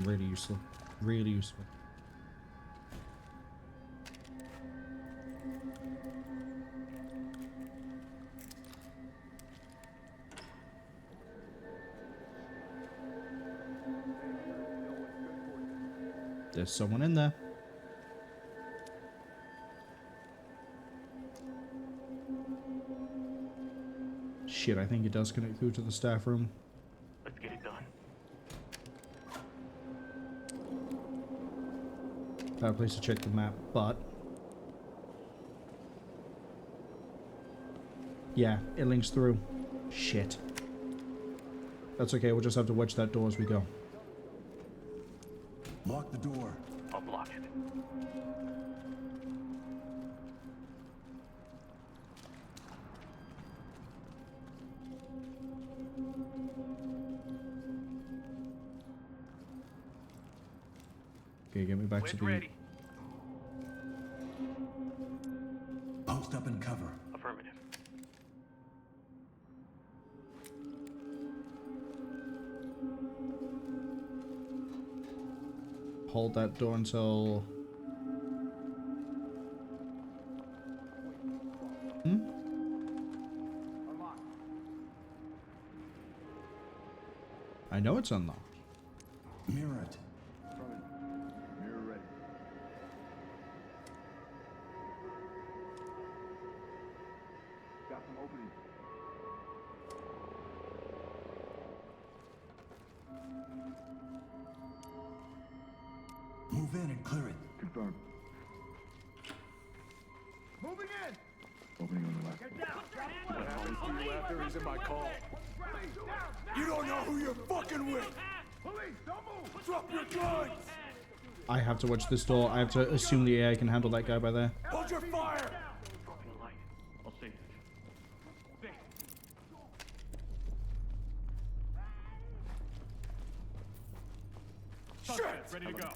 Really useful. Really useful. There's someone in there. Shit, I think it does connect through to the staff room. Let's get it done. Bad place to check the map, but... yeah, it links through. Shit. That's okay, we'll just have to watch that door as we go. Lock the door. I'll block it. Okay, get me back to the... ready. Post up and cover. Affirmative. Hold that door until... I know it's unlocked. Mirror it. Mirror ready. Got some openings. Move in and clear it. Confirmed. Moving in. Opening on the left. Get down. What happens to you after he's in my call? You don't know who you're fucking with. Police, don't move. Drop your guns. I have to watch this door. I have to assume the AI can handle that guy by there. Hold your fire. Drop your light. I'll save it. Suspect ready to go.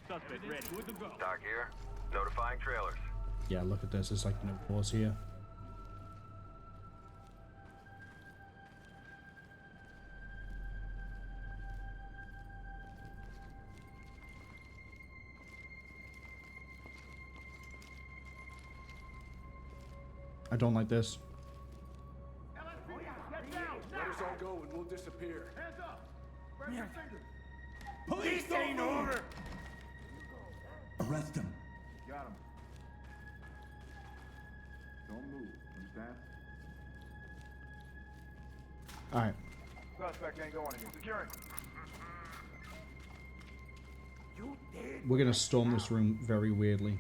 Suspect ready. Good to go. Doc here. Notifying trailers. Yeah, look at this. It's like no pause here. I don't like this. Let us all go and we'll disappear. Hands up. Grab your fingers. Police ain't over. Arrest him. Got him. Don't move. Understand? All right. Suspect ain't going anywhere. Securing. We're gonna storm this room very weirdly.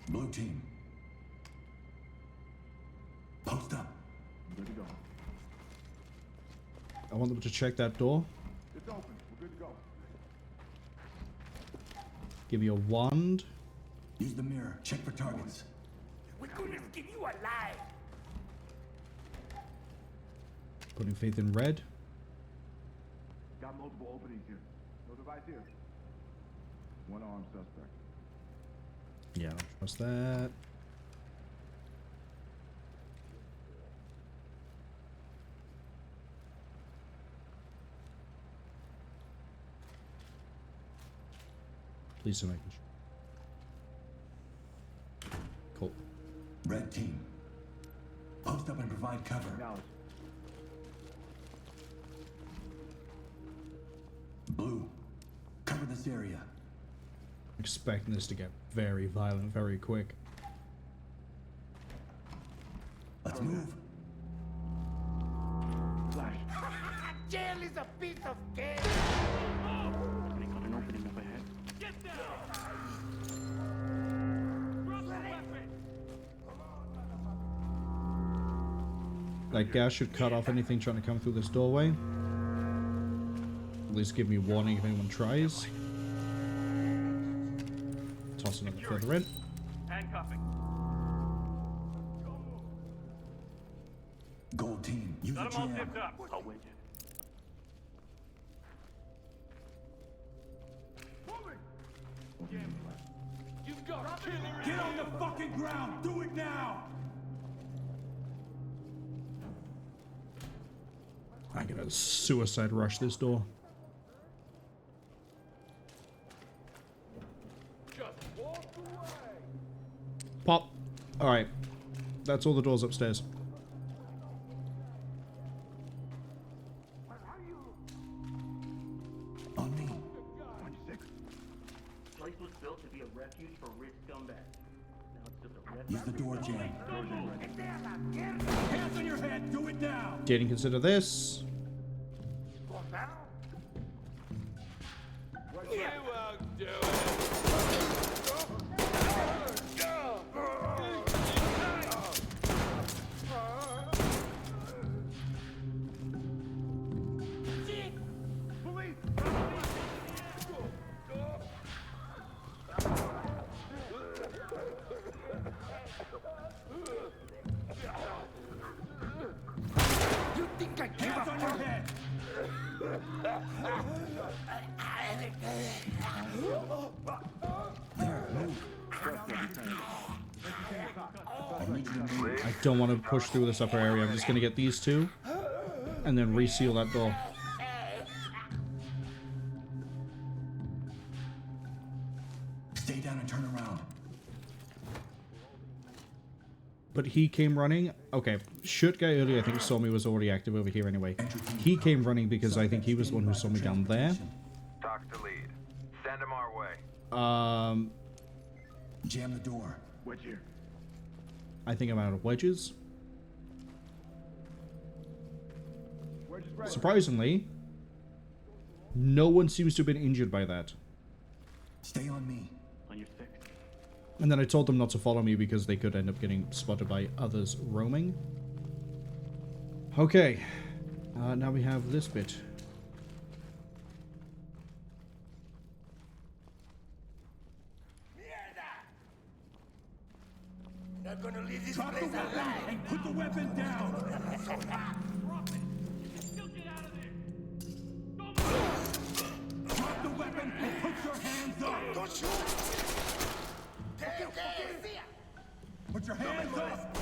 Blue team. Post up. Good to go. I want them to check that door. It's open. We're good to go. Give me a wand. Use the mirror. Check for targets. We couldn't keep you alive. Putting faith in red. Got multiple openings here. No device here. One armed suspect. Yeah, I don't trust that. Please don't make me. Cool. Red team. Post up and provide cover. Acknowledge. Blue. Cover this area. Expecting this to get very violent very quick. Let's move. Flash. Jail is a piece of cake. Got an opening up ahead. Get down. Drop the weapon. That gas should cut off anything trying to come through this doorway. At least give me a warning if anyone tries. Toss another further in. Handcuffing. Gold team. Use the Got them all jam. zipped up. I'll win you. You've got killer. Get on the fucking ground. Do it now. I'm gonna suicide rush this door. Pop. Alright. That's all the doors upstairs. On me. 26. Place was built to be a refuge for rich scumbags. Now it's just a refuge. Use the door jam. Hands on your head. Do it now. Didn't consider this. You won't do it. You think I give up on your head? I don't want to push through this upper area. I'm just gonna get these two and then reseal that door. Stay down and turn around. But he came running. Okay, shirt guy earlier I think saw me was already active over here anyway. He came running because I think he was the one who saw me down there. Talk to lead. Send him our way. Jam the door. Wedge here. I think I'm out of wedges. Surprisingly, no one seems to have been injured by that. Stay on me. On your six. And then I told them not to follow me because they could end up getting spotted by others roaming. Okay. Now we have this bit. Not gonna leave this place alive. And put the weapon down. Drop the weapon and put your hands up. Don't shoot. Put your hands up.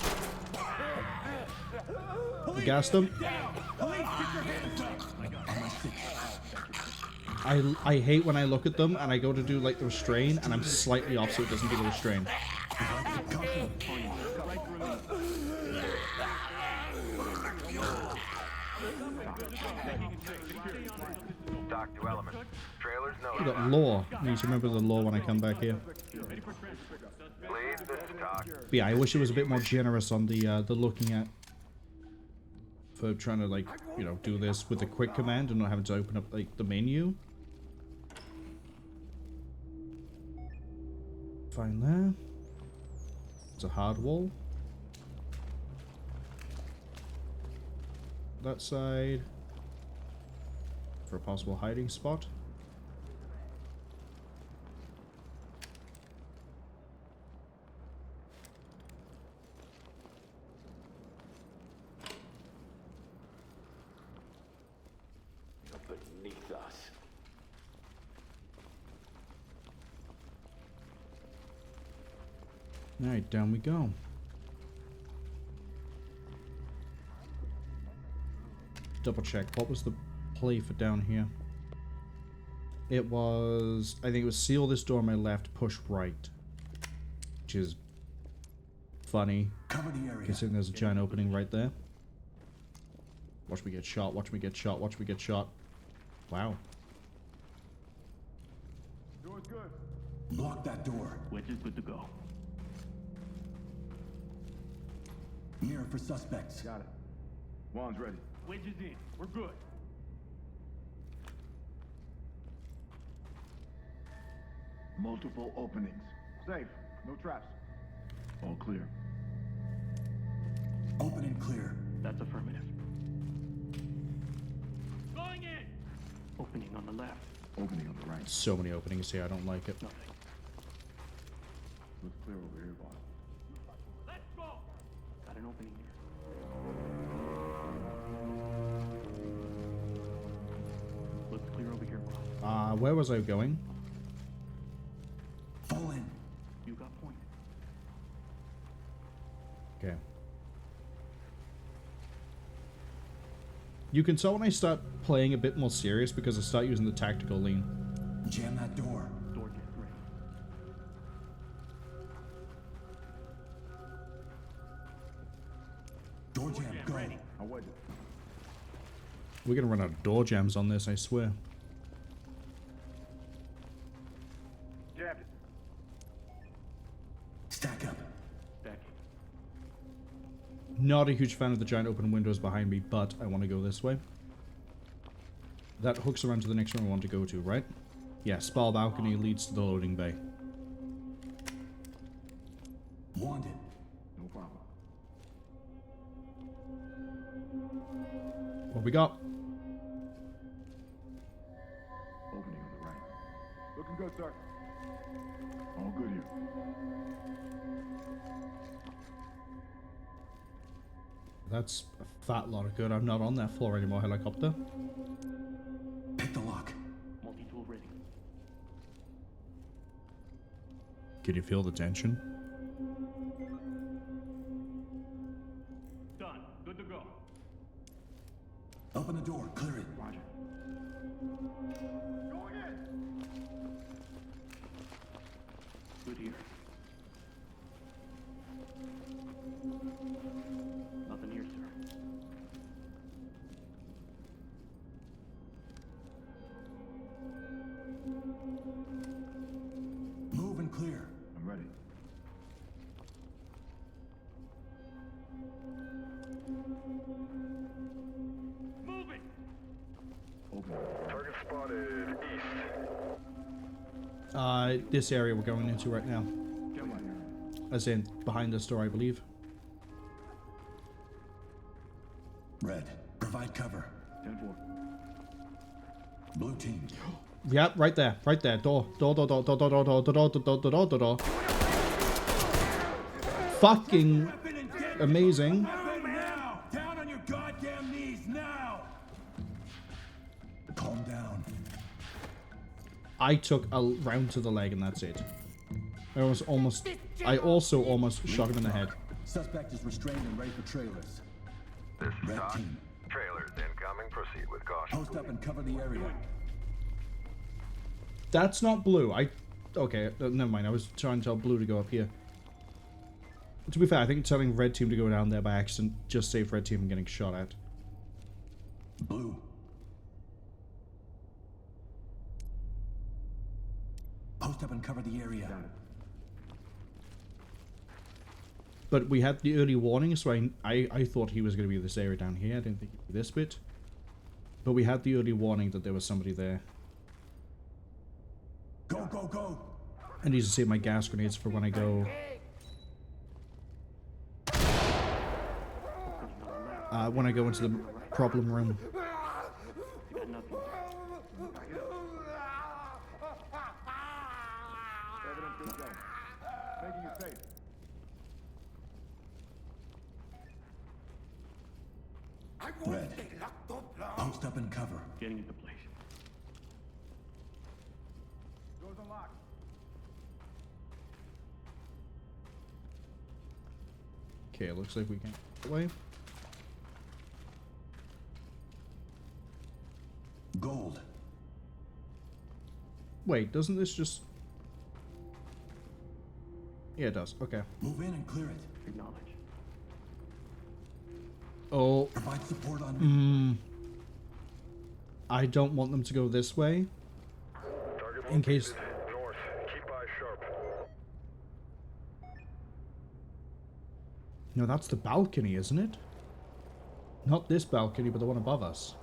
I gassed them. I hate when I look at them and I go to do like the restrain and I'm slightly off so it doesn't do the restrain. Dock to element. Trailers We no. got law. Need to remember the law when I come back here. Lead, this is Doc. But yeah, I wish it was a bit more generous on the looking at. For trying to like, you know, do this with a quick command and not having to open up like the menu. Fine there. It's a hard wall. That side. For a possible hiding spot. Beneath us. Alright, down we go. Double check. What was the play for down here? It was... I think it was seal this door on my left, push right. Which is... funny. Cover the area. Considering there's a giant opening right there. Watch me get shot, watch me get shot, watch me get shot. Wow. Door's good. Block that door. Wedge is good to go. Mirror for suspects. Got it. Wand's ready. Wedge is in. We're good. Multiple openings. Safe. No traps. All clear. Open and clear. That's affirmative. Going in! Opening on the left. Opening on the right. So many openings here, I don't like it. Nothing. Looks clear over here, boss. Let's go! Got an opening here. Looks clear over here, boss. Where was I going? Fall in. You got point. Okay. You can tell when I start playing a bit more serious because I start using the tactical lean. Jam that door. Door gets ready. Door jam, go. Ready. I'll wedge it. We're gonna run out of door jams on this, I swear. Jabbed it. Stack up. Stacking. Not a huge fan of the giant open windows behind me, but I want to go this way. That hooks around to the next room I want to go to, right? Yeah, spar balcony leads to the loading bay. Wanted. No problem. What we got? Opening on the right. Looking good, sir. All good here. That's a fat lot of good. I'm not on that floor anymore, helicopter. Pick the lock. Multi-tool ready. Can you feel the tension? Done. Good to go. Open the door. Clear it. Roger. Going in. Good here. This area we're going into right now. As in, behind this door, I believe. Red, provide cover. 10-4. Blue team. Yep, right there. Right there. Door. Door. Fucking amazing. Now! Down on your goddamn knees now! Calm down. I took a round to the leg and that's it. I also almost shot him in the head. Suspect is restrained and ready for trailers. This is Red Doc. team. Trailers incoming. Proceed with caution. Post up and cover the area. That's not blue. Okay, never mind. I was trying to tell blue to go up here. To be fair, I think telling red team to go down there by accident just saved red team from getting shot at. Blue. Post up and cover the area. But we had the early warning, so I thought he was going to be this area down here. I didn't think he'd be this bit. But we had the early warning that there was somebody there. Go, go, go! I need to save my gas grenades for when I go. When I go into the problem room. Red. Post up and cover. Getting into place. Doors unlocked. Okay, it looks like we can get away. Gold. Wait, doesn't this just... Yeah, it does. Okay. Move in and clear it. Acknowledge. Oh. Provide support on I don't want them to go this way. In case... North. Keep eyes sharp. No, that's the balcony, isn't it? Not this balcony, but the one above us.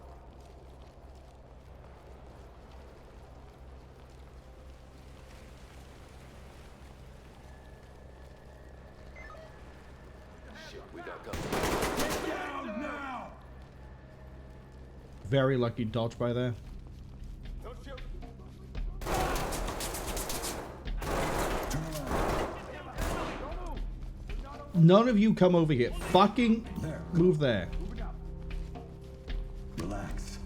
Very lucky dodge by there. None of you come over here. Fucking move there. Relax.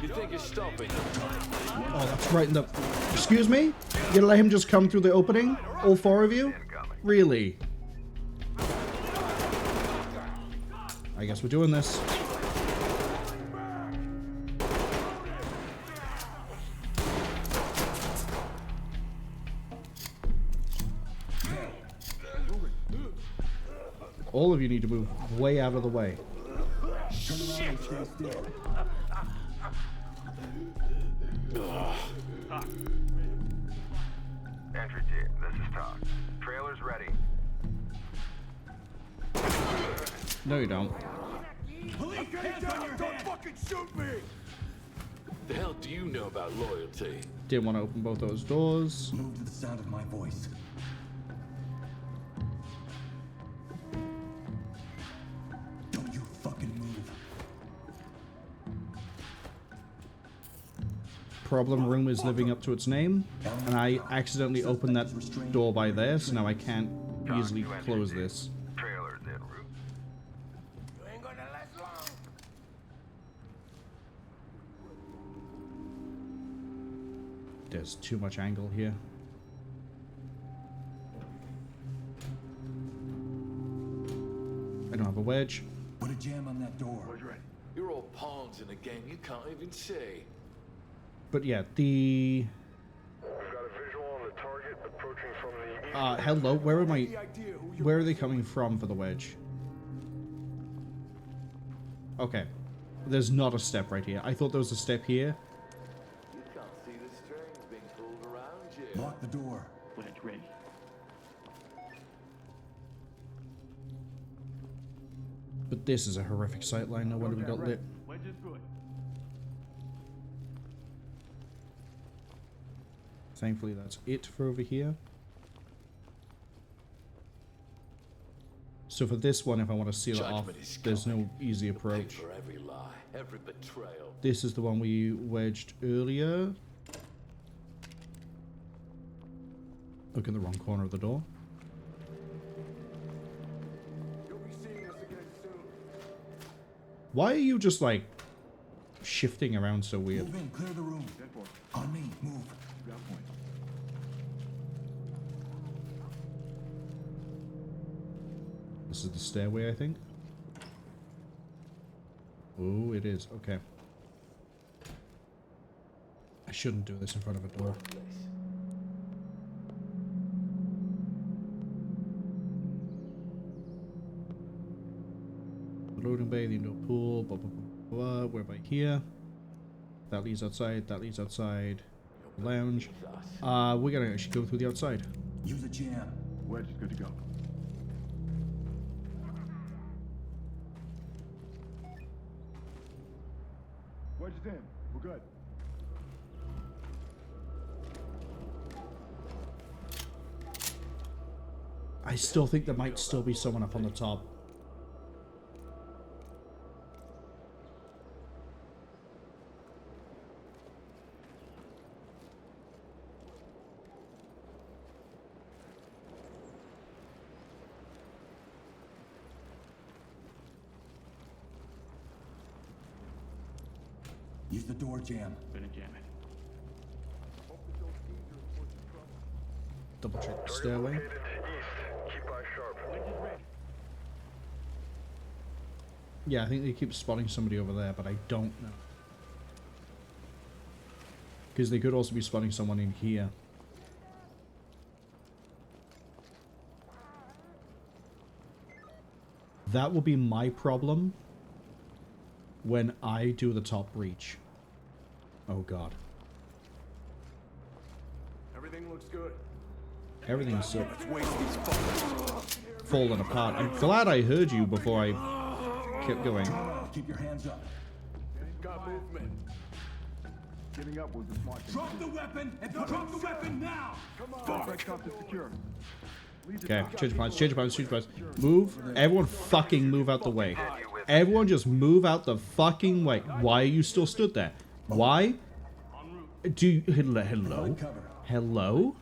You think you're stopping? Oh, that's right in the... Excuse me? You gonna let him just come through the opening? All four of you? Really? I guess we're doing this. All of you need to move way out of the way. Turn around and stay still. Entry team, this is Talk. Trailers ready. No, you don't. Police, hands on your head! Don't fucking shoot me! The hell do you know about loyalty? Didn't want to open both those doors. Move to the sound of my voice. Don't you fucking move. Problem room is living up to its name, and I accidentally opened that door by there, so now I can't easily close this. Trailers en route. You ain't gonna last long. There's too much angle here. I don't have a wedge. Put a jam on that door. You're all pawns in a game you can't even see. But yeah, the... We've got a visual on the target approaching from the east. hello, where am I... Where are they coming from for the wedge? Okay. There's not a step right here. I thought there was a step here. You can't see the strings being pulled around you. Lock the door. Wedge ready. But this is a horrific sightline. No wonder we got lit. Wedge is good. Thankfully, that's it for over here. So for this one, if I want to seal it off, there's no easy approach. For every lie, every betrayal. This is the one we wedged earlier. Look in the wrong corner of the door. You'll be seeing us again soon. Why are you just like shifting around so weird? Move in, clear the room. On me, move. Got point. This is the stairway, I think. Oh, it is. Okay. I shouldn't do this in front of a door. The loading bay, the indoor pool, blah, blah, blah, blah. We're by here. That leads outside. That leads outside. Lounge. We're gonna actually go through the outside. Use a jam. Wedge is good to go. Wedge is in. We're good. I still think there might still be someone up on the top. Use the door jam. Gonna jam it. Double check the stairway. Keep eye sharp. Yeah, I think they keep spotting somebody over there, but I don't know. Because they could also be spotting someone in here. That will be my problem when I do the top breach. Oh god. Everything looks good. Everything's so falling apart. I'm glad I heard you before I kept going. Keep your hands up. Got movement. Giving up was the smart thing. Drop the weapon and drop the weapon now. Come on. Spec-Ops is secure. Okay, change plans, change plans, change plans. Move. Everyone fucking move out the way. Everyone just move out the fucking way. Why are you still stood there? Why? Do you... Hello? Hello?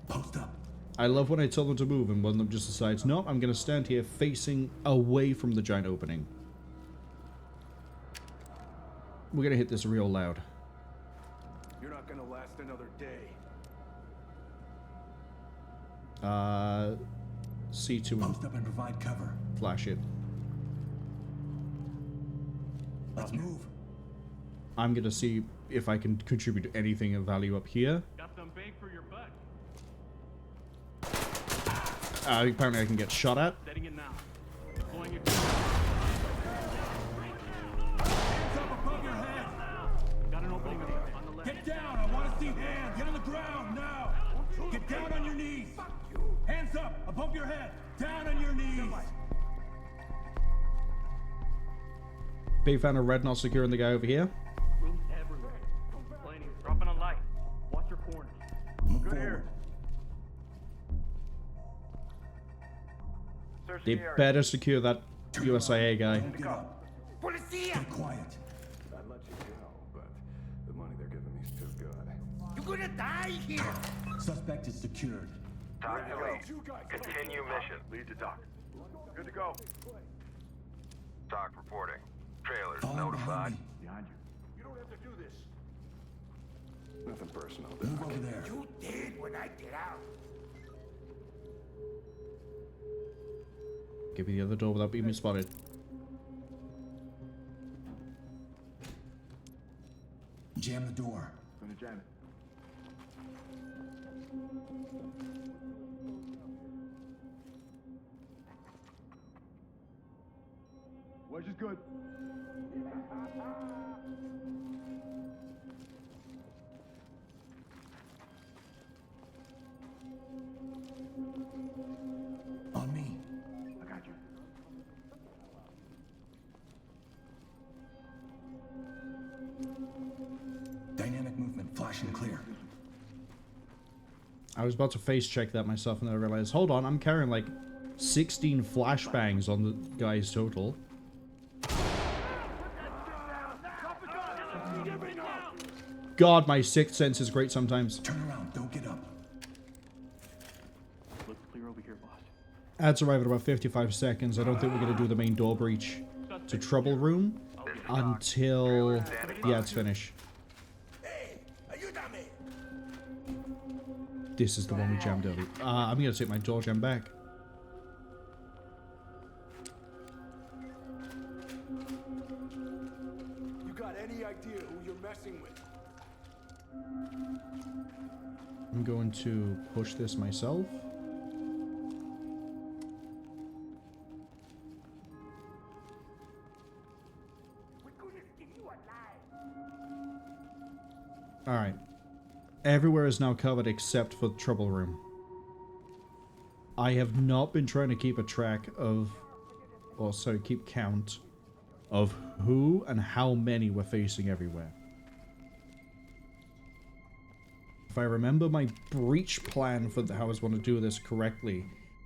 Post up. I love when I tell them to move and one of them just decides, no, I'm going to stand here facing away from the giant opening. We're going to hit this real loud. You're not gonna last another day. C2 and Post up and provide cover. flash it. Let's move. I'm going to see if I can contribute anything of value up here. Got some bang for your buck. Apparently I can get shot at. Setting it now. Deploying it. Hands up above your head. Got an opening on the left. Get down. I want to see hands. Get on the ground now. Get down on your knees. Hands up above your head. Down on your knees. Big fan of red not securing the guy over here. Rooms everywhere. Complaining. Dropping a light. Watch your corners. Look forward. They better secure that USIA guy. Get quiet. I'd let you go, but the money they're giving me is too good. You're gonna die here. Suspect is secured. Talk to lead. Continue mission. Lead to dock. Good to go. Talk reporting. Trailers Fall notified. behind Behind you. You don't have to do this. Nothing personal. Move over there. You did when I get out. Give me the other door without being spotted. Jam the door. Gonna jam it. Wedge is good. On me. I got you. Dynamic movement, flash and clear. I was about to face check that myself and then I realized, hold on, I'm carrying like 16 flashbangs on the guy's total. God, my sixth sense is great sometimes. Turn around, don't get up. Looks clear over here, boss. Ads arrive at about 55 seconds. I don't think we're going to do the main door breach to Trouble Room until the ads finish. This is the one we jammed early. I'm going to take my door jam back. You got any idea who you're messing with? I'm going to push this myself. Alright. Everywhere is now covered except for the Trouble Room. I have not been trying to keep a track of, or sorry, keep count of who and how many we're facing everywhere. If I remember my breach plan for how I was want to do this correctly,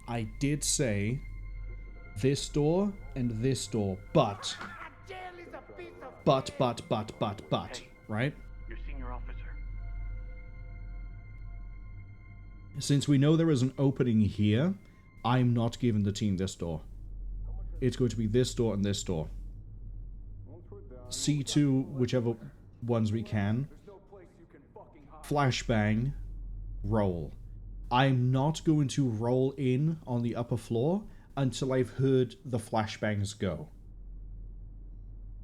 I did say this door and this door, but, right? Your senior officer. Since we know there is an opening here, I'm not giving the team this door. It's going to be this door and this door. C2, whichever ones we can. Flashbang, roll. I'm not going to roll in on the upper floor until I've heard the flashbangs go.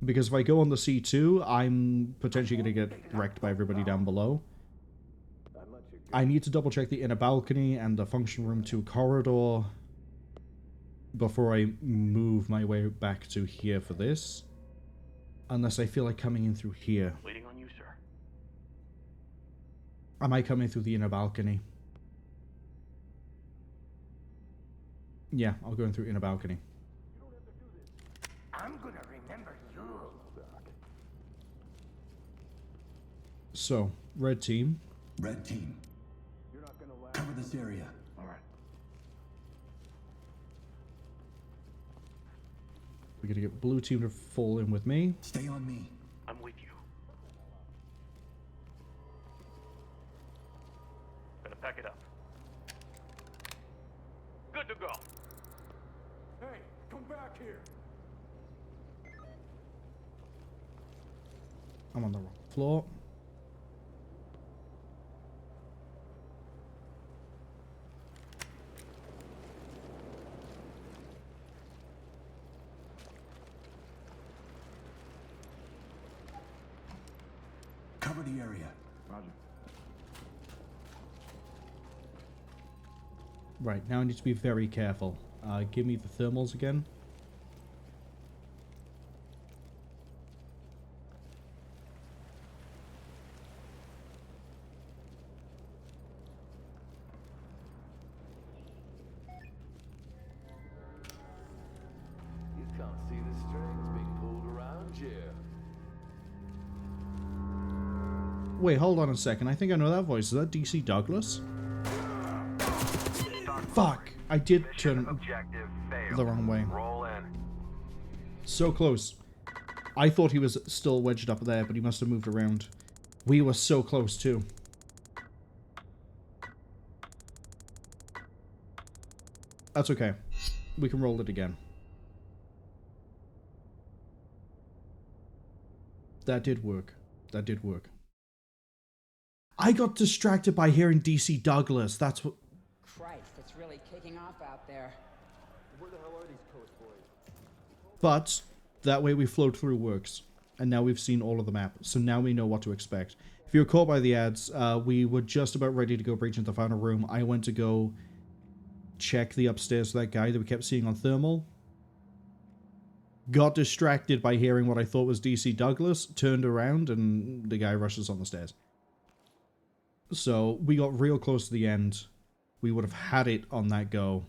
Because if I go on the C2, I'm potentially going to get wrecked by everybody down below. I need to double check the inner balcony and the function room 2 corridor before I move my way back to here for this. Unless I feel like coming in through here. Waiting on you, sir. Am I coming through the inner balcony? Yeah, I'll go in through inner balcony. I'm gonna remember you. So, red team. Red team. Cover this area. All right. We're gonna get blue team to fall in with me. Stay on me. I'm with you. Gonna pack it up. Good to go. Hey, come back here. I'm on the wrong floor. Cover the area. Roger. Right, now I need to be very careful. Give me the thermals again. You can't see the strings being pulled around here. Wait, hold on a second. I think I know that voice. Is that DC Douglas? Fuck! I did turn the wrong way. Roll in. So close. I thought he was still wedged up there, but he must have moved around. We were so close, too. That's okay. We can roll it again. That did work. That did work. I got distracted by hearing DC Douglas. That's what... Christ, it's really kicking off out there. Where the hell are these coast boys? But that way we flowed through works. And now we've seen all of the map. So now we know what to expect. If you were caught by the ads, we were just about ready to go breach into the final room. I went to go check the upstairs for that guy that we kept seeing on thermal. Got distracted by hearing what I thought was DC Douglas. Turned around and the guy rushes on the stairs. So we got real close to the end. We would have had it on that go.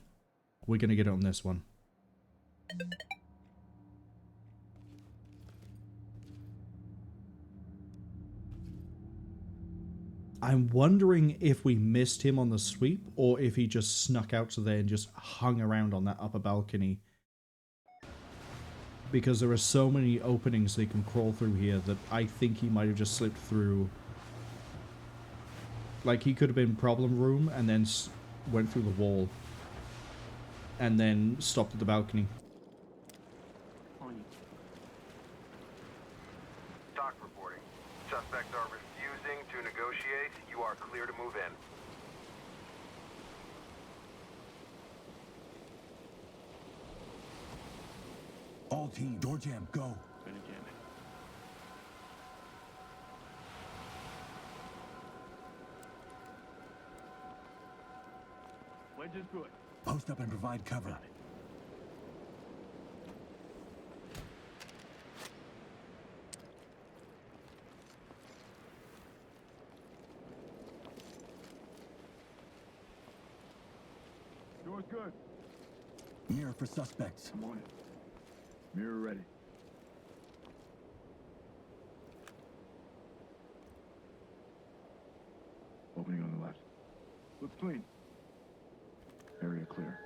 We're going to get it on this one. I'm wondering if we missed him on the sweep or if he just snuck out to there and just hung around on that upper balcony. Because there are so many openings they can crawl through here that I think he might have just slipped through. Like, he could have been problem room and then went through the wall. And then stopped at the balcony. Doc reporting. Suspects are refusing to negotiate. You are clear to move in. All team, door jam, go. Gonna jam it. Wedge is good. Post up and provide cover. Door's good. Mirror for suspects. I'm on it. Mirror ready. Opening on the left. Looks clean. Area clear.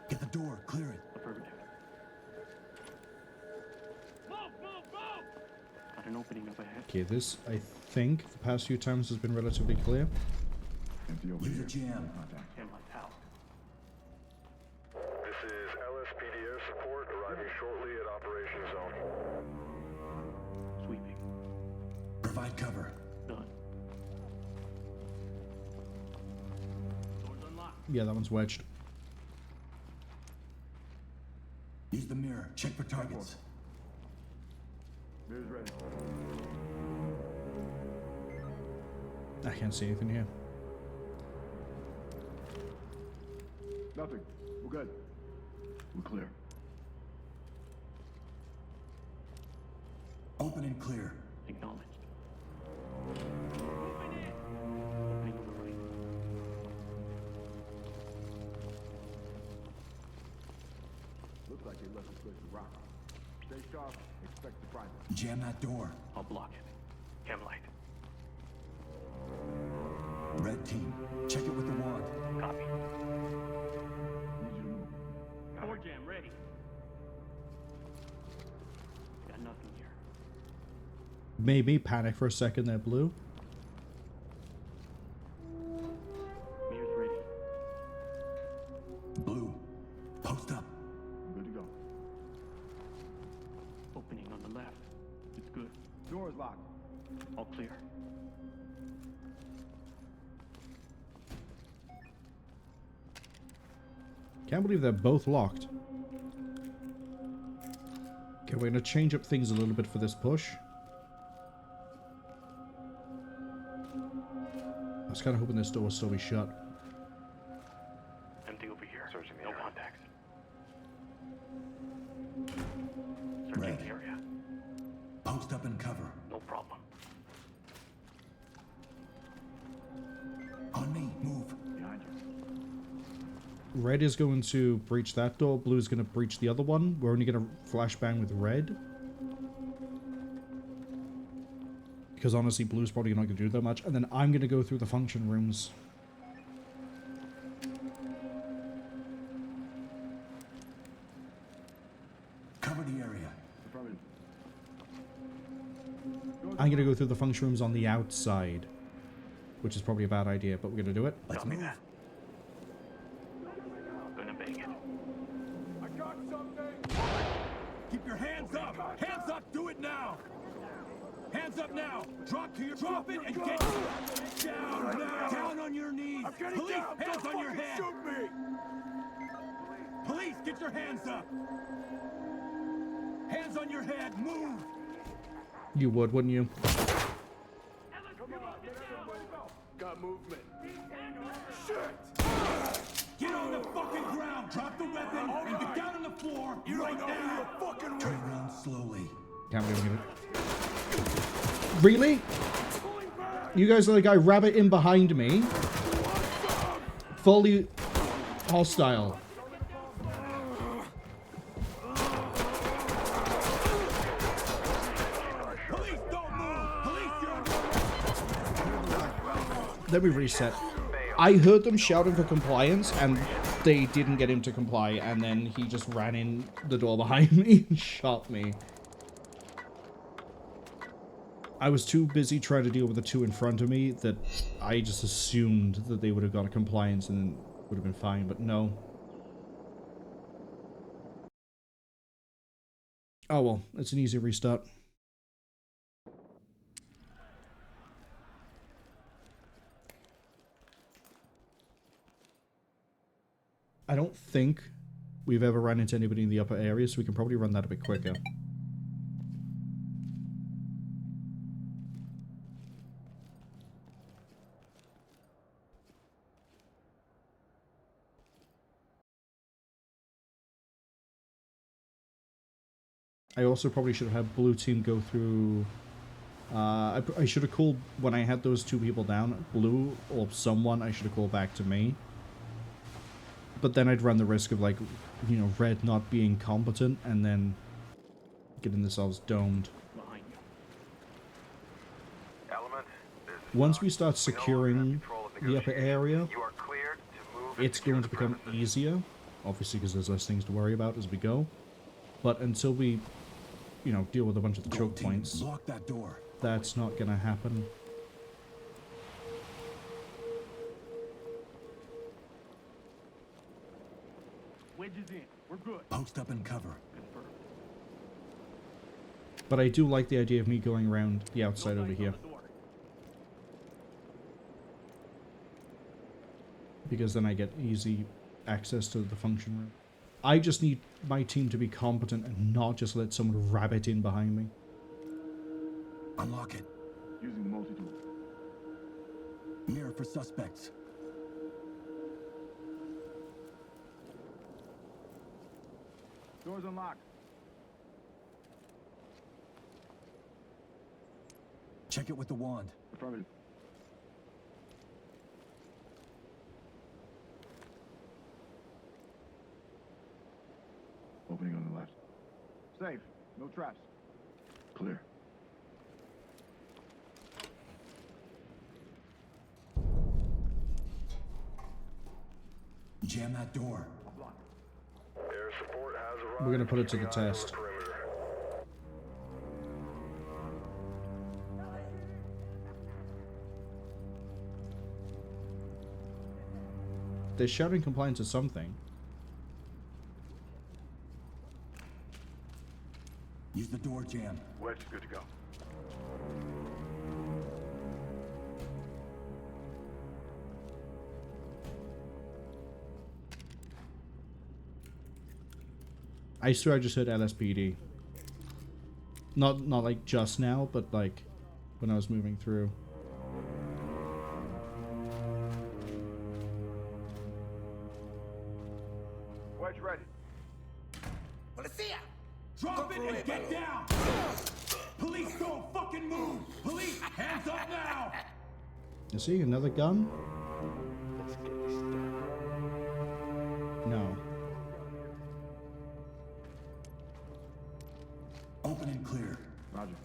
Get the door, clear it. Affirmative. Move, move, move! Got an opening up ahead. Okay, this, I think, the past few times has been relatively clear. Empty over Use here. a jam. Contact. Him left out. This is LSPD air support arriving shortly at Operation Zone. Sweeping. Provide cover. Done. Door's unlocked. Yeah, that one's wedged. Use the mirror. Check for targets. Mirror's ready. I can't see anything here. Nothing. We're good. We're clear. Open and clear. Acknowledged. Opening on the right. Looks like they left this place to rock. Stay sharp. Expect surprises. Jam that door. I'll block it. Cam light. Red team. Check it with the wand. Copy. Need you to move. Door jam ready. Got nothing here. Made me panic for a second there, Blue. Mirror's ready. Blue. Post up. Good to go. Opening on the left. It's good. Door is locked. All clear. Can't believe they're both locked. Okay, we're gonna change up things a little bit for this push. I was kind of hoping this door would still be shut. Empty over here. Searching the area. No contacts. Searching Red. the area. Post up and cover. No problem. On me. Move. Behind you. Red is going to breach that door. Blue is going to breach the other one. We're only going to flashbang with red. Because honestly, Blue's probably not going to do that much. And then I'm going to go through the function rooms. Cover the area. Affirmative. I'm going to go through the function rooms on the outside. Which is probably a bad idea, but we're going to do it. Let's Tell me move. that. Gonna bang it. I got something! Keep your hands up. Hands up. Do it now. Hands up now. Drop it and get down now. Down on your knees. I'm getting Police, down! hands Don't on your fucking head. shoot me! Police, get your hands up. Hands on your head. Move. You would, wouldn't you? Got movement. Shit! Get on the fucking ground. Drop the weapon and get down on the floor You right don't know who now. you're fucking Turn with. around slowly. Can't believe it. Really? You guys are like, I rabbit in behind me. Fully hostile. Police, don't move. Police, you're under arrest. let me reset. I heard them shouting for compliance, and they didn't get him to comply, and then he just ran in the door behind me and shot me. I was too busy trying to deal with the two in front of me that I just assumed that they would have got a compliance and would have been fine, but no. Oh well, it's an easy restart. I don't think we've ever run into anybody in the upper area, so we can probably run that a bit quicker. I also probably should have had blue team go through... I should have called, when I had those two people down, blue or someone I should have called back to me. But then I'd run the risk of, like, you know, red not being competent and then getting themselves domed. Once we start securing the upper area, it's going to become easier. Obviously, because there's less things to worry about as we go. But until we, you know, deal with a bunch of the choke points, that's not going to happen. Wedges in. We're good. Post up and cover. But I do like the idea of me going around the outside over here. Because then I get easy access to the function room. I just need my team to be competent and not just let someone rabbit in behind me. Unlock it. Using multi-tool. Mirror for suspects. Doors unlocked. Check it with the wand. Affirmative. Opening on the left. Safe. No traps. Clear. Jam that door. Air support has arrived. We're gonna put it to the test. They're shouting compliance to something. Use the door jam. Wedge is good to go. I swear I just heard LSPD. Not like just now, but like when I was moving through. Wedge ready. Policia! Drop it and get down! Police don't fucking move! Police, hands up now! You see another gun? No. Open and clear. Roger.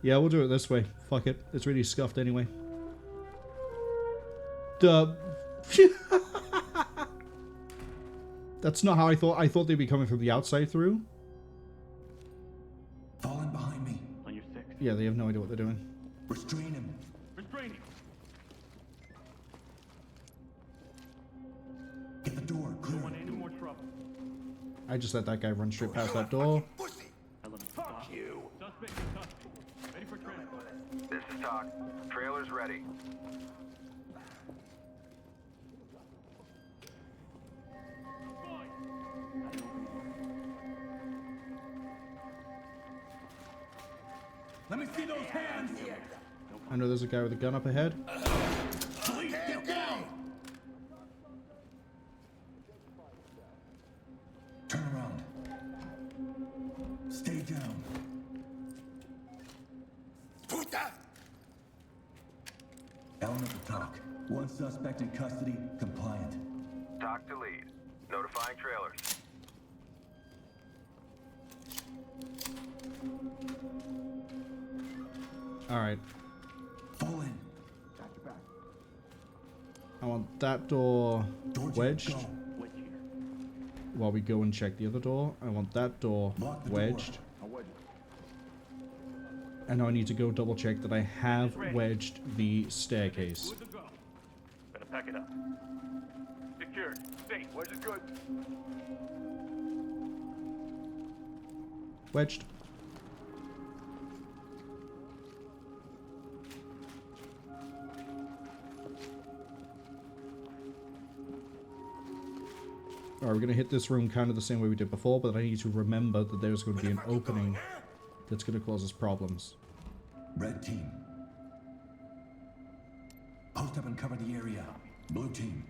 Yeah, we'll do it this way. Fuck it. It's really scuffed anyway. Duh. That's not how I thought. I thought they'd be coming from the outside through. Falling behind me. On your six. Yeah, they have no idea what they're doing. Restrain him. Restrain him. Get the door clear. Don't want any more trouble. I just let that guy run straight past that door. Fuck you. Suspect in custody. Ready for transport. This is Talk. Trailer's ready. Let me see those hands. I know there's a guy with a gun up ahead. Police, get down. Turn around. Stay down. Puta! Element to talk. One suspect in custody, compliant. Talk to lead. Notifying trailers. Alright. I want that door wedged. While we go and check the other door, I want that door wedged. And now I need to go double check that I have wedged the staircase. Gonna pack it up. Secured. Safe. Wedge is good. Wedged. Alright, we're going to hit this room kind of the same way we did before, but I need to remember that there's going to be an opening that's going to cause us problems. Red team. Post up and cover the area. Blue team.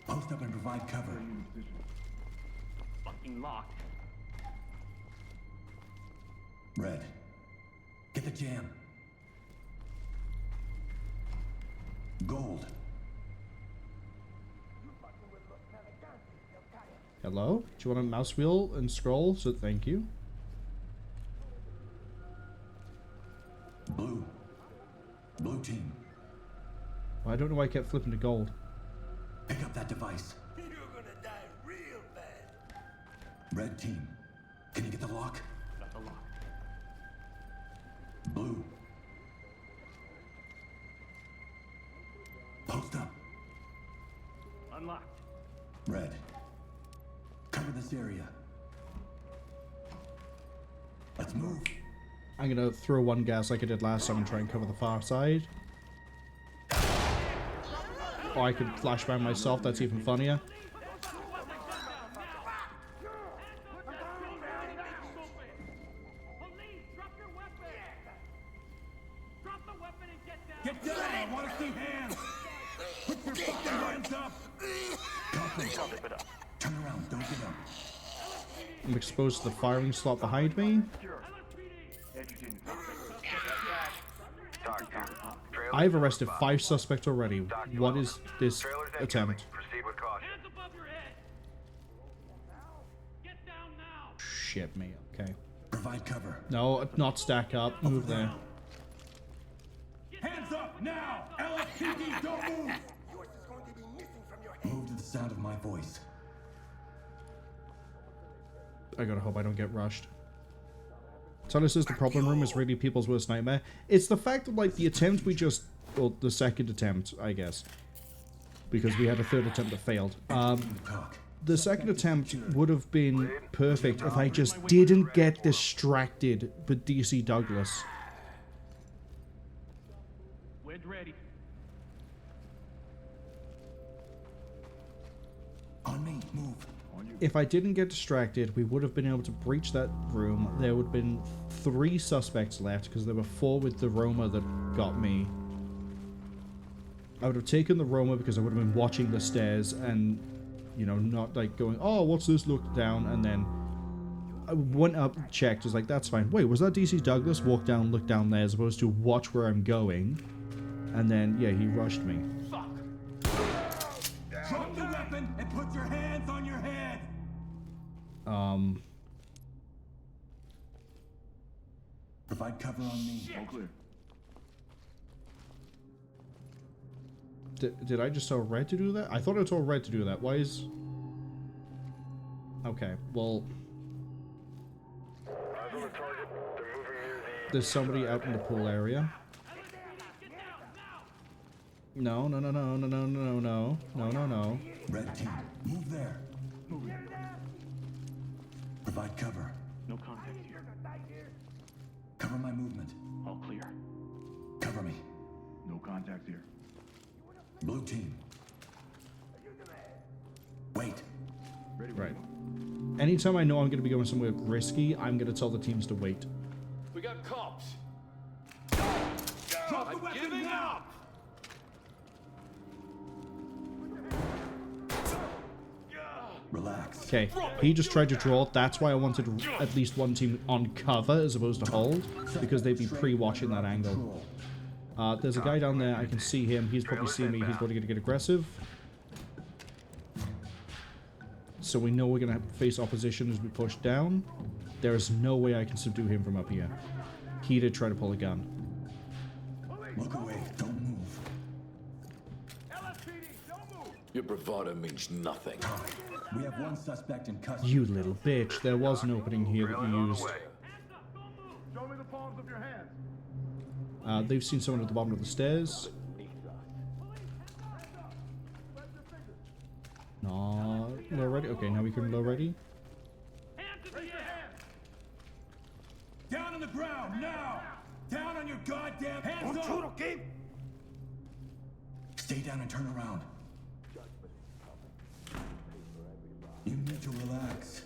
Post up and provide cover. Fucking locked. Red. Get the jam. Gold. Hello? Do you want a mouse wheel and scroll? So thank you. Blue. Blue team. Well, I don't know why I kept flipping to gold. Pick up that device. You're gonna die real bad. Red team. Can you get the lock? Got the lock. Blue. Post up. Unlocked. Red. Cover this area. Let's move. I'm gonna throw one gas like I did last time and try and cover the far side. Or I could flashbang myself, that's even funnier. Get down! I want to see hands! Put your fucking hands up! Turn around, don't get up. I'm exposed to the firing slot behind me. I've arrested 5 suspects already. What is this attempt? Proceed with caution. Shit me, okay. Provide cover. No, not stack up. Move there. Hands up now! LSPD, don't move! Move to the sound of my voice. I gotta hope I don't get rushed. Tyler says the problem room is really people's worst nightmare. It's the fact that, like, the attempt we just... Well, the second attempt, I guess. Because we had a third attempt that failed. The second attempt would have been perfect if I just didn't get distracted with DC Douglas. Wedge ready. On me, move. If I didn't get distracted, we would have been able to breach that room. There would have been 3 suspects left, because there were 4 with the Roma that got me. I would have taken the Roma because I would have been watching the stairs and, you know, not like going, oh, what's this, look down, and then I went up, checked, was like, that's fine. Wait, was that DC Douglas? Walk down, look down there, as opposed to watch where I'm going. And then, yeah, he rushed me. Fuck! Drop the weapon and put your hands on your head! Provide cover on me. All clear. Did I just tell Red to do that? I thought I told Red to do that. Why is... Okay, well... There's somebody out in the pool area. No, no, no, no, no, no, no, no, no, no, no. Red team, move there. Provide cover. No contact here. Cover my movement. All clear. Cover me. No contact here. Blue team. Wait. Right. Anytime I know I'm going to be going somewhere risky, I'm going to tell the teams to wait. We got cops. Drop the weapon Giving now! up! Relax. Okay, he just tried to draw. That's why I wanted at least one team on cover as opposed to hold, because they'd be pre-watching that angle. There's a guy down there. I can see him. He's probably seeing me. He's probably going to get aggressive. So we know we're going to face opposition as we push down. There is no way I can subdue him from up here. He did try to pull a gun. Look away. Don't move. Your bravado means nothing. We have one suspect in custody. You little bitch. There was an opening here that you used. Show me the palms of your hands. They've seen someone at the bottom of the stairs. No, low ready. Okay, now we can low ready. Down on the ground, now! Down on your goddamn hands up! Okay? Stay down and turn around. You need to relax.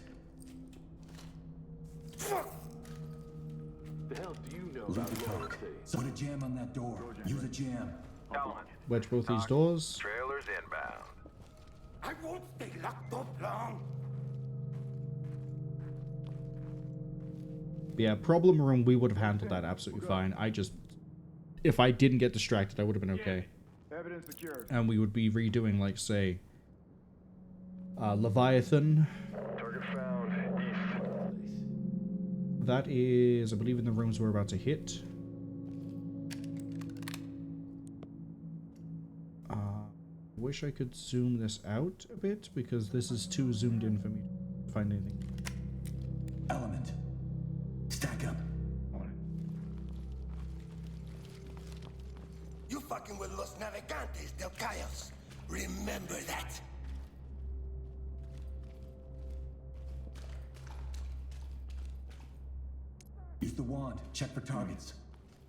The hell do you know Leave about the talk. loyalty? Put a jam on that door. Use a jam. Wedge both these doors. Trailers inbound. I won't stay locked up long. Yeah, problem room, we would have handled that absolutely fine. If I didn't get distracted, I would have been okay. Evidence secured. And we would be redoing, like, say, Leviathan. Target found east. That is, I believe, in the rooms we're about to hit. Wish I could zoom this out a bit, because this is too zoomed in for me to find anything. Element. Stack up. You fucking with Los Navegantes del Chaos. Remember that. Use the wand. Check for targets.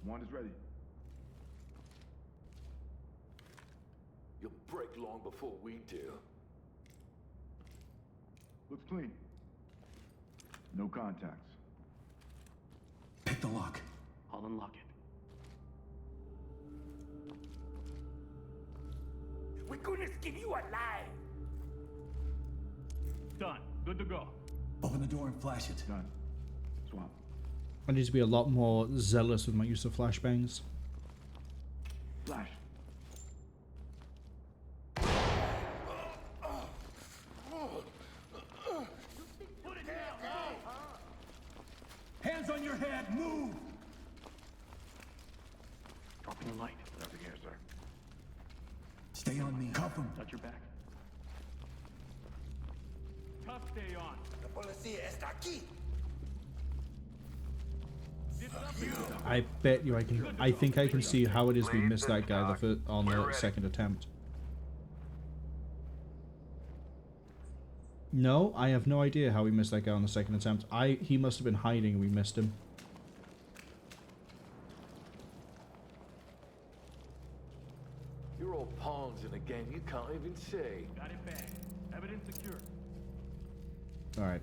Wand is ready. You'll break long before we do. Looks clean. No contacts. Pick the lock. I'll unlock it. We're gonna skin you alive. Done. Good to go. Open the door and flash it. Done. Swap. I need to be a lot more zealous with my use of flashbangs. Flash. Hands on your head, move! Dropping the light. Nothing here, sir. Stay on me. Cuff him. Touch your back. Tough stay on. La policía está aquí. I bet you I think I can see how it is we missed that guy on the second attempt. No, I have no idea how we missed that guy on the second attempt. He must have been hiding and we missed him. You're all pawns in a game you can't even see. Got it back. Evidence secured. Alright.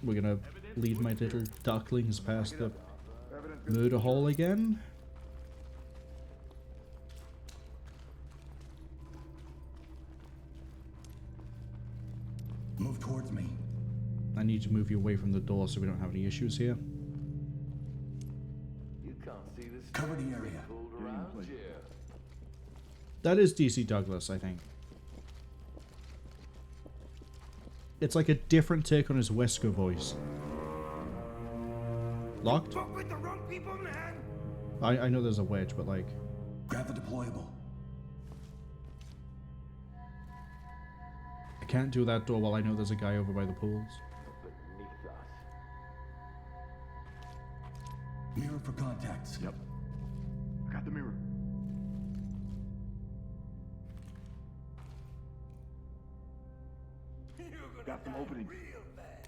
We're gonna lead my little ducklings past the murder hole again. Move towards me. I need to move you away from the door so we don't have any issues here. You can't see this. Cover the area. Pulled around here. That is DC Douglas, I think. It's like a different take on his Wesker voice. Locked? Talk with the wrong people, man. I know there's a wedge, but like... Grab the deployable. I can't do that door while I know there's a guy over by the pools. Beneath us. Mirror for contacts. Yep. I got the mirror. Got some openings.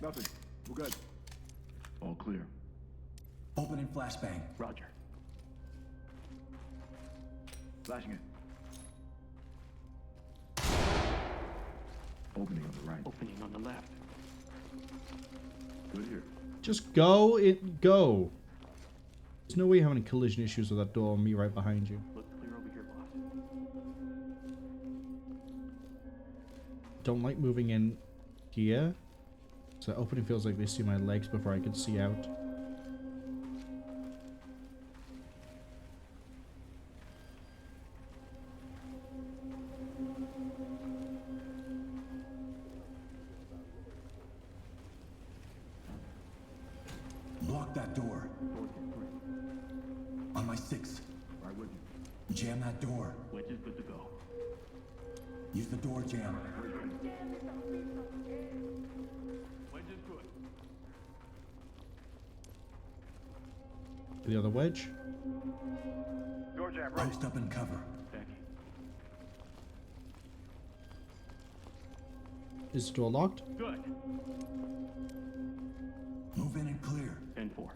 Nothing. We're good. All clear. Open and flashbang. Roger. Flashing it. Opening on the right. Opening on the left. Good here. Just go. Go. There's no way you're having collision issues with that door and me right behind you. Look clear over here, boss. Don't like moving in here. So that opening feels like they see my legs before I can see out. Lock that door. On my 6. Right with you. Jam that door. Wedge is good to go. Use the door jam. Wedge is good. The other wedge. Door jam, ready. Post up and cover. Becky. Is the door locked? Good. Move in and clear. 10-4.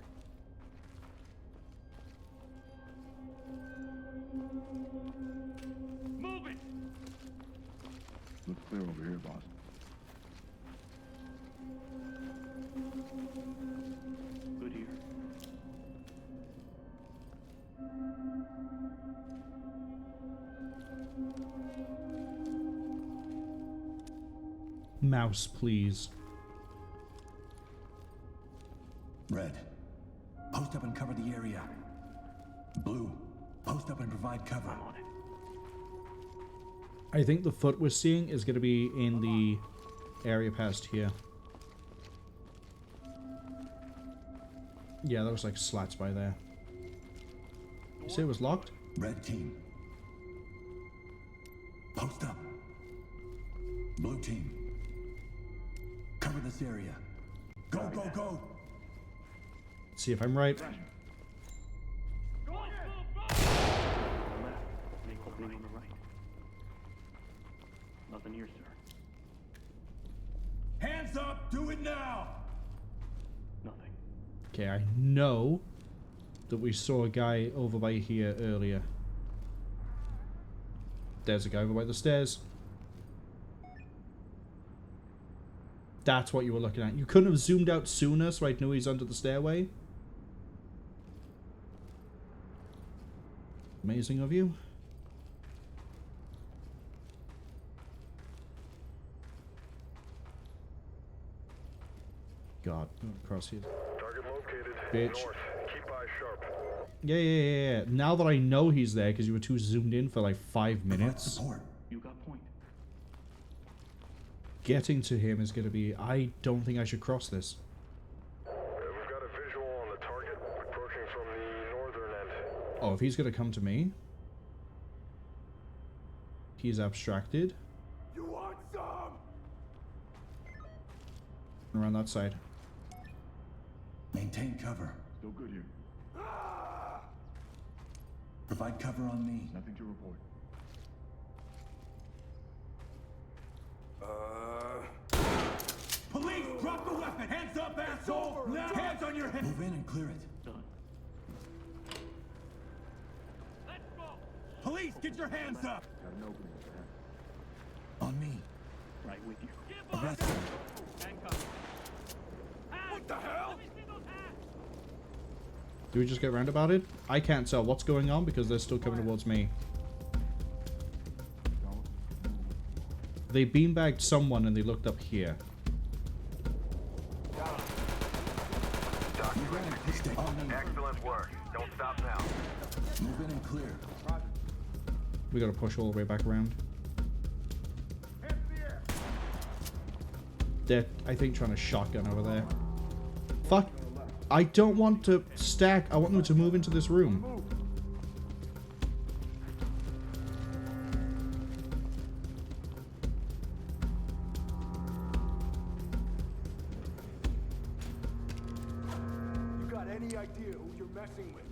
Move it! Looks clear over here, boss. Good here. Mouse, please. Red. Post up and cover the area. Blue. Post up and provide cover. I'm on it. I think the foot we're seeing is going to be in the area past here. Yeah, that was like slats by there. You say it was locked? Red team. Post up. Blue team. Cover this area. Go, go, go! Let's see if I'm right. Go on the left. Make opening on the right. Nothing here, sir. Hands up! Do it now! Nothing. Okay, I know that we saw a guy over by here earlier. There's a guy over by the stairs. That's what you were looking at. You couldn't have zoomed out sooner so I knew he's under the stairway. Amazing of you. God, across here. Target located. Bitch. North. Keep eyes sharp. Yeah. Now that I know he's there, because you were too zoomed in for like 5 minutes. Support. You got point. Getting to him is going to be... I don't think I should cross this. We've got a visual on the target approaching from the northern end. Oh, if he's going to come to me... He's abstracted. You want some? Around that side. Maintain cover. Still good here. Provide cover on me. Nothing to report. Police, drop the weapon! Hands up, asshole! Now, hands on your head! Move in and clear it. Done. Let's go! Police, get your hands up! Got an opening. On me. Right with you. Arrest him. Handcuff. What the hell? Do we just get round about it? I can't tell what's going on because they're still coming towards me. They beanbagged someone and they looked up here. Excellent work. Don't stop now. Move in and clear. We gotta push all the way back around. They're, I think, trying to shotgun over there. Fuck. I don't want to stack. I want them to move into this room. You got any idea who you're messing with?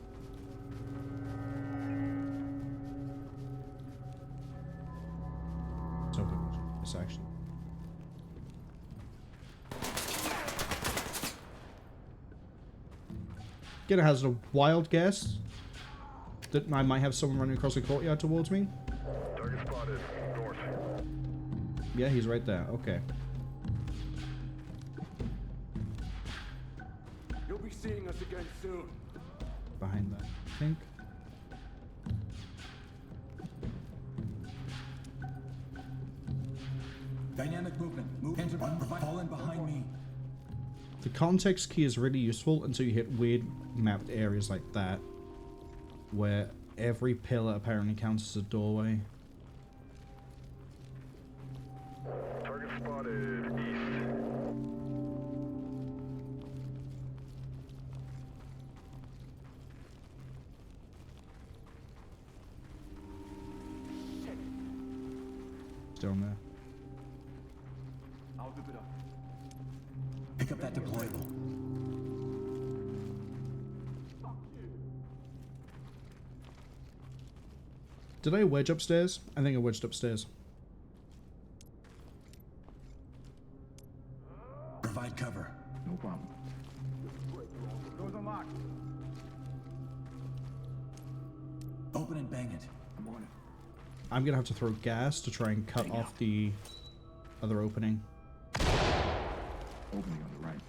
It's open. It's actually. Get a hazard a wild guess that I might have someone running across the courtyard towards me. Target spotted. North. Yeah, he's right there. Okay. You'll be seeing us again soon. Behind that, I think. Dynamic movement. Move. Hands up. Fall in behind me. The context key is really useful until you hit weird mapped areas like that, where every pillar apparently counts as a doorway. Target spotted. East. down there. I'll zip it up. Pick up that deployable. Did I wedge upstairs? I think I wedged upstairs. Provide cover. No problem. Doors unlocked. Open and bang it. I'm on it. I'm gonna have to throw gas to try and cut off the other opening. Opening on the right.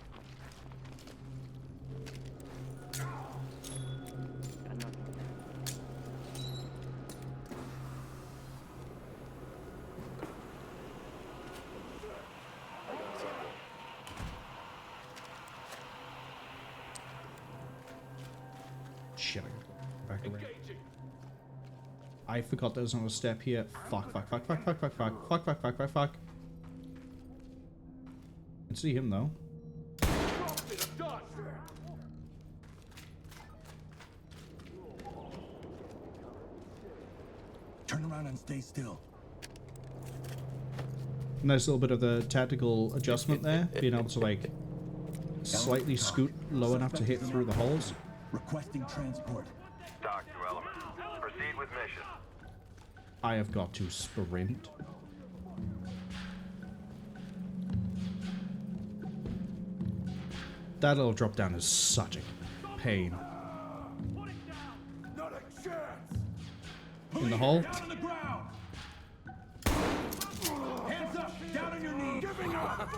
Shit, I gotta go back around. I forgot there was another step here. Fuck. I can see him though. Turn around and stay still. Nice little bit of the tactical adjustment there, being able to like slightly scoot low enough to hit through the holes. Requesting transport. Dock to element. Proceed with mission. I have got to sprint. That little drop down is such a pain. Not a chance. In the hole? Down on the ground. Hands up. Down on your knees. Giving up.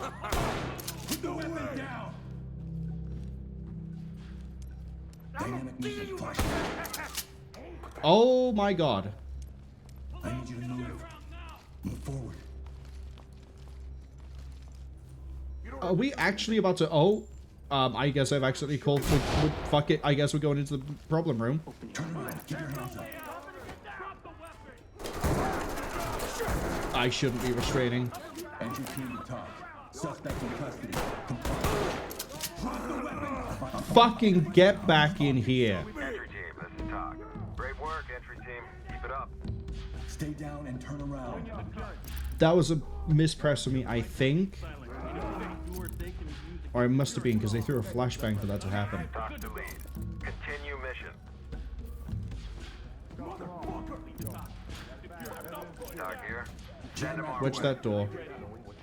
Put the weapon down. Dynamic movement flash. Oh my god. I need you to move. Move forward. Are we actually about to... Oh, I guess I've accidentally called... Fuck it, I guess we're going into the problem room. Turn around. Get your hands up. I shouldn't be restraining. Entry team to talk. Suspect in custody. Fucking get back in here. Entry team, this is Talk. Great work, entry team. Keep it up. Stay down and turn around. That was a mispress for me, I think. Or it must have been because they threw a flashbang for that to happen. Talk to lead. Continue mission. Talk here. Wedge that door.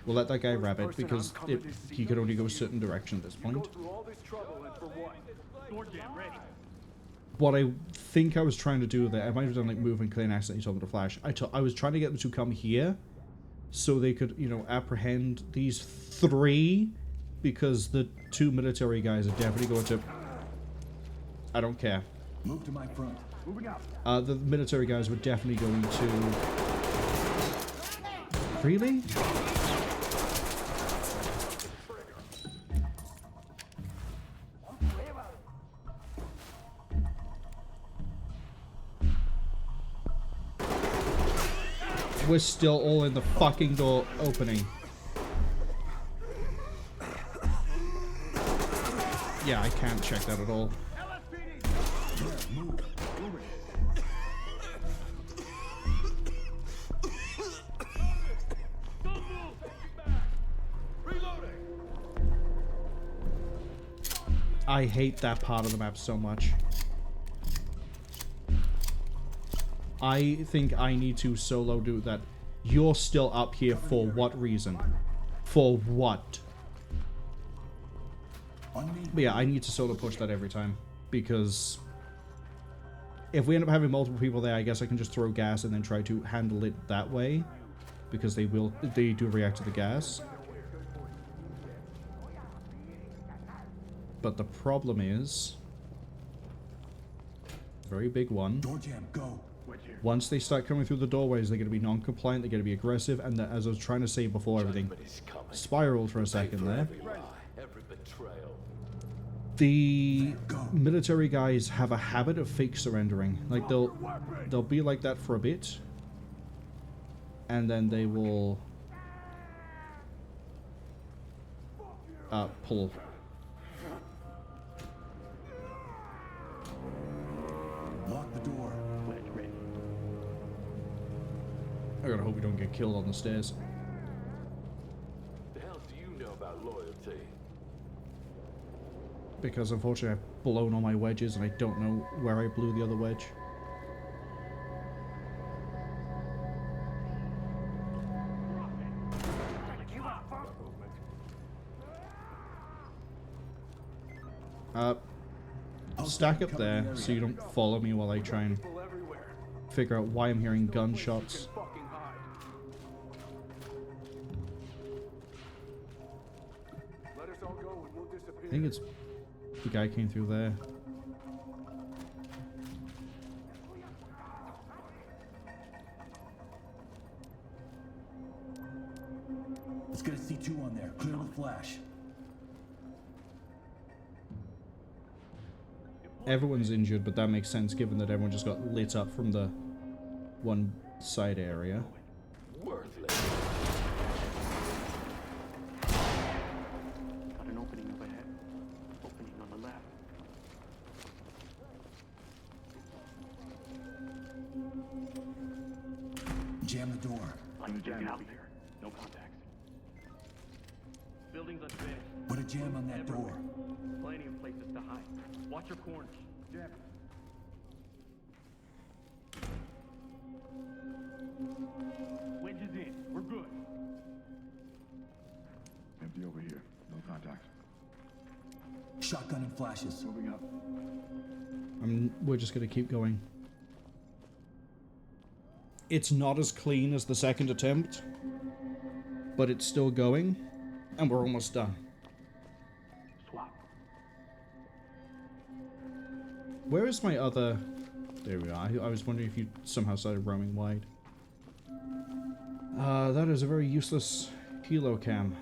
We'll let that guy grab it because he could only go a certain direction at this point. What I think I was trying to do there, I might have done like move and clear and accidentally told them to flash. I was trying to get them to come here so they could, you know, apprehend these three, because the two military guys are definitely going to... I don't care. Move to my front. Moving out. The military guys were definitely going to... Really? We're still all in the fucking door opening. Yeah, I can't check that at all. I hate that part of the map so much. I think I need to solo do that. You're still up here for what reason? For what? But yeah, I need to solo push that every time. Because if we end up having multiple people there, I guess I can just throw gas and then try to handle it that way. Because they do react to the gas. But the problem is... very big one. Door jam, go. Once they start coming through the doorways, they're going to be non-compliant, they're going to be aggressive, and as I was trying to say before everything spiraled for a second there, the military guys have a habit of fake surrendering. Like, they'll be like that for a bit, and then they will pull. Lock the door. I gotta hope we don't get killed on the stairs. The hell do you know about loyalty? Because unfortunately I've blown all my wedges and I don't know where I blew the other wedge. Stack up there so you don't follow me while I try and figure out why I'm hearing gunshots. I think it's the guy came through there. Let's get a C2 on there. Clear the flash. Everyone's injured, but that makes sense given that everyone just got lit up from the one side area. Worthless. Got an opening up ahead. Opening on the left. Jam the door. Get out of here. No contacts. Buildings unfinished. Put a jam on that door. Plenty of places to hide. Watch your corners. Jam. Wedges in. We're good. Empty over here. No contacts. Shotgun and flashes. Moving up. We're just gonna keep going. It's not as clean as the second attempt, but it's still going, and we're almost done. Swap. Where is my other... There we are. I was wondering if you somehow started roaming wide. That is a very useless helo cam.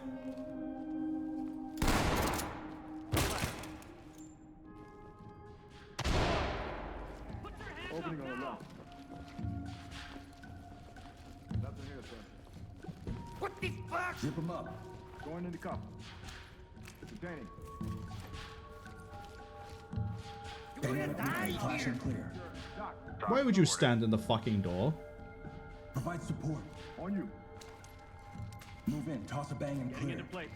Opening on the left. Nothing here, sir. What the fuck? Rip him up. Going into cuff. Containing. Flash and clear. Why would you stand in the fucking door? Provide support. On you. Move in. Toss a bang and Getting clear. into place.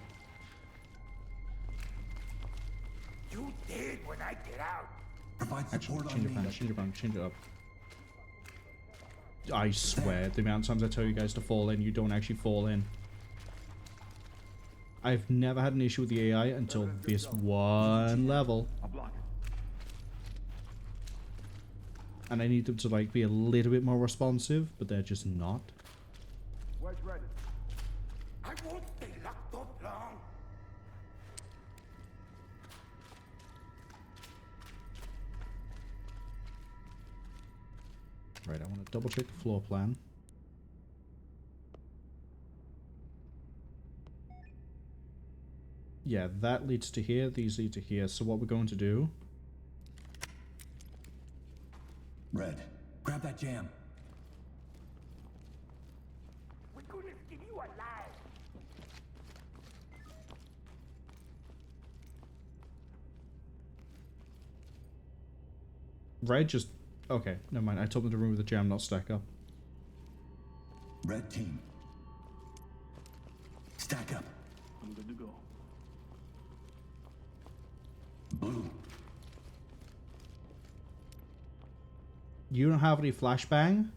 You did when I get out. Provide Actually, support change your on plan, me. change your plan, change it up. I swear, the amount of times I tell you guys to fall in, you don't actually fall in. I've never had an issue with the AI until this one level. I'll block it. And I need them to like be a little bit more responsive, but they're just not. Wedge ready. I won't stay locked up long. Right, I want to double check the floor plan. Yeah, that leads to here, these lead to here. So what we're going to do... Red, grab that jam. We couldn't keep you alive. Red just... Okay, never mind. I told them to remove the jam, not stack up. Red team. Stack up. I'm good to go. Blue. You don't have any flashbang?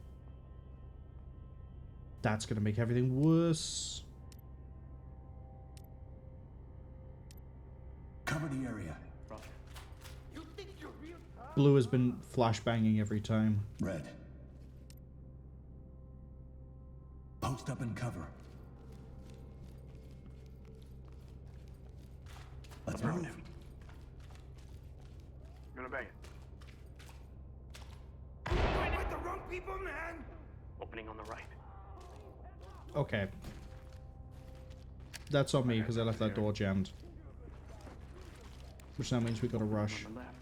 That's gonna make everything worse. Cover the area. You think you're real tough? Blue has been flashbanging every time. Red. Post up and cover. Let's move. Gonna bang it. You're with the wrong people, man. Opening on the right. Okay. That's on me because I left that door jammed. Which now means we gotta rush. On the left.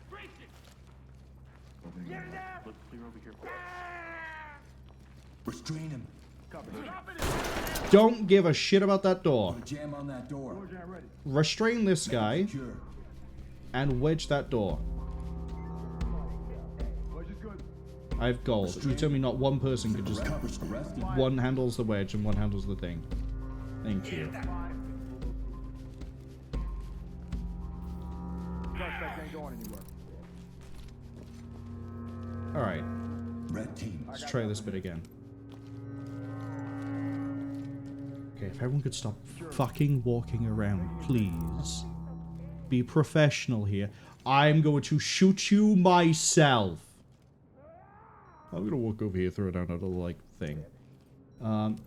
Opening on the left. Looks clear over here. Restrain him. Copy. Don't give a shit about that door. Put a jam on that door. Door jam ready. Restrain this guy Secure. and wedge that door. Wedge is good. I have gold. You tell me not one person could just... One handles the wedge and one handles the thing. Thank you. Alright. Let's try this bit again. Okay, if everyone could stop fucking walking around, please. Be professional here. I'm going to shoot you myself. I'm gonna walk over here, throw down a little, like, thing.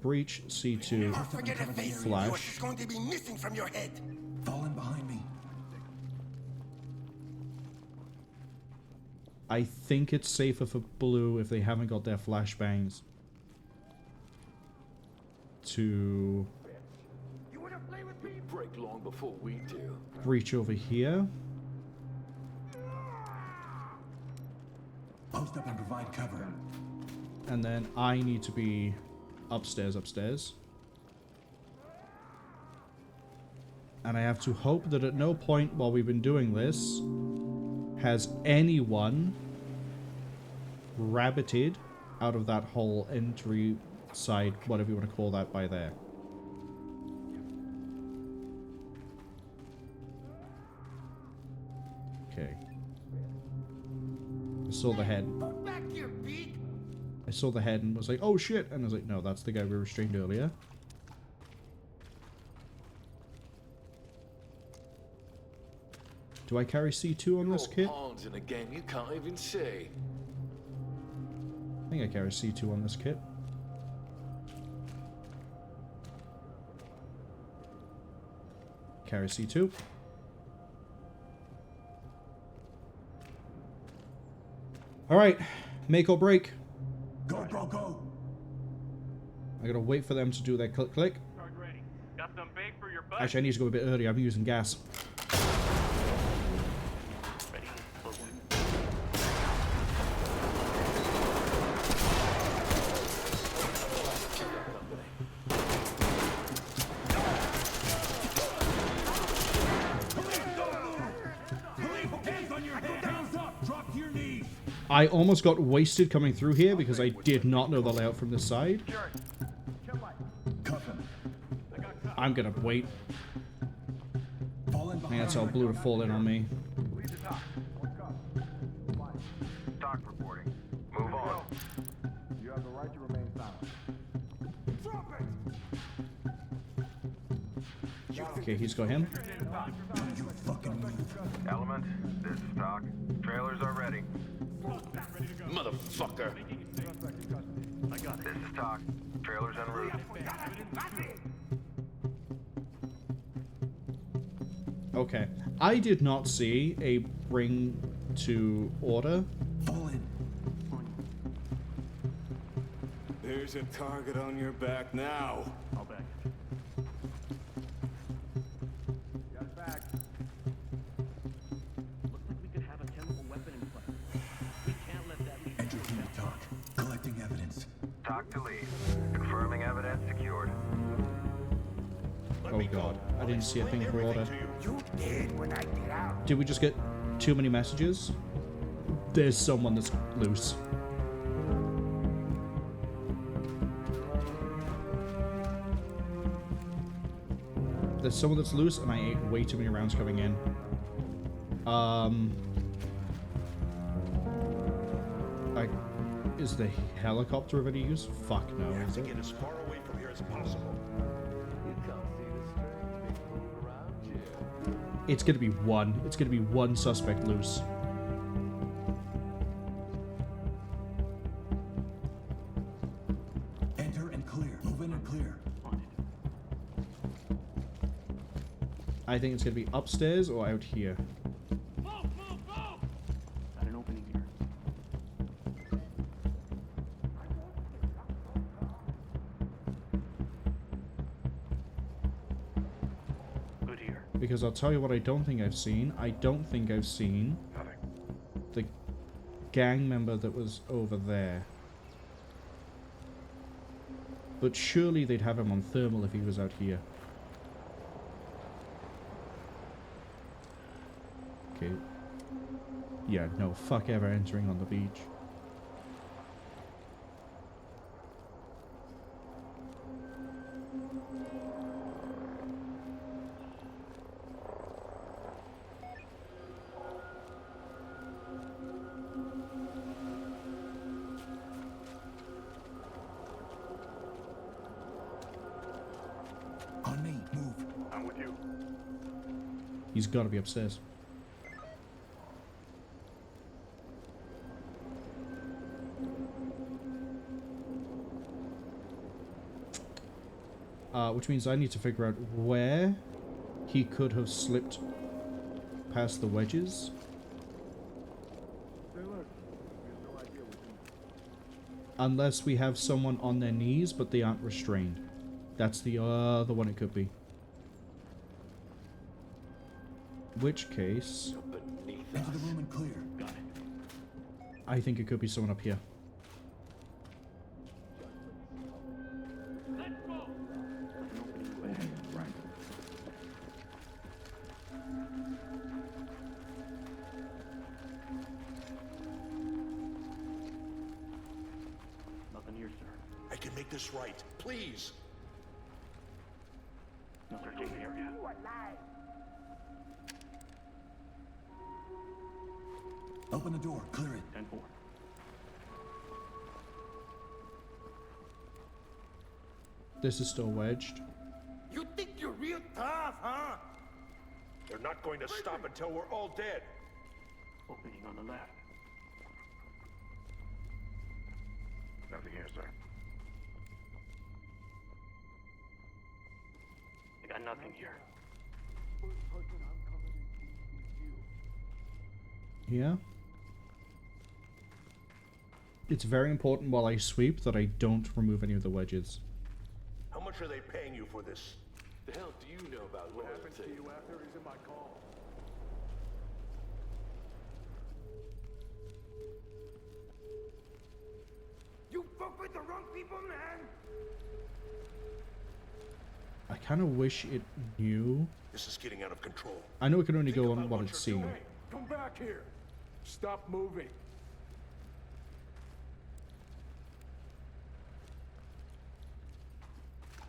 Breach, C2, flash. What's going to be missing from your head? Fallen behind me. I think it's safer for blue if they haven't got their flashbangs to Break long before we do. breach over here. Post up and provide cover. And then I need to be upstairs. And I have to hope that at no point while we've been doing this has anyone rabbited out of that whole entry side, whatever you want to call that, by there. Okay. I saw the head. I saw the head and was like, oh shit! And I was like, no, that's the guy we restrained earlier. Do I carry C2 on this kit? Pawns in a game you can't even see. I think I carry C2 on this kit. Carry C2. Alright, make or break. Go, go, go! I gotta wait for them to do their click click. Got some bait for your butt? Actually, I need to go a bit early. I'm using gas. I almost got wasted coming through here because I did not know the layout from this side. I'm gonna wait. I think that's all blue to fall in on me. Doc reporting. Move on. You have the right to remain silent. Okay, he's got him. Element, this is Doc. Trailers are ready. Motherfucker. This is Doc. Trailers en route. Okay. I did not see a bring to order. There's a target on your back now. I'll back it. Got it back. Looks like we could have a chemical weapon in play. We can't let that lead Enter team to talk. Collecting evidence. Talk to lead. Confirming evidence secured. Oh god. I didn't see a thing for order. You did when I get out. Did we just get too many messages? There's someone that's loose. There's someone that's loose, and I ate way too many rounds coming in. Is the helicopter of any use? Fuck no, is it? Get as far away from here as possible. You can't see the strings being pulled around you. It's gonna be one. It's gonna be one suspect loose. Enter and clear. Move in and clear. I think it's gonna be upstairs or out here. Got an opening here. Good here. Because I'll tell you what I don't think I've seen. I don't think I've seen the gang member that was over there. But surely they'd have him on thermal if he was out here. Okay. Yeah, no, fuck ever entering on the beach. He's got to be upstairs. Which means I need to figure out where he could have slipped past the wedges. Unless we have someone on their knees, but they aren't restrained. That's the other one it could be. Which case... Enter the room and clear. Got it. I think it could be someone up here. Let's go. Right. Nothing here, sir. I can make this right. Please. No searching the area. Open the door. Clear it. 10-4. This is still wedged. You think you're real tough, huh? They're not going to stop until we're all dead. Opening on the left. Nothing here, sir. I got nothing here. Yeah. It's very important while I sweep that I don't remove any of the wedges. How much are they paying you for this? The hell do you know about What happens to loyalty? you after he's in my call? You fuck with the wrong people, man! I kind of wish it knew. This is getting out of control. I know it can only go on what it's seeing. Hey, come back here. Stop moving.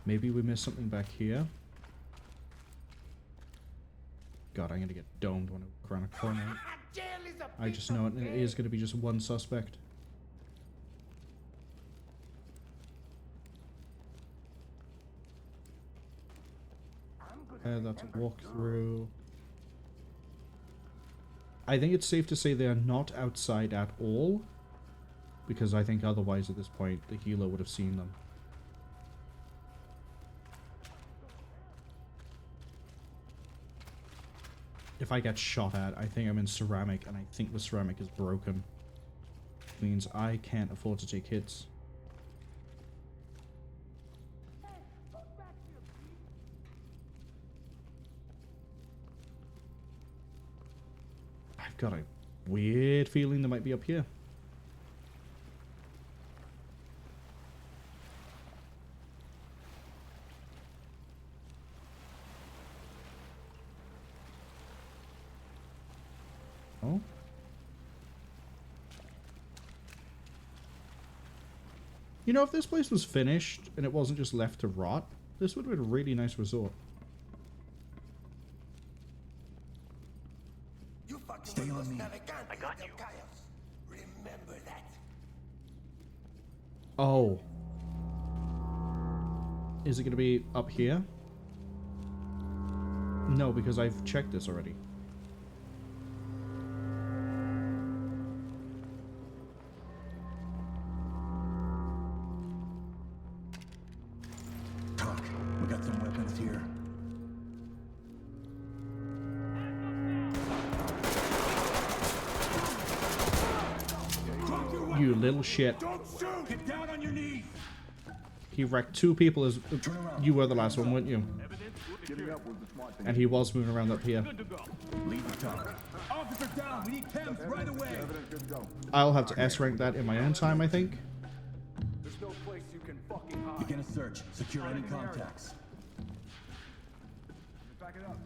Maybe we missed something back here. God, I'm gonna get domed when I run a corner. I just know it, and it is gonna be just one suspect. That's a walkthrough. I think it's safe to say they are not outside at all, because I think otherwise at this point the healer would have seen them. If I get shot at, I think I'm in ceramic, and I think the ceramic is broken. Which means I can't afford to take hits. I've got a weird feeling they might be up here. Oh. You know, if this place was finished and it wasn't just left to rot, this would have been a really nice resort. Stay on me. I got you. Remember that. Oh. Is it going to be up here? No, because I've checked this already. Talk. We got some weapons here. You little shit. Don't shoot! Get down on your knees! He wrecked two people as... You were the last one, weren't you? Giving up was the smart thing. And he was moving around up here. Lead the talk. Officer down! We need Thames right away! Evidence good to go. I'll have to S-rank that in my own time, I think. There's no place you can fucking hide. Begin a search. Secure any contacts. Back it up.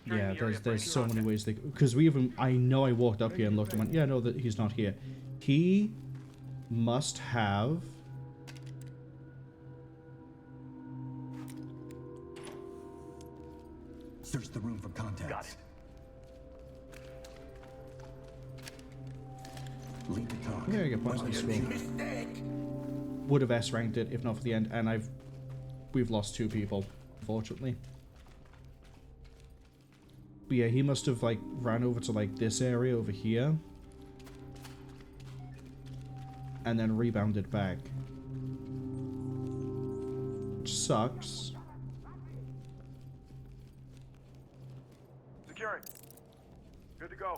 Yeah, there's so many ways they... Because we even... I know I walked up here and looked and went, yeah, no, that he's not here. He must have... Search the room for contacts. Got it. Lead the talk. I'm gonna get points on this roll. Would have S-ranked it if not for the end, and we've lost two people, unfortunately. But yeah, he must have, like, ran over to, like, this area over here. And then rebounded back. Which sucks. Securing. Good to go.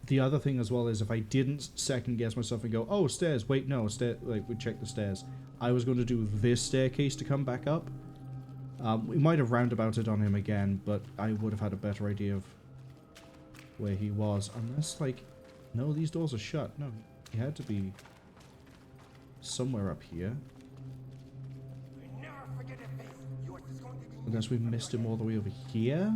The other thing as well is if I didn't second guess myself and go, oh, stairs, wait, no, like, we check the stairs. I was going to do this staircase to come back up. We might have roundabouted on him again, but I would have had a better idea of where he was. Unless, like, no, these doors are shut. No, he had to be somewhere up here. Unless we missed him all the way over here.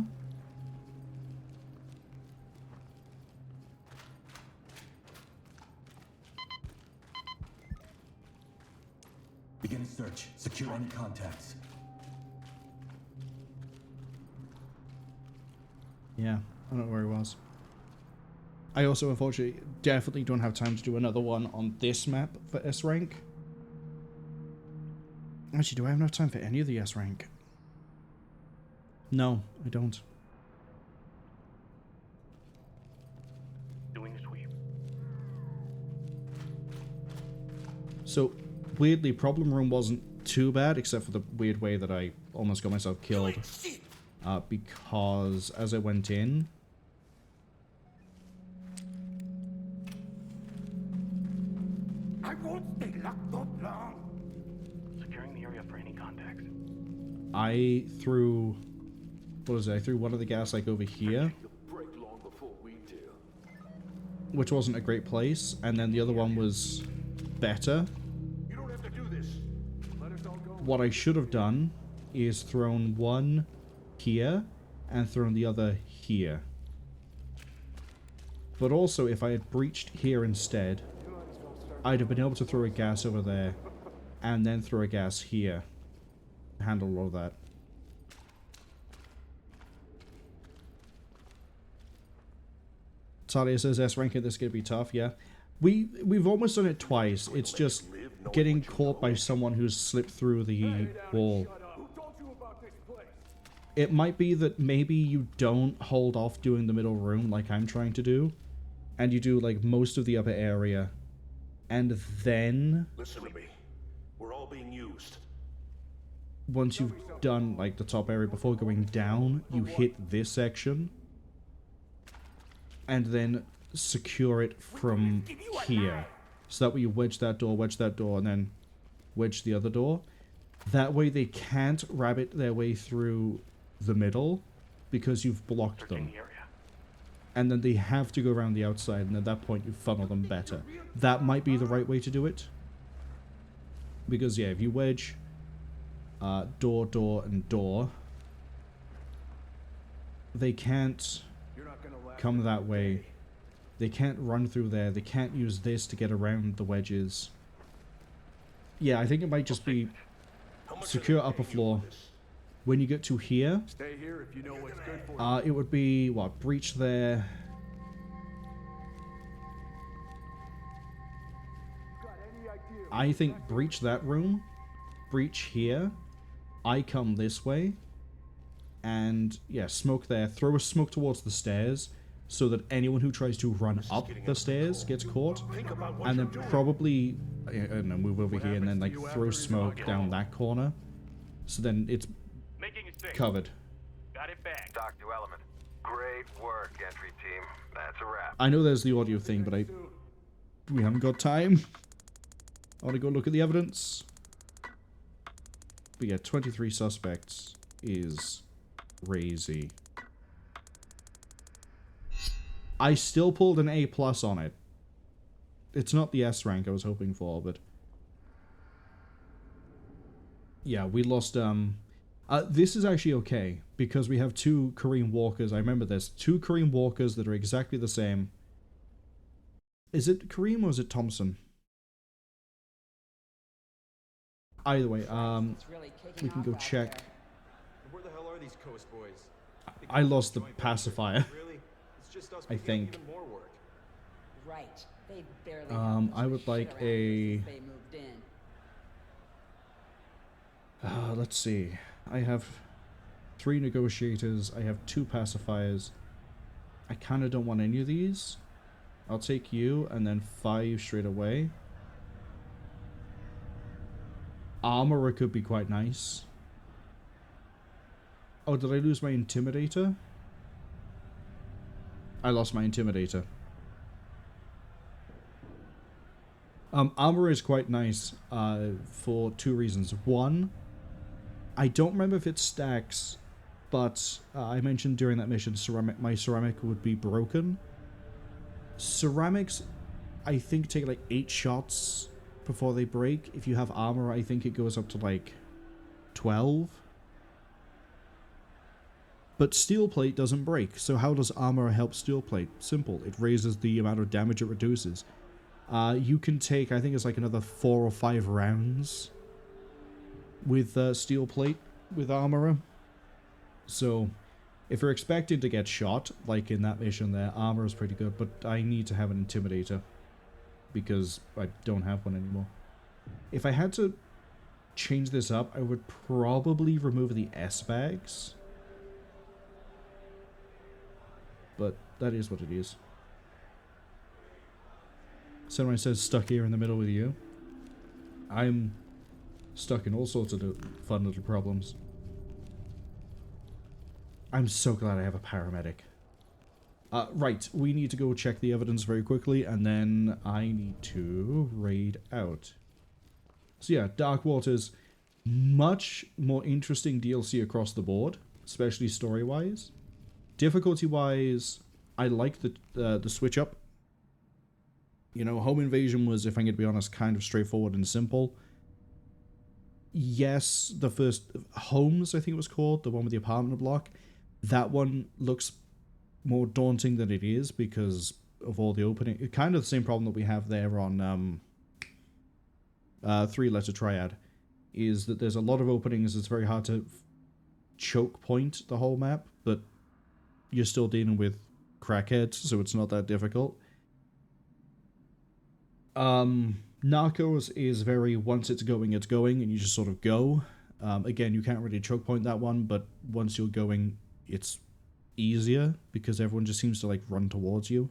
Begin search. Secure any contacts. Yeah, I don't know where he was. I also, unfortunately, definitely don't have time to do another one on this map for S rank. Actually, do I have enough time for any of the S rank? No, I don't. Doing a sweep. So, weirdly, problem room wasn't too bad, except for the weird way that I almost got myself killed. Because as I went in... I won't stay locked up long. Securing the area for any contacts. I threw... What is it? I threw one of the gas, like, over here. Which wasn't a great place. And then the other one was better. You don't have to do this. Let us all go. What I should have done is thrown one here and thrown the other here. But also, if I had breached here instead, I'd have been able to throw a gas over there and then throw a gas here. Handle all that. Talia says S rank at this is gonna be tough, yeah. We've almost done it twice. It's just getting caught by someone who's slipped through the wall. It might be that maybe you don't hold off doing the middle room like I'm trying to do, and you do like most of the upper area, and then Listen to me. We're all being used. once you've done like the top area before going down, you hit this section, and then secure it from here. So that way you wedge that door, and then wedge the other door. That way they can't rabbit their way through the middle because you've blocked them. And then they have to go around the outside, and at that point you funnel them better. That might be the right way to do it. Because yeah, if you wedge door, and door, they can't come that way. They can't run through there. They can't use this to get around the wedges. Yeah, I think it might just be secure upper floor. When you get to here, Stay here if you know what's good for you. it would be, what, breach there. I think breach that room, breach here, I come this way, and yeah, smoke there, throw a smoke towards the stairs, so that anyone who tries to run up the stairs gets caught, and then probably, I don't know, move over here and then like throw smoke down that corner, so then it's covered. Got it back. Doc, new element. Great work, entry team. That's a wrap. I know there's the audio thing, but we haven't got time. I want to go look at the evidence. But yeah, 23 suspects is crazy. I still pulled an A+ on it. It's not the S rank I was hoping for, but yeah, we lost, this is actually okay, because we have two Kareem Walkers. I remember this. Two Kareem Walkers that are exactly the same. Is it Kareem or is it Thompson? Either way, we can go check. Where the hell are these Coast boys? I lost the pacifier. Really? It's just us I think. even more work. Right. They barely I would like a... they moved in. let's see. I have 3 negotiators. I have 2 pacifiers. I kind of don't want any of these. I'll take you, and then 5 straight away. Armorer could be quite nice. Oh, did I lose my Intimidator? I lost my Intimidator. Armorer is quite nice for 2 reasons. One, I don't remember if it stacks, but I mentioned during that mission my ceramic would be broken. Ceramics, I think, take like 8 shots before they break. If you have armor, I think it goes up to like 12. But steel plate doesn't break, so how does armor help steel plate? Simple, it raises the amount of damage it reduces. You can take, I think it's like another 4 or 5 rounds with steel plate, with armorer. So, if you're expecting to get shot, like in that mission there, armor is pretty good, but I need to have an Intimidator, because I don't have one anymore. If I had to change this up, I would probably remove the S-bags. But that is what it is. Someone says stuck here in the middle with you. I'm stuck in all sorts of fun little problems. I'm so glad I have a paramedic. Right, we need to go check the evidence very quickly, and then I need to raid out. So yeah, Dark Waters, much more interesting DLC across the board, especially story-wise. Difficulty-wise, I like the switch up. You know, Home Invasion was, if I'm going to be honest, kind of straightforward and simple. Yes, the first Homes, I think it was called, the one with the apartment block, that one looks more daunting than it is because of all the opening. Kind of the same problem that we have there on 3-letter Triad, is that there's a lot of openings. It's very hard to choke point the whole map, but you're still dealing with crackheads, so it's not that difficult. Narcos is very, once it's going, and you just sort of go. Again, you can't really choke point that one, but once you're going, it's easier, because everyone just seems to, like, run towards you.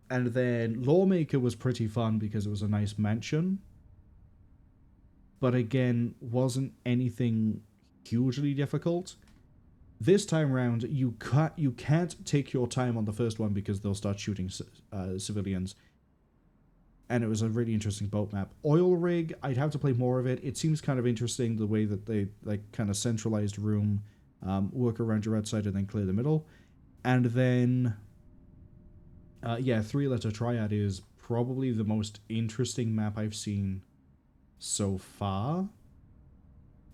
And then Lawmaker was pretty fun, because it was a nice mansion. But again, wasn't anything hugely difficult. This time around, you can't take your time on the first one, because they'll start shooting civilians. And it was a really interesting boat map. Oil rig, I'd have to play more of it. It seems kind of interesting the way that they, like, kind of centralized room, work around your outside and then clear the middle. And then, yeah, 3-letter Triad is probably the most interesting map I've seen so far.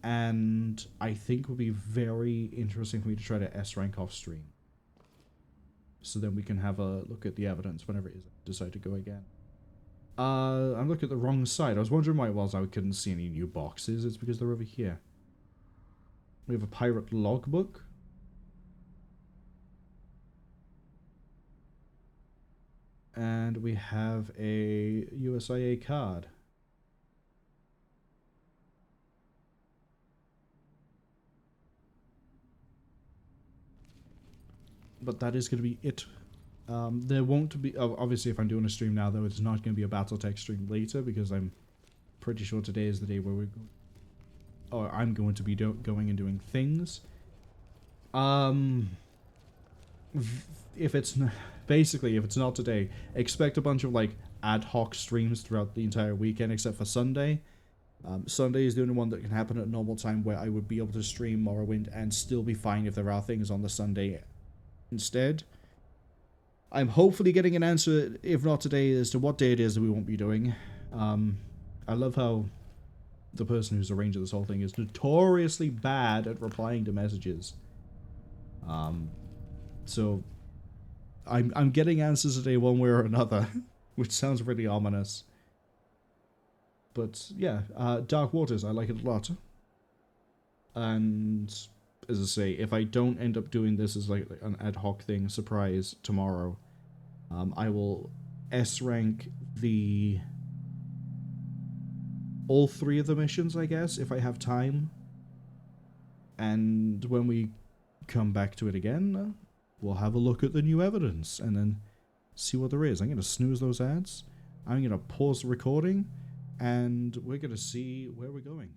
And I think would be very interesting for me to try to S-rank off stream. So then we can have a look at the evidence whenever it is I decide to go again. I'm looking at the wrong side. I was wondering why it was I couldn't see any new boxes. It's because they're over here. We have a pirate logbook. And we have a USIA card. But that is going to be it. There won't be, obviously if I'm doing a stream now though, it's not going to be a Battletech stream later, because I'm pretty sure today is the day where I'm going to be going and doing things. If it's not today, expect a bunch of like ad hoc streams throughout the entire weekend except for Sunday. Sunday is the only one that can happen at a normal time where I would be able to stream Morrowind and still be fine if there are things on the Sunday instead. I'm hopefully getting an answer, if not today, as to what day it is that we won't be doing. I love how the person who's arranging this whole thing is notoriously bad at replying to messages. So I'm getting answers today one way or another, which sounds really ominous. But yeah, Dark Waters, I like it a lot. And as I say, if I don't end up doing this as like an ad hoc thing, surprise, tomorrow, I will S-rank all 3 of the missions, I guess, if I have time. And when we come back to it again, we'll have a look at the new evidence and then see what there is. I'm going to snooze those ads. I'm going to pause the recording, and we're going to see where we're going.